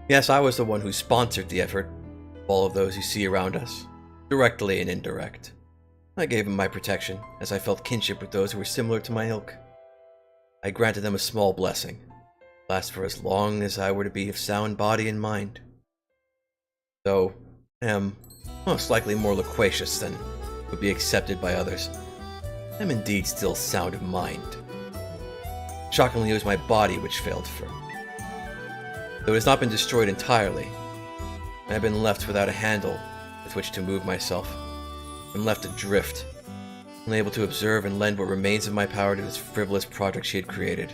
Yes, I was the one who sponsored the effort of all of those you see around us, directly and indirect. I gave them my protection, as I felt kinship with those who were similar to my ilk. I granted them a small blessing, last for as long as I were to be of sound body and mind. Though I am most likely more loquacious than would be accepted by others, I am indeed still sound of mind. Shockingly, it was my body which failed first. Though it has not been destroyed entirely, I have been left without a handle with which to move myself. I'm left adrift unable to observe and lend what remains of my power to this frivolous project she had created.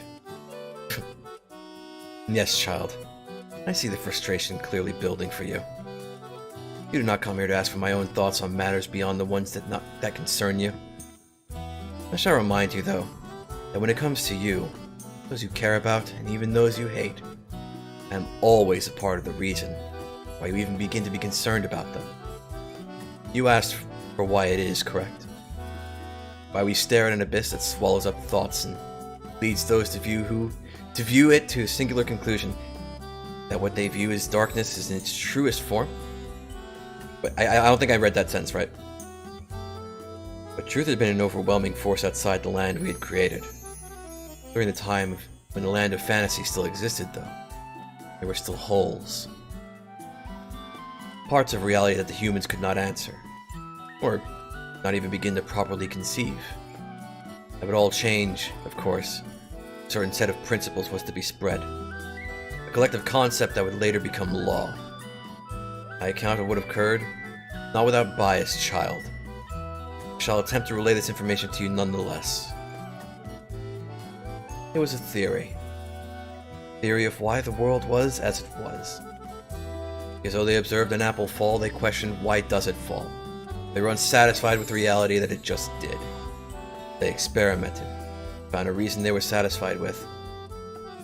Yes, child. I see the frustration clearly building for you. You do not come here to ask for my own thoughts on matters beyond the ones that concern you. I shall remind you, though, that when it comes to you, those you care about, and even those you hate, I am always a part of the reason why you even begin to be concerned about them. You asked for why it is, correct? Why we stare at an abyss that swallows up thoughts and leads those to view it to a singular conclusion that what they view as darkness is in its truest form? But I don't think I read that sentence right. But truth had been an overwhelming force outside the land we had created. During the time when the land of fantasy still existed, though, there were still holes. Parts of reality that the humans could not answer, or not even begin to properly conceive. That would all change, of course. A certain set of principles was to be spread. A collective concept that would later become law. My account of what occurred, not without bias, child. I shall attempt to relay this information to you nonetheless. It was a theory. Theory of why the world was as it was. Because though they observed an apple fall, they questioned why does it fall. They were unsatisfied with the reality that it just did. They experimented, found a reason they were satisfied with,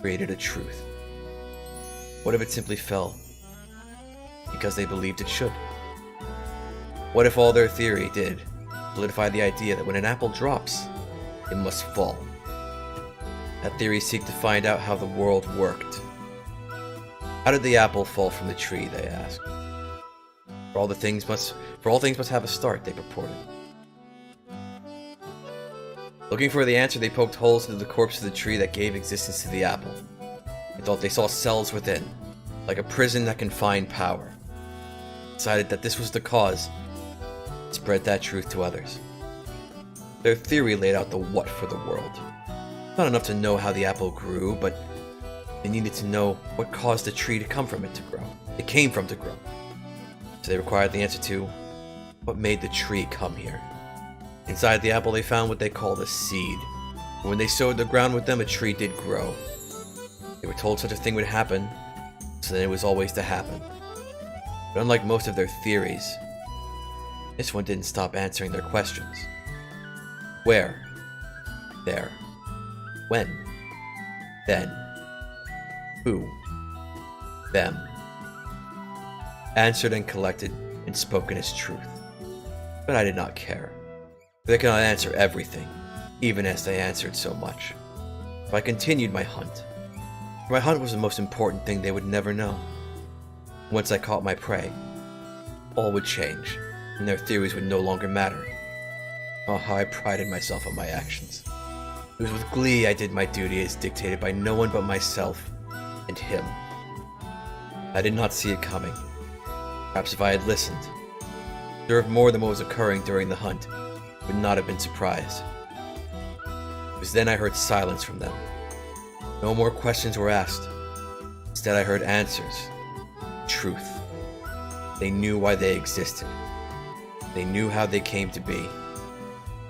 created a truth. What if it simply fell because they believed it should? What if all their theory did solidify the idea that when an apple drops, it must fall? That theory seeked to find out how the world worked. How did the apple fall from the tree, they asked. For all things must have a start, they purported. Looking for the answer, they poked holes into the corpse of the tree that gave existence to the apple. They thought they saw cells within, like a prison that confined power. Decided that this was the cause, and spread that truth to others. Their theory laid out the what for the world. Not enough to know how the apple grew, but they needed to know what caused the tree to come from it to grow. It came from to grow. So they required the answer to what made the tree come here. Inside the apple they found what they called a seed. And when they sowed the ground with them, a tree did grow. They were told such a thing would happen, so then it was always to happen. But unlike most of their theories, this one didn't stop answering their questions. Where? There. When? Then. Who? Them. Answered and collected and spoken as truth. But I did not care. They cannot answer everything, even as they answered so much. So I continued my hunt. My hunt was the most important thing they would never know. Once I caught my prey, all would change, and their theories would no longer matter. Oh, how I prided myself on my actions. It was with glee I did my duty as dictated by no one but myself and him. I did not see it coming. Perhaps if I had listened, observed more than what was occurring during the hunt, I would not have been surprised. It was then I heard silence from them. No more questions were asked. Instead I heard answers. Truth. They knew why they existed. They knew how they came to be.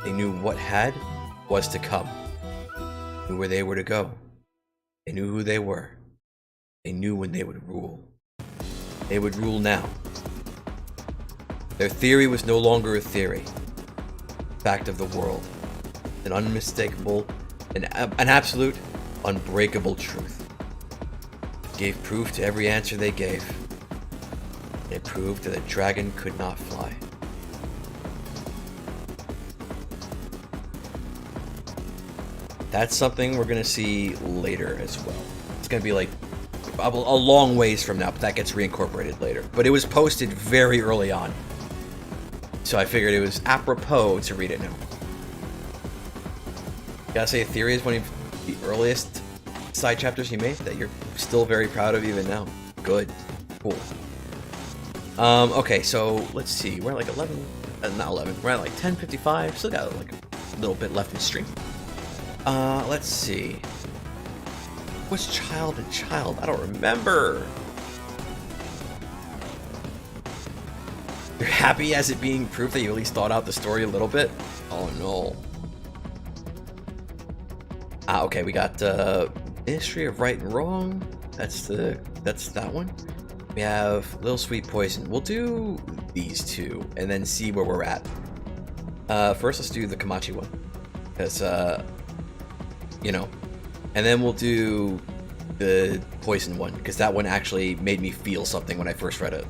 They knew what was to come. They knew where they were to go. They knew who they were. They knew when they would rule. They would rule now. Their theory was no longer a theory. Fact of the world. An unmistakable, an absolute, unbreakable truth. It gave proof to every answer they gave. And it proved that a dragon could not fly. That's something we're going to see later as well. It's going to be like a long ways from now, but that gets reincorporated later. But it was posted very early on. So I figured it was apropos to read it now. Gotta say, a theory is one of the earliest side chapters you made that you're still very proud of even now. Good. Cool. Okay, so let's see. We're at like 11, not 11. We're at like 10:55. Still got like a little bit left in the stream. Let's see. What's child and child? I don't remember. You're happy as it being proof that you at least thought out the story a little bit? Oh no. Ah, okay, we got Ministry of Right and Wrong. That's that one. We have Little Sweet Poison. We'll do these two and then see where we're at. First, let's do the Kamachi one, because you know, and then we'll do the Poison one, because that one actually made me feel something when I first read it.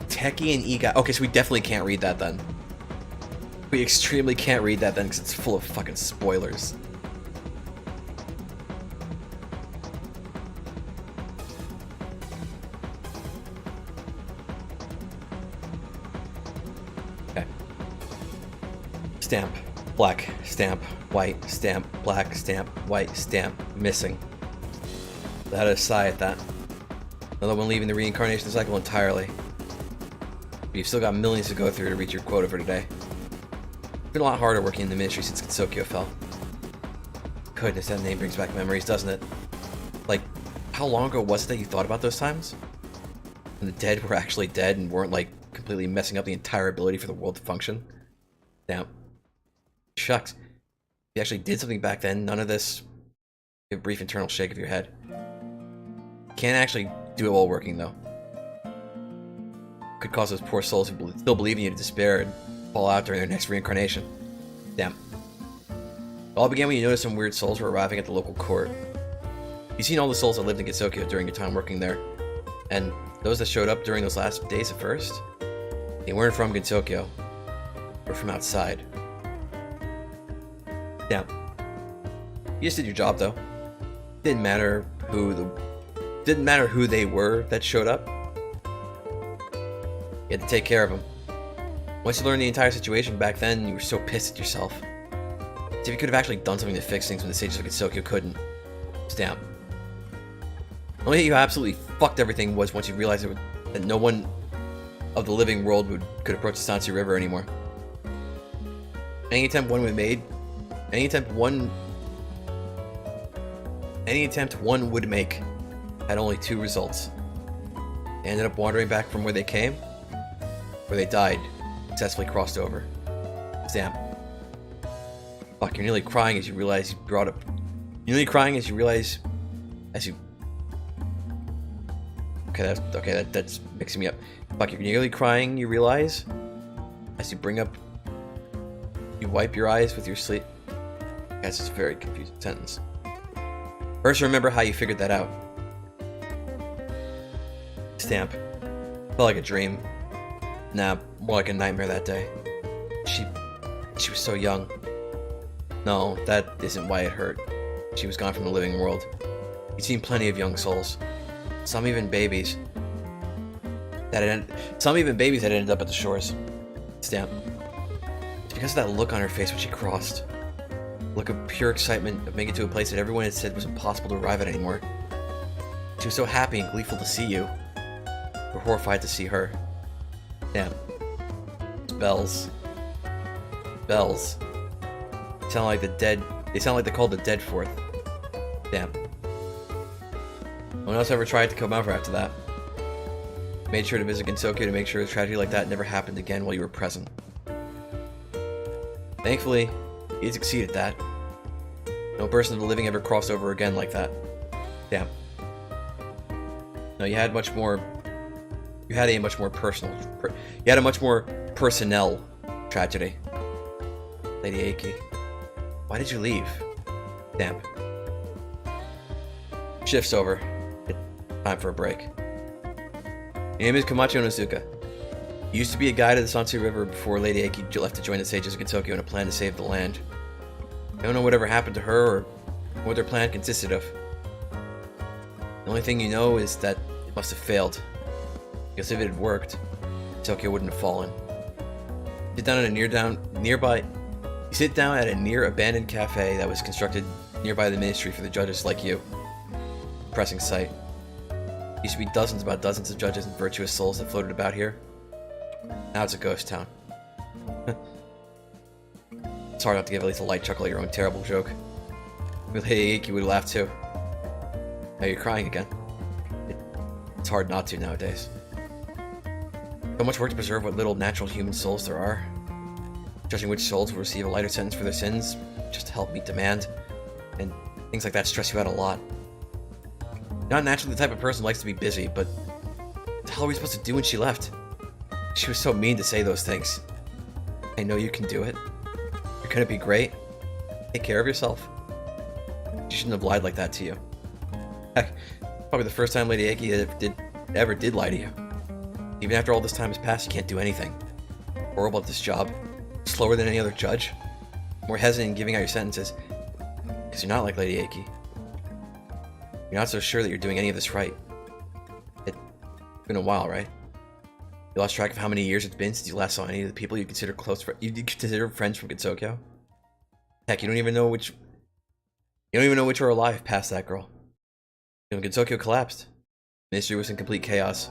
Teki and Iga. Okay, so we definitely can't read that then. We extremely can't read that then, because it's full of fucking spoilers. Okay. Stamp. Black. Stamp. White. Stamp. Black. Stamp. White. Stamp. Missing. That is a sigh at that. Another one leaving the reincarnation cycle entirely. But you've still got millions to go through to reach your quota for today. It's been a lot harder working in the ministry since Kitsokyo fell. Goodness, that name brings back memories, doesn't it? Like, how long ago was it that you thought about those times? When the dead were actually dead and weren't, like, completely messing up the entire ability for the world to function? Damn. Shucks. If you actually did something back then, none of this... Give a brief internal shake of your head. Can't actually do it while working, though. Could cause those poor souls who still believe in you to despair and fall out during their next reincarnation. Damn. It all began when you noticed some weird souls were arriving at the local court. You've seen all the souls that lived in Kitsokyo during your time working there, and those that showed up during those last days at first, they weren't from Kitsokyo. They were from outside. Damn. You just did your job, though. Didn't matter who they were that showed up. You had to take care of them. Once you learned the entire situation back then, you were so pissed at yourself. As if you could have actually done something to fix things when the sages of Kitsokyo couldn't. Damn. The only thing you absolutely fucked everything was once you realized that no one of the living world could approach the Sansu River anymore. Any attempt one would make had only two results. They ended up wandering back from where they came, or they died, successfully crossed over. Damn. Fuck, you're nearly crying as you realize you brought up... You're nearly crying as you realize... As you... Okay, that's mixing me up. Fuck, you're nearly crying, you realize, as you bring up... You wipe your eyes with your sleeve. That's just a very confusing sentence. First, remember how you figured that out. Stamp. Felt like a dream. Nah, more like a nightmare that day. She was so young. No, that isn't why it hurt. She was gone from the living world. You'd seen plenty of young souls. Some even babies that ended up at the shores. Stamp. It's because of that look on her face when she crossed. Look of pure excitement of making it to a place that everyone had said was impossible to arrive at anymore. She was so happy and gleeful to see you. We're horrified to see her. Damn. Bells. Bells. They sound like the dead. They sound like they called the dead forth. Damn. No one else ever tried to come over after that. Made sure to visit Gensokyo to make sure a tragedy like that never happened again while you were present. Thankfully, you succeeded at that. No person of the living ever crossed over again like that. Damn. No, you had a much more personnel tragedy. Lady Aiki. Why did you leave? Damn. Shift's over. Time for a break. Your name is Kamachi Onosuka. You used to be a guide of the Sansu River before Lady Aiki left to join the sages of Gensokyo in a plan to save the land. I don't know whatever happened to her or what their plan consisted of. The only thing you know is that it must have failed. Because if it had worked, Tokyo wouldn't have fallen. You sit down at a near abandoned cafe that was constructed nearby the ministry for the judges like you. Depressing sight. Used to be dozens of judges and virtuous souls that floated about here. Now it's a ghost town. It's hard not to give at least a light chuckle at your own terrible joke. Lady Aiki would laugh too. Now you're crying again. It's hard not to nowadays. So much work to preserve what little natural human souls there are. Judging which souls will receive a lighter sentence for their sins, just to help meet demand. And things like that stress you out a lot. Not naturally the type of person who likes to be busy, but what the hell are we supposed to do when she left? She was so mean to say those things. I know you can do it. You're gonna be great. Take care of yourself. She shouldn't have lied like that to you. Heck, probably the first time Lady Aiki ever did lie to you. Even after all this time has passed, you can't do anything. Horrible at this job. Slower than any other judge. More hesitant in giving out your sentences. Because you're not like Lady Aiki. You're not so sure that you're doing any of this right. It's been a while, right? You lost track of how many years it's been since you last saw any of the people you consider friends from Gensokyo? Heck, you don't even know which were alive past that girl. You know, Gensokyo collapsed. Ministry was in complete chaos.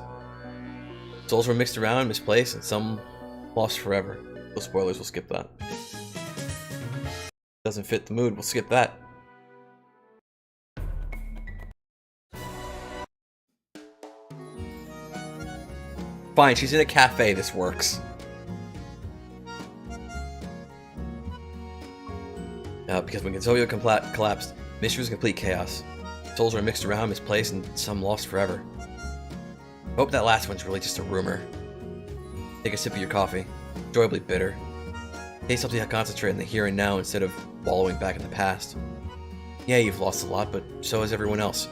Souls were mixed around, misplaced, and some lost forever. No spoilers, we'll skip that. Doesn't fit the mood, we'll skip that. Fine, she's in a cafe, this works. Because when Gensokyo collapsed, Mystery was complete chaos. Souls were mixed around, misplaced, and some lost forever. Hope that last one's really just a rumor. Take a sip of your coffee. Enjoyably bitter. Taste something that concentrate in the here and now instead of wallowing back in the past. Yeah, you've lost a lot, but so has everyone else.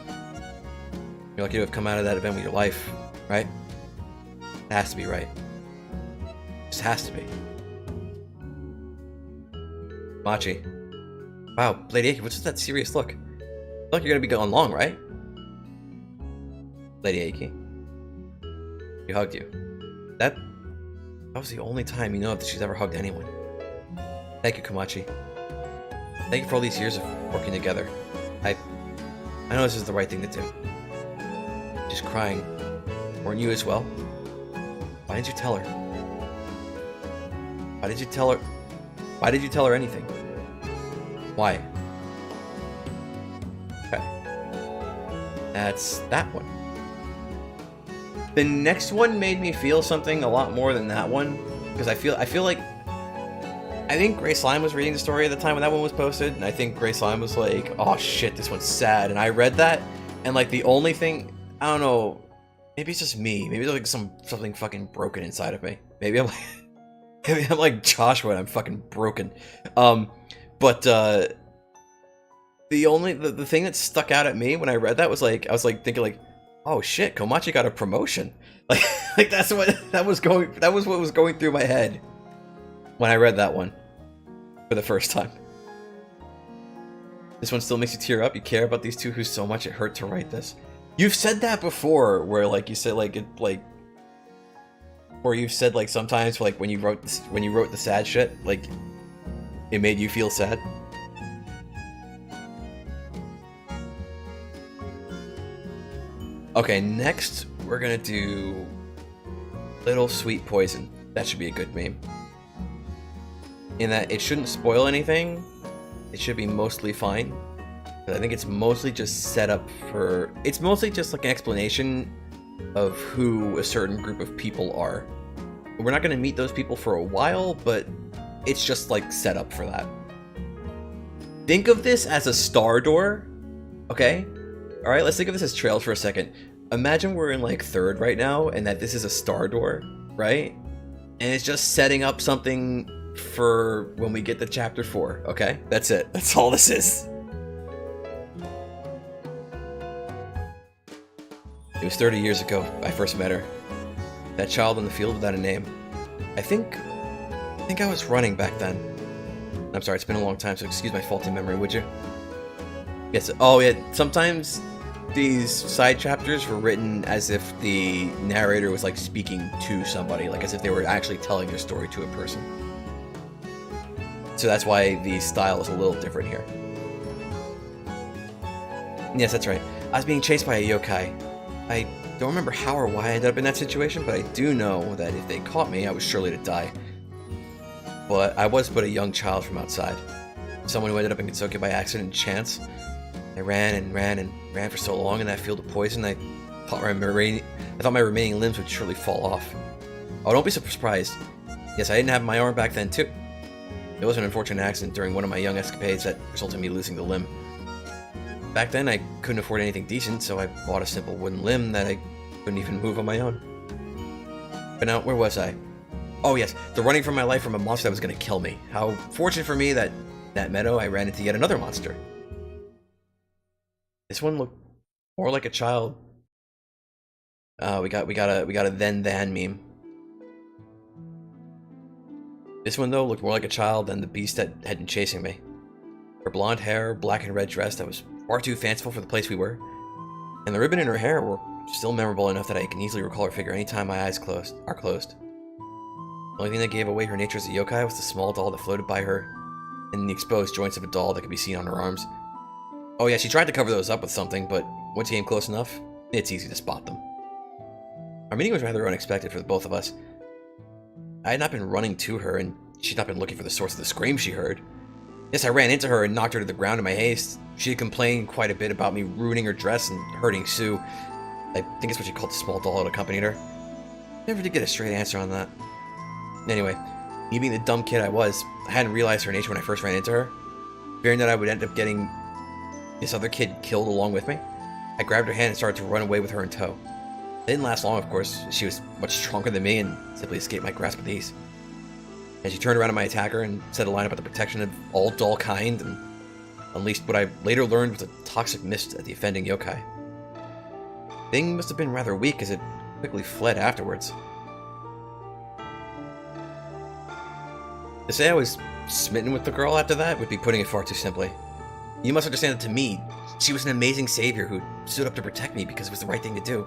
You're lucky to have come out of that event with your life, right? It has to be right. It just has to be. Machi. Wow, Lady Aiki, what's with that serious look? Look like you're gonna be going long, right? Lady Aiki. She hugged you. That was the only time you know that she's ever hugged anyone. Thank you, Komachi. Thank you for all these years of working together. I know this is the right thing to do. She's crying. Weren't you as well? Why didn't you tell her? Why did you tell her? Why did you tell her anything? Why? Okay. That's that one. The next one made me feel something a lot more than that one, because I feel like I think Grey Slime was reading the story at the time when that one was posted, and I think Grey Slime was like, "Oh shit, this one's sad." And I read that, and like the only thing, I don't know, maybe it's just me. Maybe there's like something fucking broken inside of me. Maybe I'm like Joshua and I'm fucking broken. But the thing that stuck out at me when I read that was like, I was like thinking like, oh shit, Komachi got a promotion. Like that was what was going through my head when I read that one for the first time. This one still makes you tear up. You care about these two who so much it hurt to write this. You've said that before, where like you said like it like, or you've said like sometimes like when you wrote the sad shit, like it made you feel sad. Okay, next we're gonna do Little Sweet Poison. That should be a good meme. In that it shouldn't spoil anything. It should be mostly fine. But I think it's mostly just set up for... It's mostly just like an explanation of who a certain group of people are. We're not gonna meet those people for a while, but it's just like set up for that. Think of this as a star door, okay? Alright, let's think of this as trails for a second. Imagine we're in like 3rd right now, and that this is a star door, right? And it's just setting up something for when we get to chapter 4, okay? That's it. That's all this is. It was 30 years ago I first met her. That child in the field without a name. I think I was running back then. I'm sorry, it's been a long time, so excuse my faulty memory, would you? Yes, oh yeah, sometimes these side chapters were written as if the narrator was like speaking to somebody, like as if they were actually telling their story to a person. So that's why the style is a little different here. Yes, that's right. I was being chased by a yokai. I don't remember how or why I ended up in that situation, but I do know that if they caught me, I was surely to die. But I was but a young child from outside. Someone who ended up in Gensokyo by accident and chance. I ran and ran and ran for so long in that field of poison, I thought my remaining limbs would surely fall off. Oh, don't be so surprised. Yes, I didn't have my arm back then, too. It was an unfortunate accident during one of my young escapades that resulted in me losing the limb. Back then, I couldn't afford anything decent, so I bought a simple wooden limb that I couldn't even move on my own. But now, where was I? Oh yes, the running for my life from a monster that was going to kill me. How fortunate for me that that meadow I ran into yet another monster. This one looked more like a child. We got a then meme. This one though looked more like a child than the beast that had been chasing me. Her blonde hair, black and red dress that was far too fanciful for the place we were, and the ribbon in her hair were still memorable enough that I can easily recall her figure anytime my eyes are closed. The only thing that gave away her nature as a yokai was the small doll that floated by her and the exposed joints of a doll that could be seen on her arms. Oh yeah, she tried to cover those up with something, but once you came close enough, it's easy to spot them. Our meeting was rather unexpected for the both of us. I had not been running to her, and she'd not been looking for the source of the scream she heard. Yes, I ran into her and knocked her to the ground in my haste. She had complained quite a bit about me ruining her dress and hurting Sue. I think it's what she called the small doll that accompanied her. Never did get a straight answer on that. Anyway, me being the dumb kid I was, I hadn't realized her nature when I first ran into her. Fearing that I would end up getting this other kid killed along with me, I grabbed her hand and started to run away with her in tow. It didn't last long, of course. She was much stronger than me and simply escaped my grasp with ease. And she turned around at my attacker and said a line about the protection of all doll kind and unleashed what I later learned was a toxic mist at the offending yokai. The thing must have been rather weak as it quickly fled afterwards. To say I was smitten with the girl after that would be putting it far too simply. You must understand that to me, she was an amazing savior who stood up to protect me because it was the right thing to do.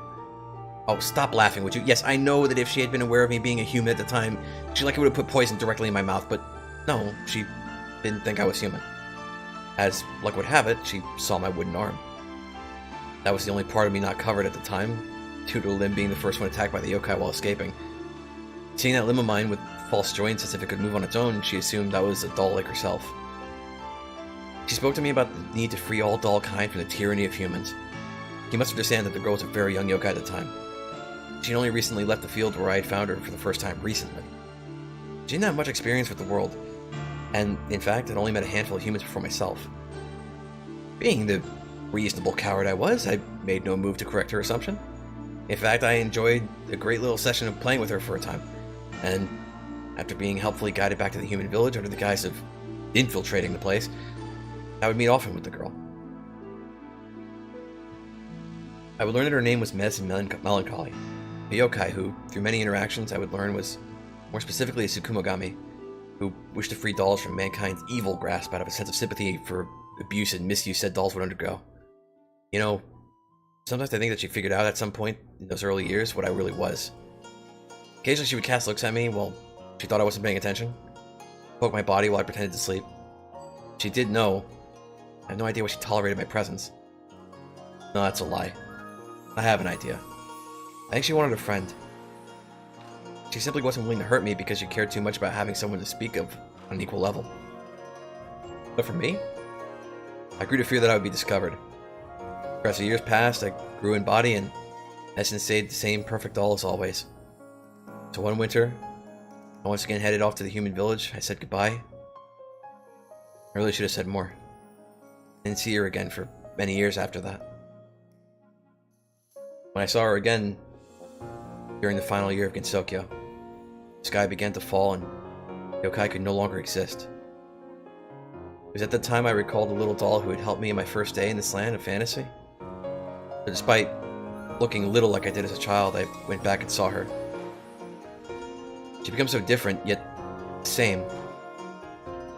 Oh, stop laughing, would you? Yes, I know that if she had been aware of me being a human at the time, she likely would have put poison directly in my mouth, but no, she didn't think I was human. As luck would have it, she saw my wooden arm. That was the only part of me not covered at the time, due to a limb being the first one attacked by the yokai while escaping. Seeing that limb of mine with false joints as if it could move on its own, she assumed that was a doll like herself. She spoke to me about the need to free all doll kind from the tyranny of humans. You must understand that the girl was a very young yokai at the time. She had only recently left the field where I had found her for the first time recently. She didn't have much experience with the world, and in fact had only met a handful of humans before myself. Being the reasonable coward I was, I made no move to correct her assumption. In fact, I enjoyed a great little session of playing with her for a time, and after being helpfully guided back to the human village under the guise of infiltrating the place, I would meet often with the girl. I would learn that her name was Medicine Melancholy, a yokai who, through many interactions, I would learn was more specifically a Tsukumogami, who wished to free dolls from mankind's evil grasp out of a sense of sympathy for abuse and misuse said dolls would undergo. You know, sometimes I think that she figured out at some point in those early years what I really was. Occasionally she would cast looks at me while she thought I wasn't paying attention, poke my body while I pretended to sleep. She did know. I have no idea why she tolerated my presence. No, that's a lie. I have an idea. I think she wanted a friend. She simply wasn't willing to hurt me because she cared too much about having someone to speak of on an equal level. But for me, I grew to fear that I would be discovered. As the years passed, I grew in body and essence stayed the same perfect doll as always. So one winter, I once again headed off to the human village. I said goodbye. I really should have said more. I didn't see her again for many years after that. When I saw her again during the final year of Gensokyo, the sky began to fall and yokai could no longer exist. It was at that time I recalled the little doll who had helped me in my first day in this land of fantasy. But despite looking little like I did as a child, I went back and saw her. She became so different, yet the same.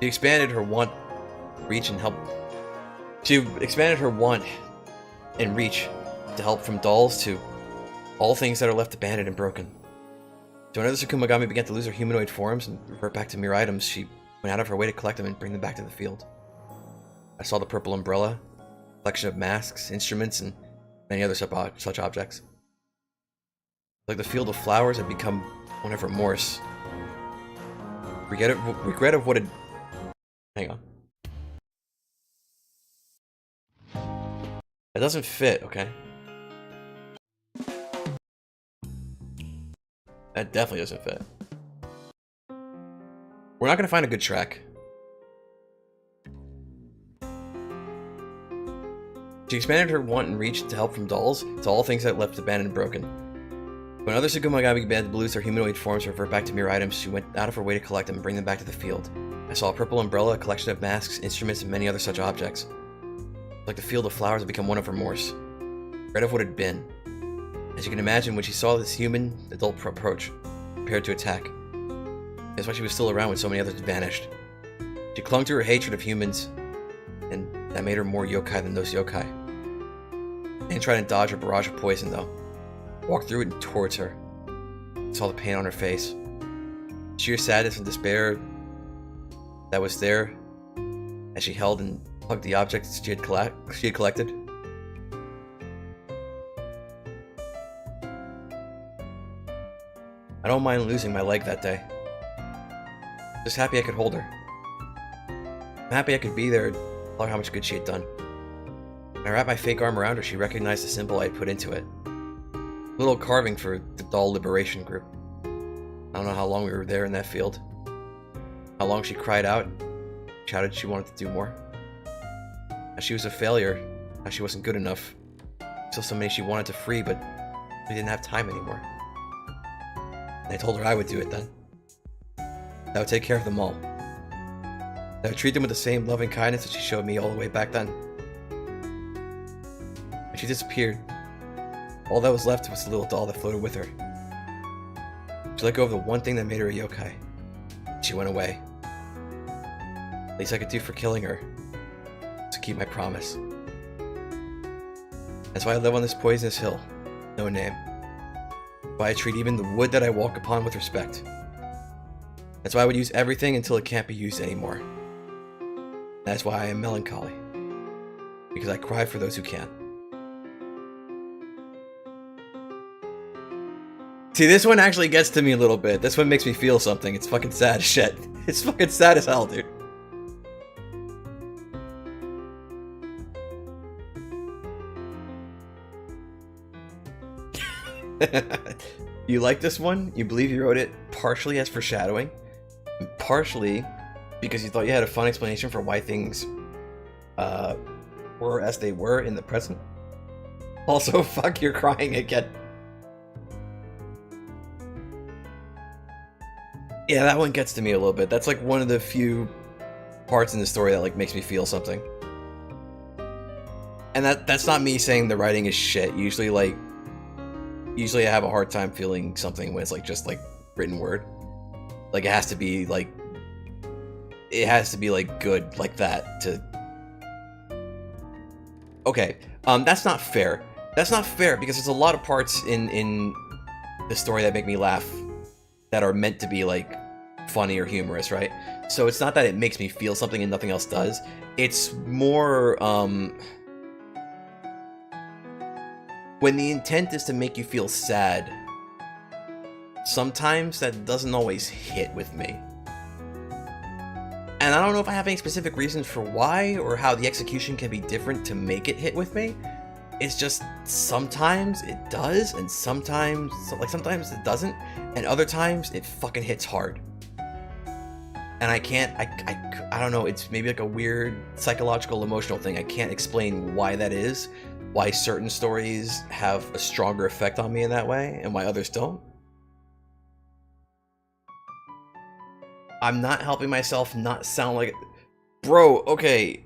She expanded her want, reach, and help. She expanded her want and reach to help from dolls to all things that are left abandoned and broken. So whenever Tsukumogami began to lose her humanoid forms and revert back to mere items, she went out of her way to collect them and bring them back to the field. I saw the purple umbrella, a collection of masks, instruments, and many other such objects. Like the field of flowers had become one of remorse. Regret of what had... Hang on. It doesn't fit, okay? That definitely doesn't fit. We're not gonna find a good track. She expanded her want and reach to help from dolls to all things that left abandoned and broken. When other Sugumagami began to lose their humanoid forms or revert back to mere items, she went out of her way to collect them and bring them back to the field. I saw a purple umbrella, a collection of masks, instruments, and many other such objects. Like the field of flowers had become one of remorse. Dread of what had been. As you can imagine, when she saw this human adult approach, prepared to attack. That's why she was still around when so many others had vanished. She clung to her hatred of humans, and that made her more yokai than those yokai. I didn't try to dodge her barrage of poison, though. I walked through it and towards her. I saw the pain on her face. Sheer sadness and despair that was there as she held and hugged the objects she had collected. I don't mind losing my leg that day. Just happy I could hold her. I'm happy I could be there and tell her how much good she had done. When I wrapped my fake arm around her, she recognized the symbol I had put into it. A little carving for the Doll Liberation Group. I don't know how long we were there in that field. How long she cried out, shouted she wanted to do more. How she was a failure, how she wasn't good enough. Still so many she wanted to free, but we didn't have time anymore. And I told her I would do it then. That I would take care of them all. That I would treat them with the same loving kindness that she showed me all the way back then. When she disappeared, all that was left was the little doll that floated with her. She let go of the one thing that made her a yokai. She went away. Least I could do for killing her was to keep my promise. That's why I live on this poisonous hill. No name. Why I treat even the wood that I walk upon with respect. That's why I would use everything until it can't be used anymore. That's why I am melancholy. Because I cry for those who can't. See, this one actually gets to me a little bit. This one makes me feel something. It's fucking sad as shit. It's fucking sad as hell, dude. You like this one? You believe you wrote it partially as foreshadowing, and partially because you thought you had a fun explanation for why things were as they were in the present? Also, fuck, you're crying again. Yeah, that one gets to me a little bit. That's like one of the few parts in the story that like makes me feel something. And that's not me saying the writing is shit. Usually I have a hard time feeling something when it's like just like written word. Like it has to be like good like that to. Okay, that's not fair. That's not fair because there's a lot of parts in the story that make me laugh that are meant to be like funny or humorous, right? So it's not that it makes me feel something and nothing else does. It's more when the intent is to make you feel sad, sometimes that doesn't always hit with me. And I don't know if I have any specific reasons for why or how the execution can be different to make it hit with me. It's just sometimes it does, and sometimes it doesn't, and other times it fucking hits hard. And I don't know, it's maybe like a weird psychological emotional thing. I can't explain why that is, why certain stories have a stronger effect on me in that way, and why others don't. I'm not helping myself not sound like it. Bro, okay.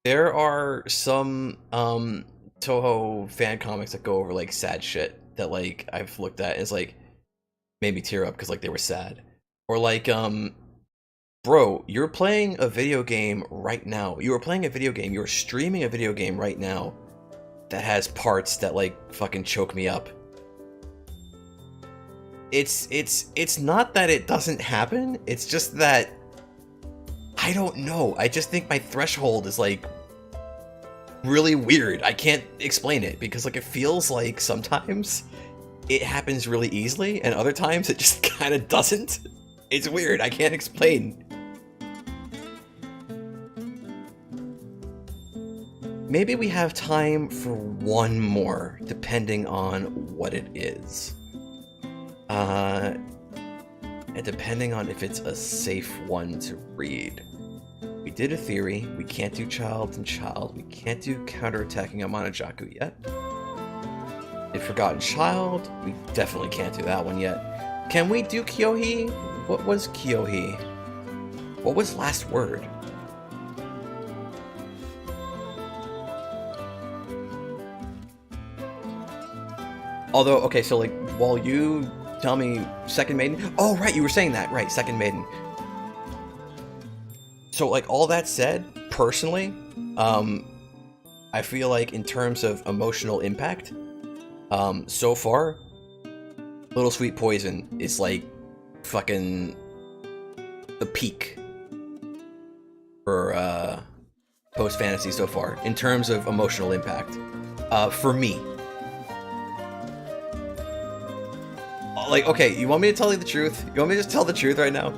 There are some Touhou fan comics that go over like sad shit that like I've looked at and it's like made me tear up because like they were sad. Or like bro, you're playing a video game right now. You are playing a video game, you're streaming a video game right now that has parts that like fucking choke me up. It's not that it doesn't happen, it's just that I don't know. I just think my threshold is like really weird. I can't explain it because like it feels like sometimes it happens really easily and other times it just kind of doesn't. It's weird. I can't explain. Maybe we have time for one more depending on what it is. Uh, and depending on if it's a safe one to read. We did a theory. We can't do child and child. We can't do counterattacking a Monojaku yet. Did Forgotten Child. We definitely can't do that one yet. Can we do Kyohi? What was Kyohi? What was Last Word? Although, okay, so like, while you tell me Second Maiden... Oh, right, you were saying that. Right, Second Maiden. So, like, all that said, personally, I feel like in terms of emotional impact, so far, Little Sweet Poison is like fucking the peak for post fantasy so far in terms of emotional impact. For me, like, okay, you want me to tell you the truth? You want me to just tell the truth right now?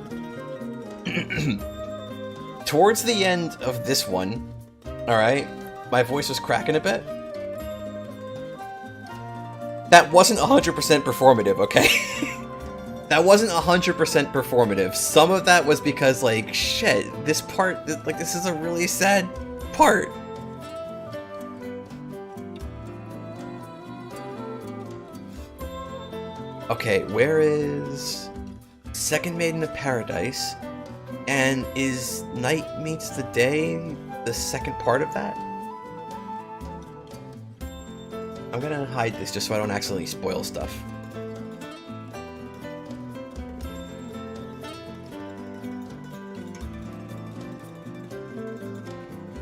Towards the end of this one, all right, my voice was cracking a bit. That wasn't 100% performative, okay? That wasn't 100% performative. Some of that was because, like, shit, this part, like, this is a really sad part. Okay, where is Second Maiden of Paradise? And is Night Meets the Day the second part of that? I'm gonna hide this just so I don't accidentally spoil stuff.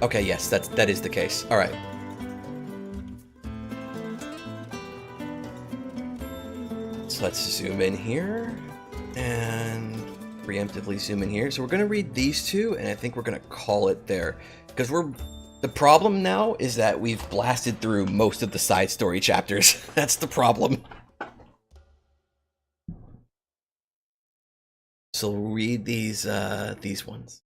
Okay, yes, that is the case. All right. So let's zoom in here and preemptively zoom in here. So we're gonna read these two, and I think we're gonna call it there because the problem now is that we've blasted through most of the side story chapters. That's the problem. So we'll read these ones.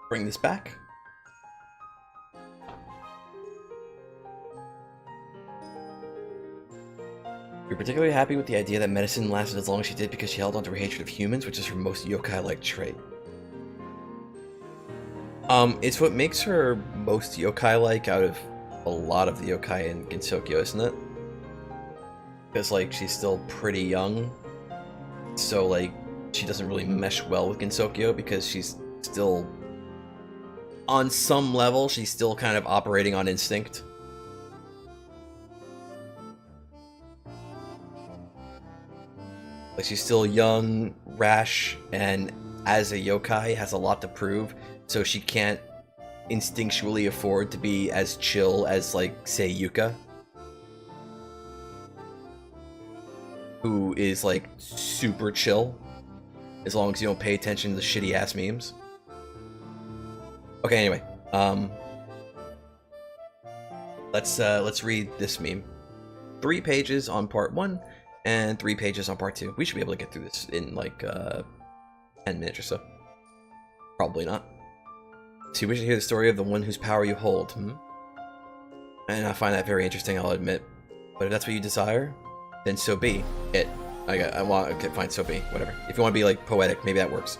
Bring this back. You're particularly happy with the idea that medicine lasted as long as she did because she held onto her hatred of humans, which is her most yokai-like trait. It's what makes her most yokai-like out of a lot of the yokai in Gensokyo, isn't it? Because, like, she's still pretty young, so, like, she doesn't really mesh well with Gensokyo because she's still, on some level, she's still kind of operating on instinct. Like, she's still young, rash, and as a yokai has a lot to prove, so she can't instinctually afford to be as chill as, like, say, Yuka, who is, like, super chill, as long as you don't pay attention to the shitty-ass memes. Okay, anyway, let's read this meme. 3 pages on part 1, and 3 pages on part 2. We should be able to get through this in, like, 10 minutes or so. Probably not. So you wish to hear the story of the one whose power you hold, And I find that very interesting, I'll admit. But if that's what you desire, then so be it. I want, okay, fine, so be, whatever. If you want to be, like, poetic, maybe that works.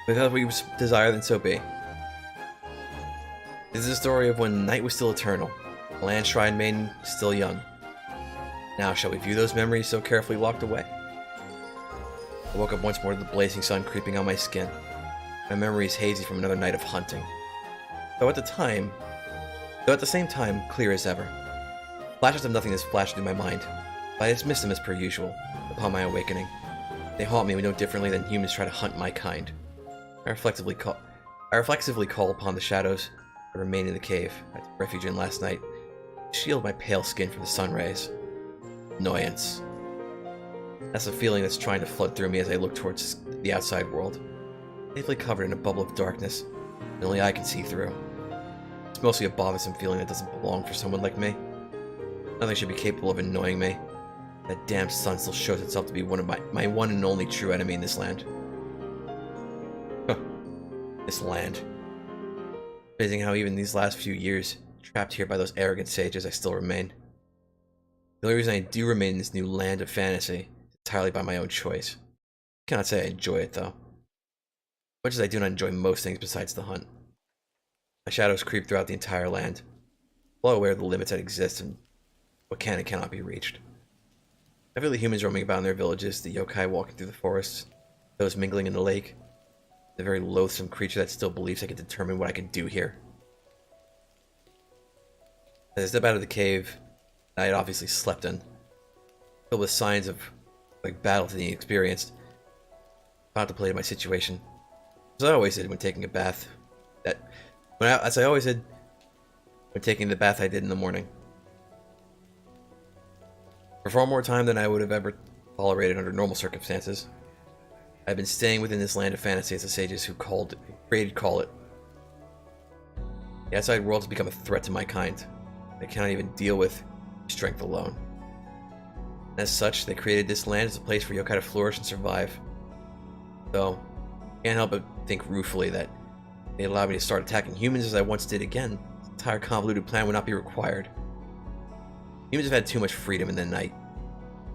But if that's what you desire, then so be. This is the story of when night was still eternal, the land shrine maiden still young. Now shall we view those memories so carefully locked away? I woke up once more to the blazing sun creeping on my skin. My memory is hazy from another night of hunting. Though at the same time, clear as ever. Flashes of nothingness flashed through my mind, but I dismissed them as per usual, upon my awakening. They haunt me no differently than humans try to hunt my kind. I reflexively call upon the shadows that remain in the cave I took refuge in last night, to shield my pale skin from the sun rays. Annoyance. That's a feeling that's trying to flood through me as I look towards the outside world, safely covered in a bubble of darkness that only I can see through. It's mostly a bothersome feeling that doesn't belong for someone like me. Nothing should be capable of annoying me. That damn sun still shows itself to be one of my one and only true enemy in this land. This land. Amazing how even these last few years, Trapped here by those arrogant sages, I still remain. The only reason I do remain in this new land of fantasy is entirely by my own choice. I cannot say I enjoy it, though. Much as I do not enjoy most things besides the hunt. My shadows creep throughout the entire land, well aware of the limits that exist and what can and cannot be reached. I feel the humans roaming about in their villages, the yokai walking through the forests, those mingling in the lake, the very loathsome creature that still believes I can determine what I can do here. As I step out of the cave I had obviously slept in, filled with signs of like battle to the inexperienced, contemplated my situation, as I always did when taking a bath. As I always did when taking the bath I did in the morning. For far more time than I would have ever tolerated under normal circumstances, I've been staying within this land of fantasy as the sages who created call it. The outside world has become a threat to my kind. I cannot even deal with strength alone. As such, they created this land as a place for yokai to flourish and survive. Though, I can't help but think ruefully that they allowed me to start attacking humans as I once did again. This entire convoluted plan would not be required. Humans have had too much freedom in the night.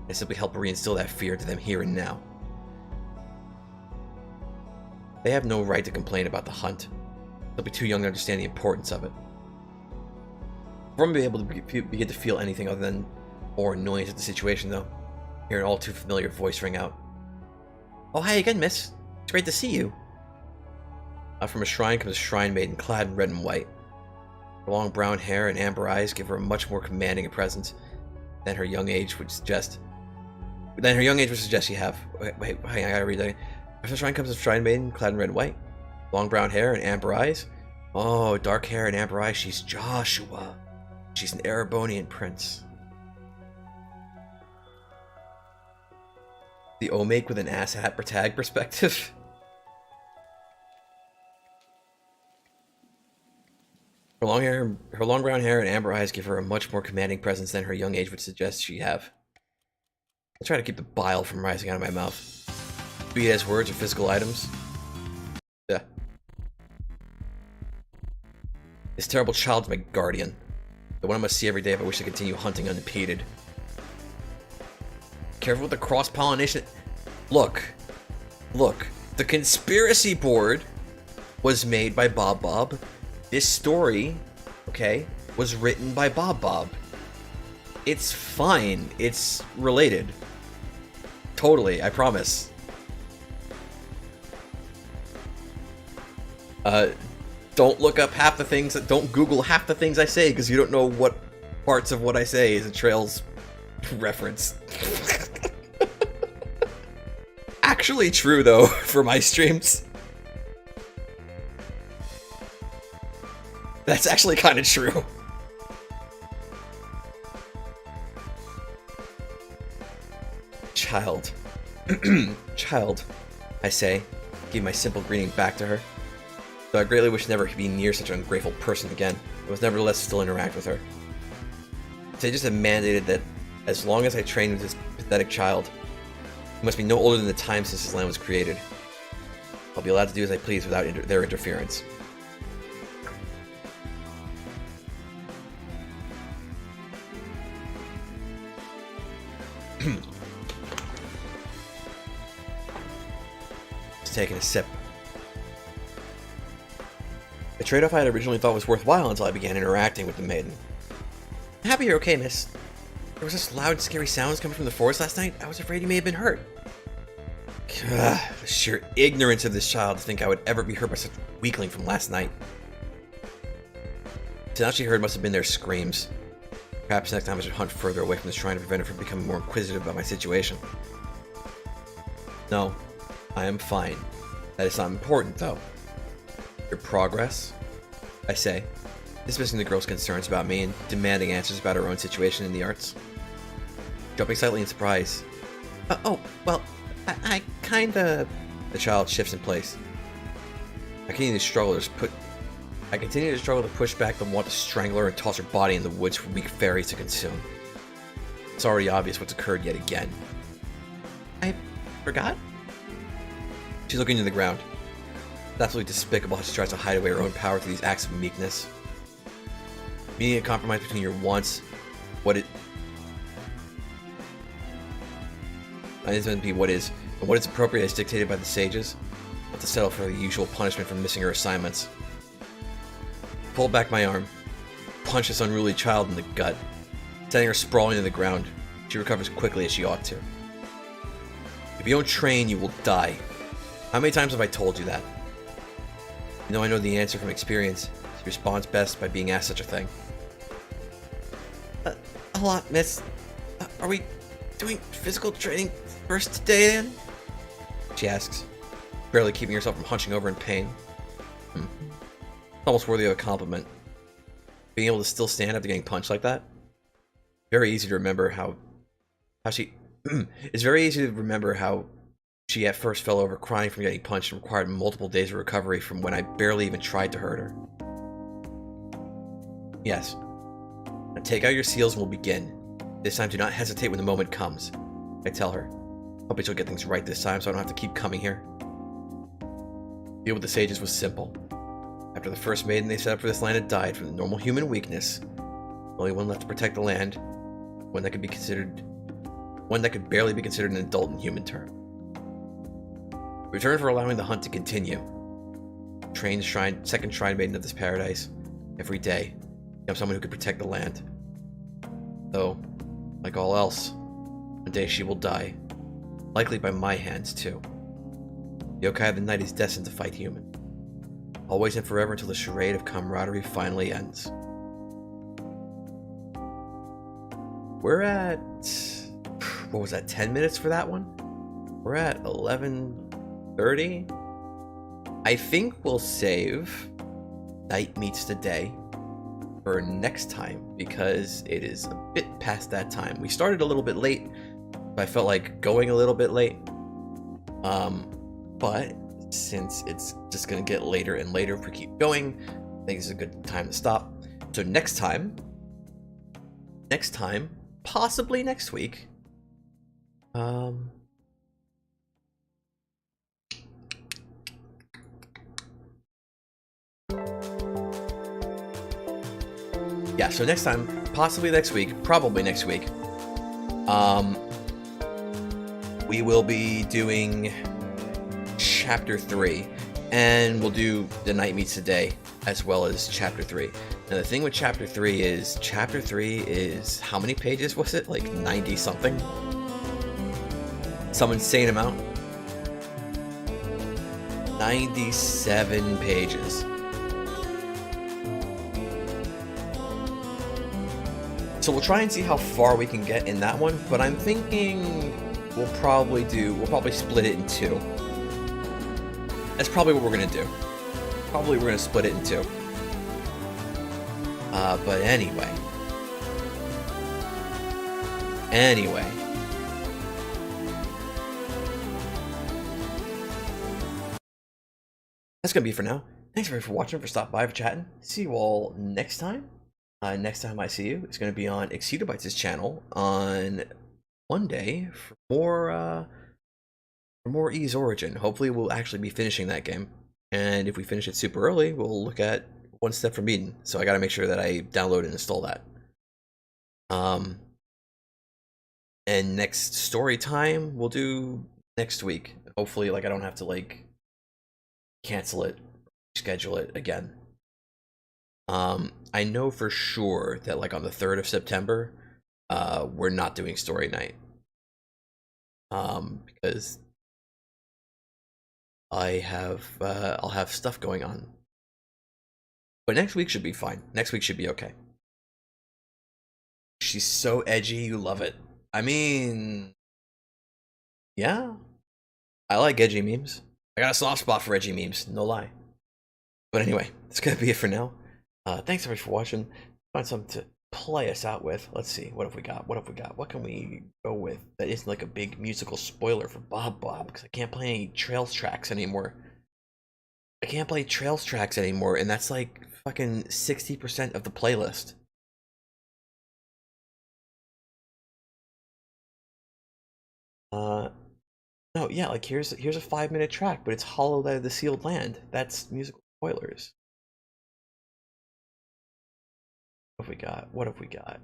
I simply help reinstill that fear into them here and now. They have no right to complain about the hunt. They'll be too young to understand the importance of it. Before I'm able to begin to feel anything other than more annoyance at the situation, though, I hear an all too familiar voice ring out. "Oh, hi again, miss. It's great to see you." Out from a shrine comes a shrine maiden clad in red and white. Her long brown hair and amber eyes give her a much more commanding a presence than her young age would suggest. She have. Wait, hang on, I gotta read that again. Out from the shrine comes a shrine maiden clad in red and white. Long brown hair and amber eyes. Oh, dark hair and amber eyes. She's Joshua. She's an Erebonian prince. The Omake with an ass hat tag perspective. Her long brown hair and amber eyes give her a much more commanding presence than her young age would suggest she have. I try to keep the bile from rising out of my mouth, be it as words or physical items. Yeah. This terrible child is my guardian, the one I must see every day if I wish to continue hunting unimpeded. Careful with the cross-pollination. Look. The conspiracy board was made by Bob. This story, okay, was written by Bob. It's fine. It's related. Totally, I promise. Don't look up half the things, don't Google half the things I say, because you don't know what parts of what I say is a Trails reference. Actually true, though, for my streams. That's actually kind of true. Child. Child, I say, give my simple greeting back to her. Though I greatly wish never to be near such an ungrateful person again, I must nevertheless still interact with her. They just have mandated that as long as I train with this pathetic child, he must be no older than the time since this land was created. I'll be allowed to do as I please without their interference. Just taking a sip. A trade-off I had originally thought was worthwhile until I began interacting with the maiden. I'm happy you're okay, miss. There was such loud, scary sounds coming from the forest last night, I was afraid you may have been hurt. The sheer ignorance of this child to think I would ever be hurt by such a weakling from last night. The sound she heard must have been their screams. Perhaps next time I should hunt further away from the shrine to prevent her from becoming more inquisitive about my situation. No, I am fine. That is not important, though. Your progress? I say, dismissing the girl's concerns about me and demanding answers about her own situation in the arts. Jumping slightly in surprise. I kinda... The child shifts in place. I continue to struggle to push back the want to strangle her and toss her body in the woods for weak fairies to consume. It's already obvious what's occurred yet again. I forgot? She's looking to the ground. It's absolutely despicable how she tries to hide away her own power through these acts of meekness. Meeting a compromise between your wants, what it is meant to be, what is, and what is appropriate as dictated by the sages, not to settle for the usual punishment for missing her assignments. Pulled back my arm, punched this unruly child in the gut, sending her sprawling to the ground. She recovers quickly as she ought to. If you don't train, you will die. How many times have I told you that? You know I know the answer from experience. She responds best by being asked such a thing. A lot, miss. Are we doing physical training first today, then? She asks, barely keeping herself from hunching over in pain. Almost worthy of a compliment. Being able to still stand after getting punched like that. Very easy to remember how she... It's very easy to remember how she at first fell over crying from getting punched and required multiple days of recovery from when I barely even tried to hurt her. Yes. Now take out your seals and we'll begin. This time do not hesitate when the moment comes. I tell her. Hoping she'll get things right this time so I don't have to keep coming here. The deal with the sages was simple. After the first maiden they set up for this land had died from the normal human weakness, only one left to protect the land, one that could barely be considered an adult in human terms. In return for allowing the hunt to continue, train the second shrine maiden of this paradise every day, become someone who could protect the land. Though, like all else, one day she will die, likely by my hands too. The yokai of the night is destined to fight human. Always and forever until the charade of camaraderie finally ends. We're at... what was that, 10 minutes for that one? We're at 11:30. I think we'll save Night Meets the Day for next time, because it is a bit past that time. We started a little bit late, but I felt like going a little bit late. But since it's just gonna get later and later if we keep going, I think it's a good time to stop. So next time, possibly next week, yeah, so next time, possibly next week, probably next week, we will be doing Chapter 3, and we'll do The Night Meets the Day, as well as Chapter 3. Now, the thing with Chapter 3 is, how many pages was it? Like 90 something? Some insane amount. 97 pages. So we'll try and see how far we can get in that one, but I'm thinking we'll probably split it in two. That's probably what we're gonna do. Probably we're gonna split it in two. But anyway. That's gonna be it for now. Thanks everybody for watching, for stopping by, for chatting. See you all next time. Next time I see you, it's gonna be on Excedobytes' channel on Monday for more Ys Origin. Hopefully we'll actually be finishing that game, and if we finish it super early, we'll look at One Step from Eden. So I gotta make sure that I download and install that. And next story time we'll do next week. Hopefully, like, I don't have to like cancel it, schedule it again. I know for sure that like on the 3rd of September, we're not doing story night. Because I'll have stuff going on. But next week should be fine. Next week should be okay. She's so edgy, you love it. I mean, yeah. I like edgy memes. I got a soft spot for edgy memes, no lie. But anyway, that's gonna be it for now. Thanks everybody for watching. Find something to play us out with. Let's see, what have we got? What can we go with that isn't like a big musical spoiler for Bob Bob? Because I can't play any Trails tracks anymore. And that's like fucking 60% of the playlist. No, yeah, like here's a 5-minute track, but it's Hollowed Out of the Sealed Land. That's musical spoilers. have we got? What have we got?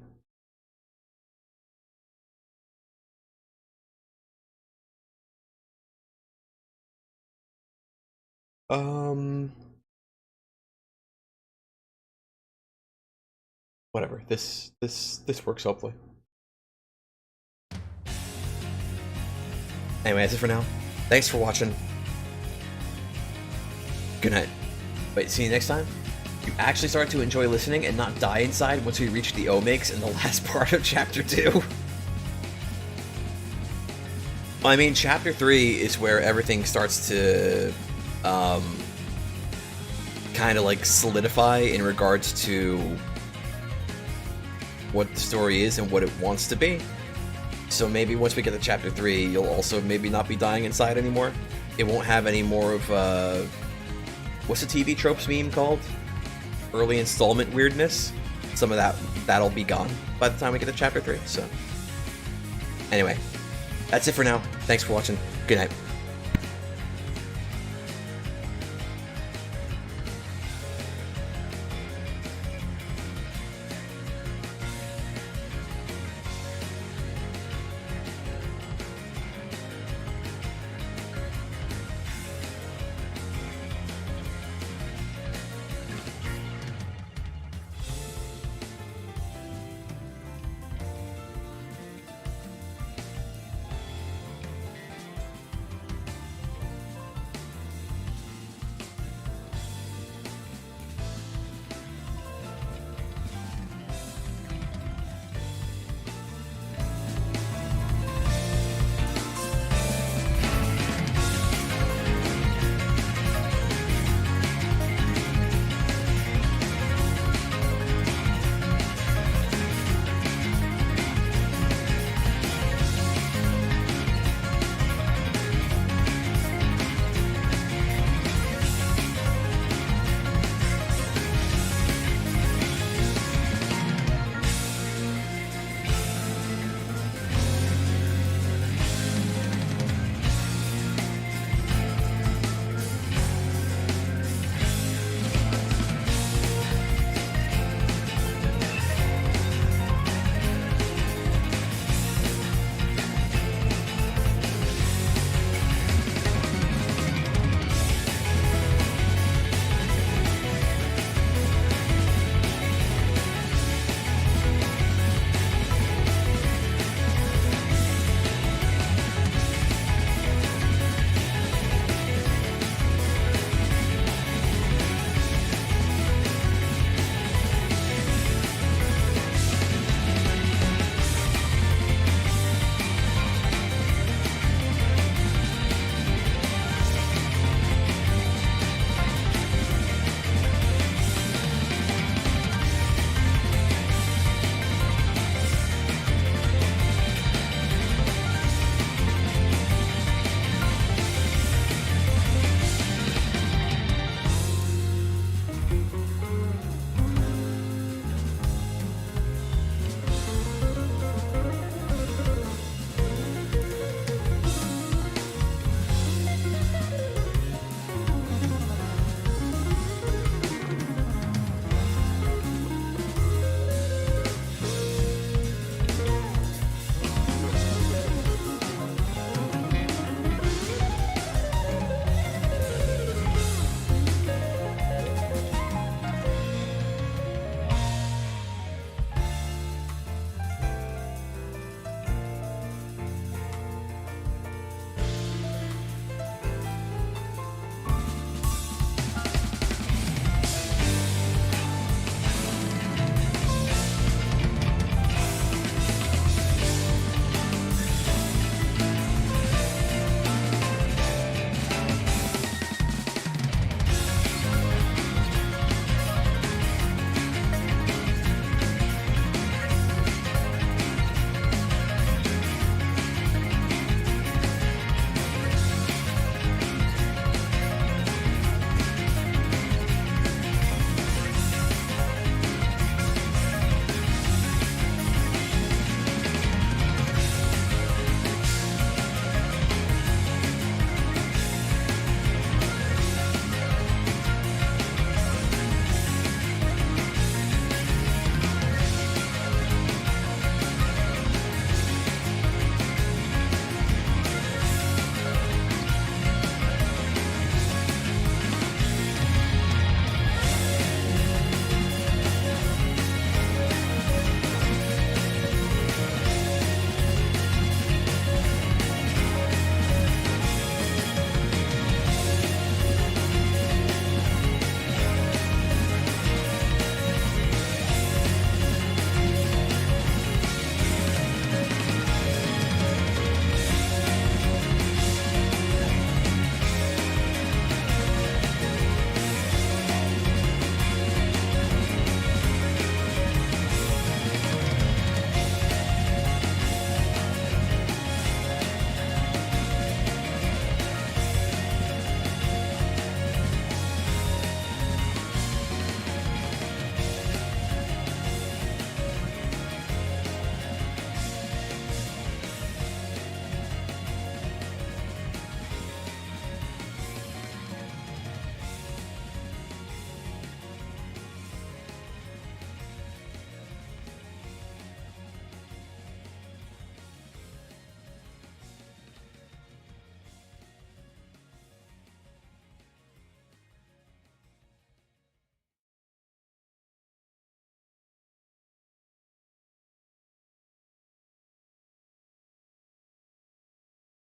Whatever. This works hopefully. Anyway, that's it for now. Thanks for watching. Good night. Wait, see you next time? You actually start to enjoy listening and not die inside once we reach the Omegs in the last part of Chapter 2. I mean, Chapter 3 is where everything starts to, kind of like solidify in regards to what the story is and what it wants to be. So maybe once we get to Chapter 3, you'll also maybe not be dying inside anymore. It won't have any more of, what's the TV tropes meme called? Early installment weirdness. Some of that'll be gone by the time we get to Chapter 3, so. Anyway, that's it for now. Thanks for watching. Good night.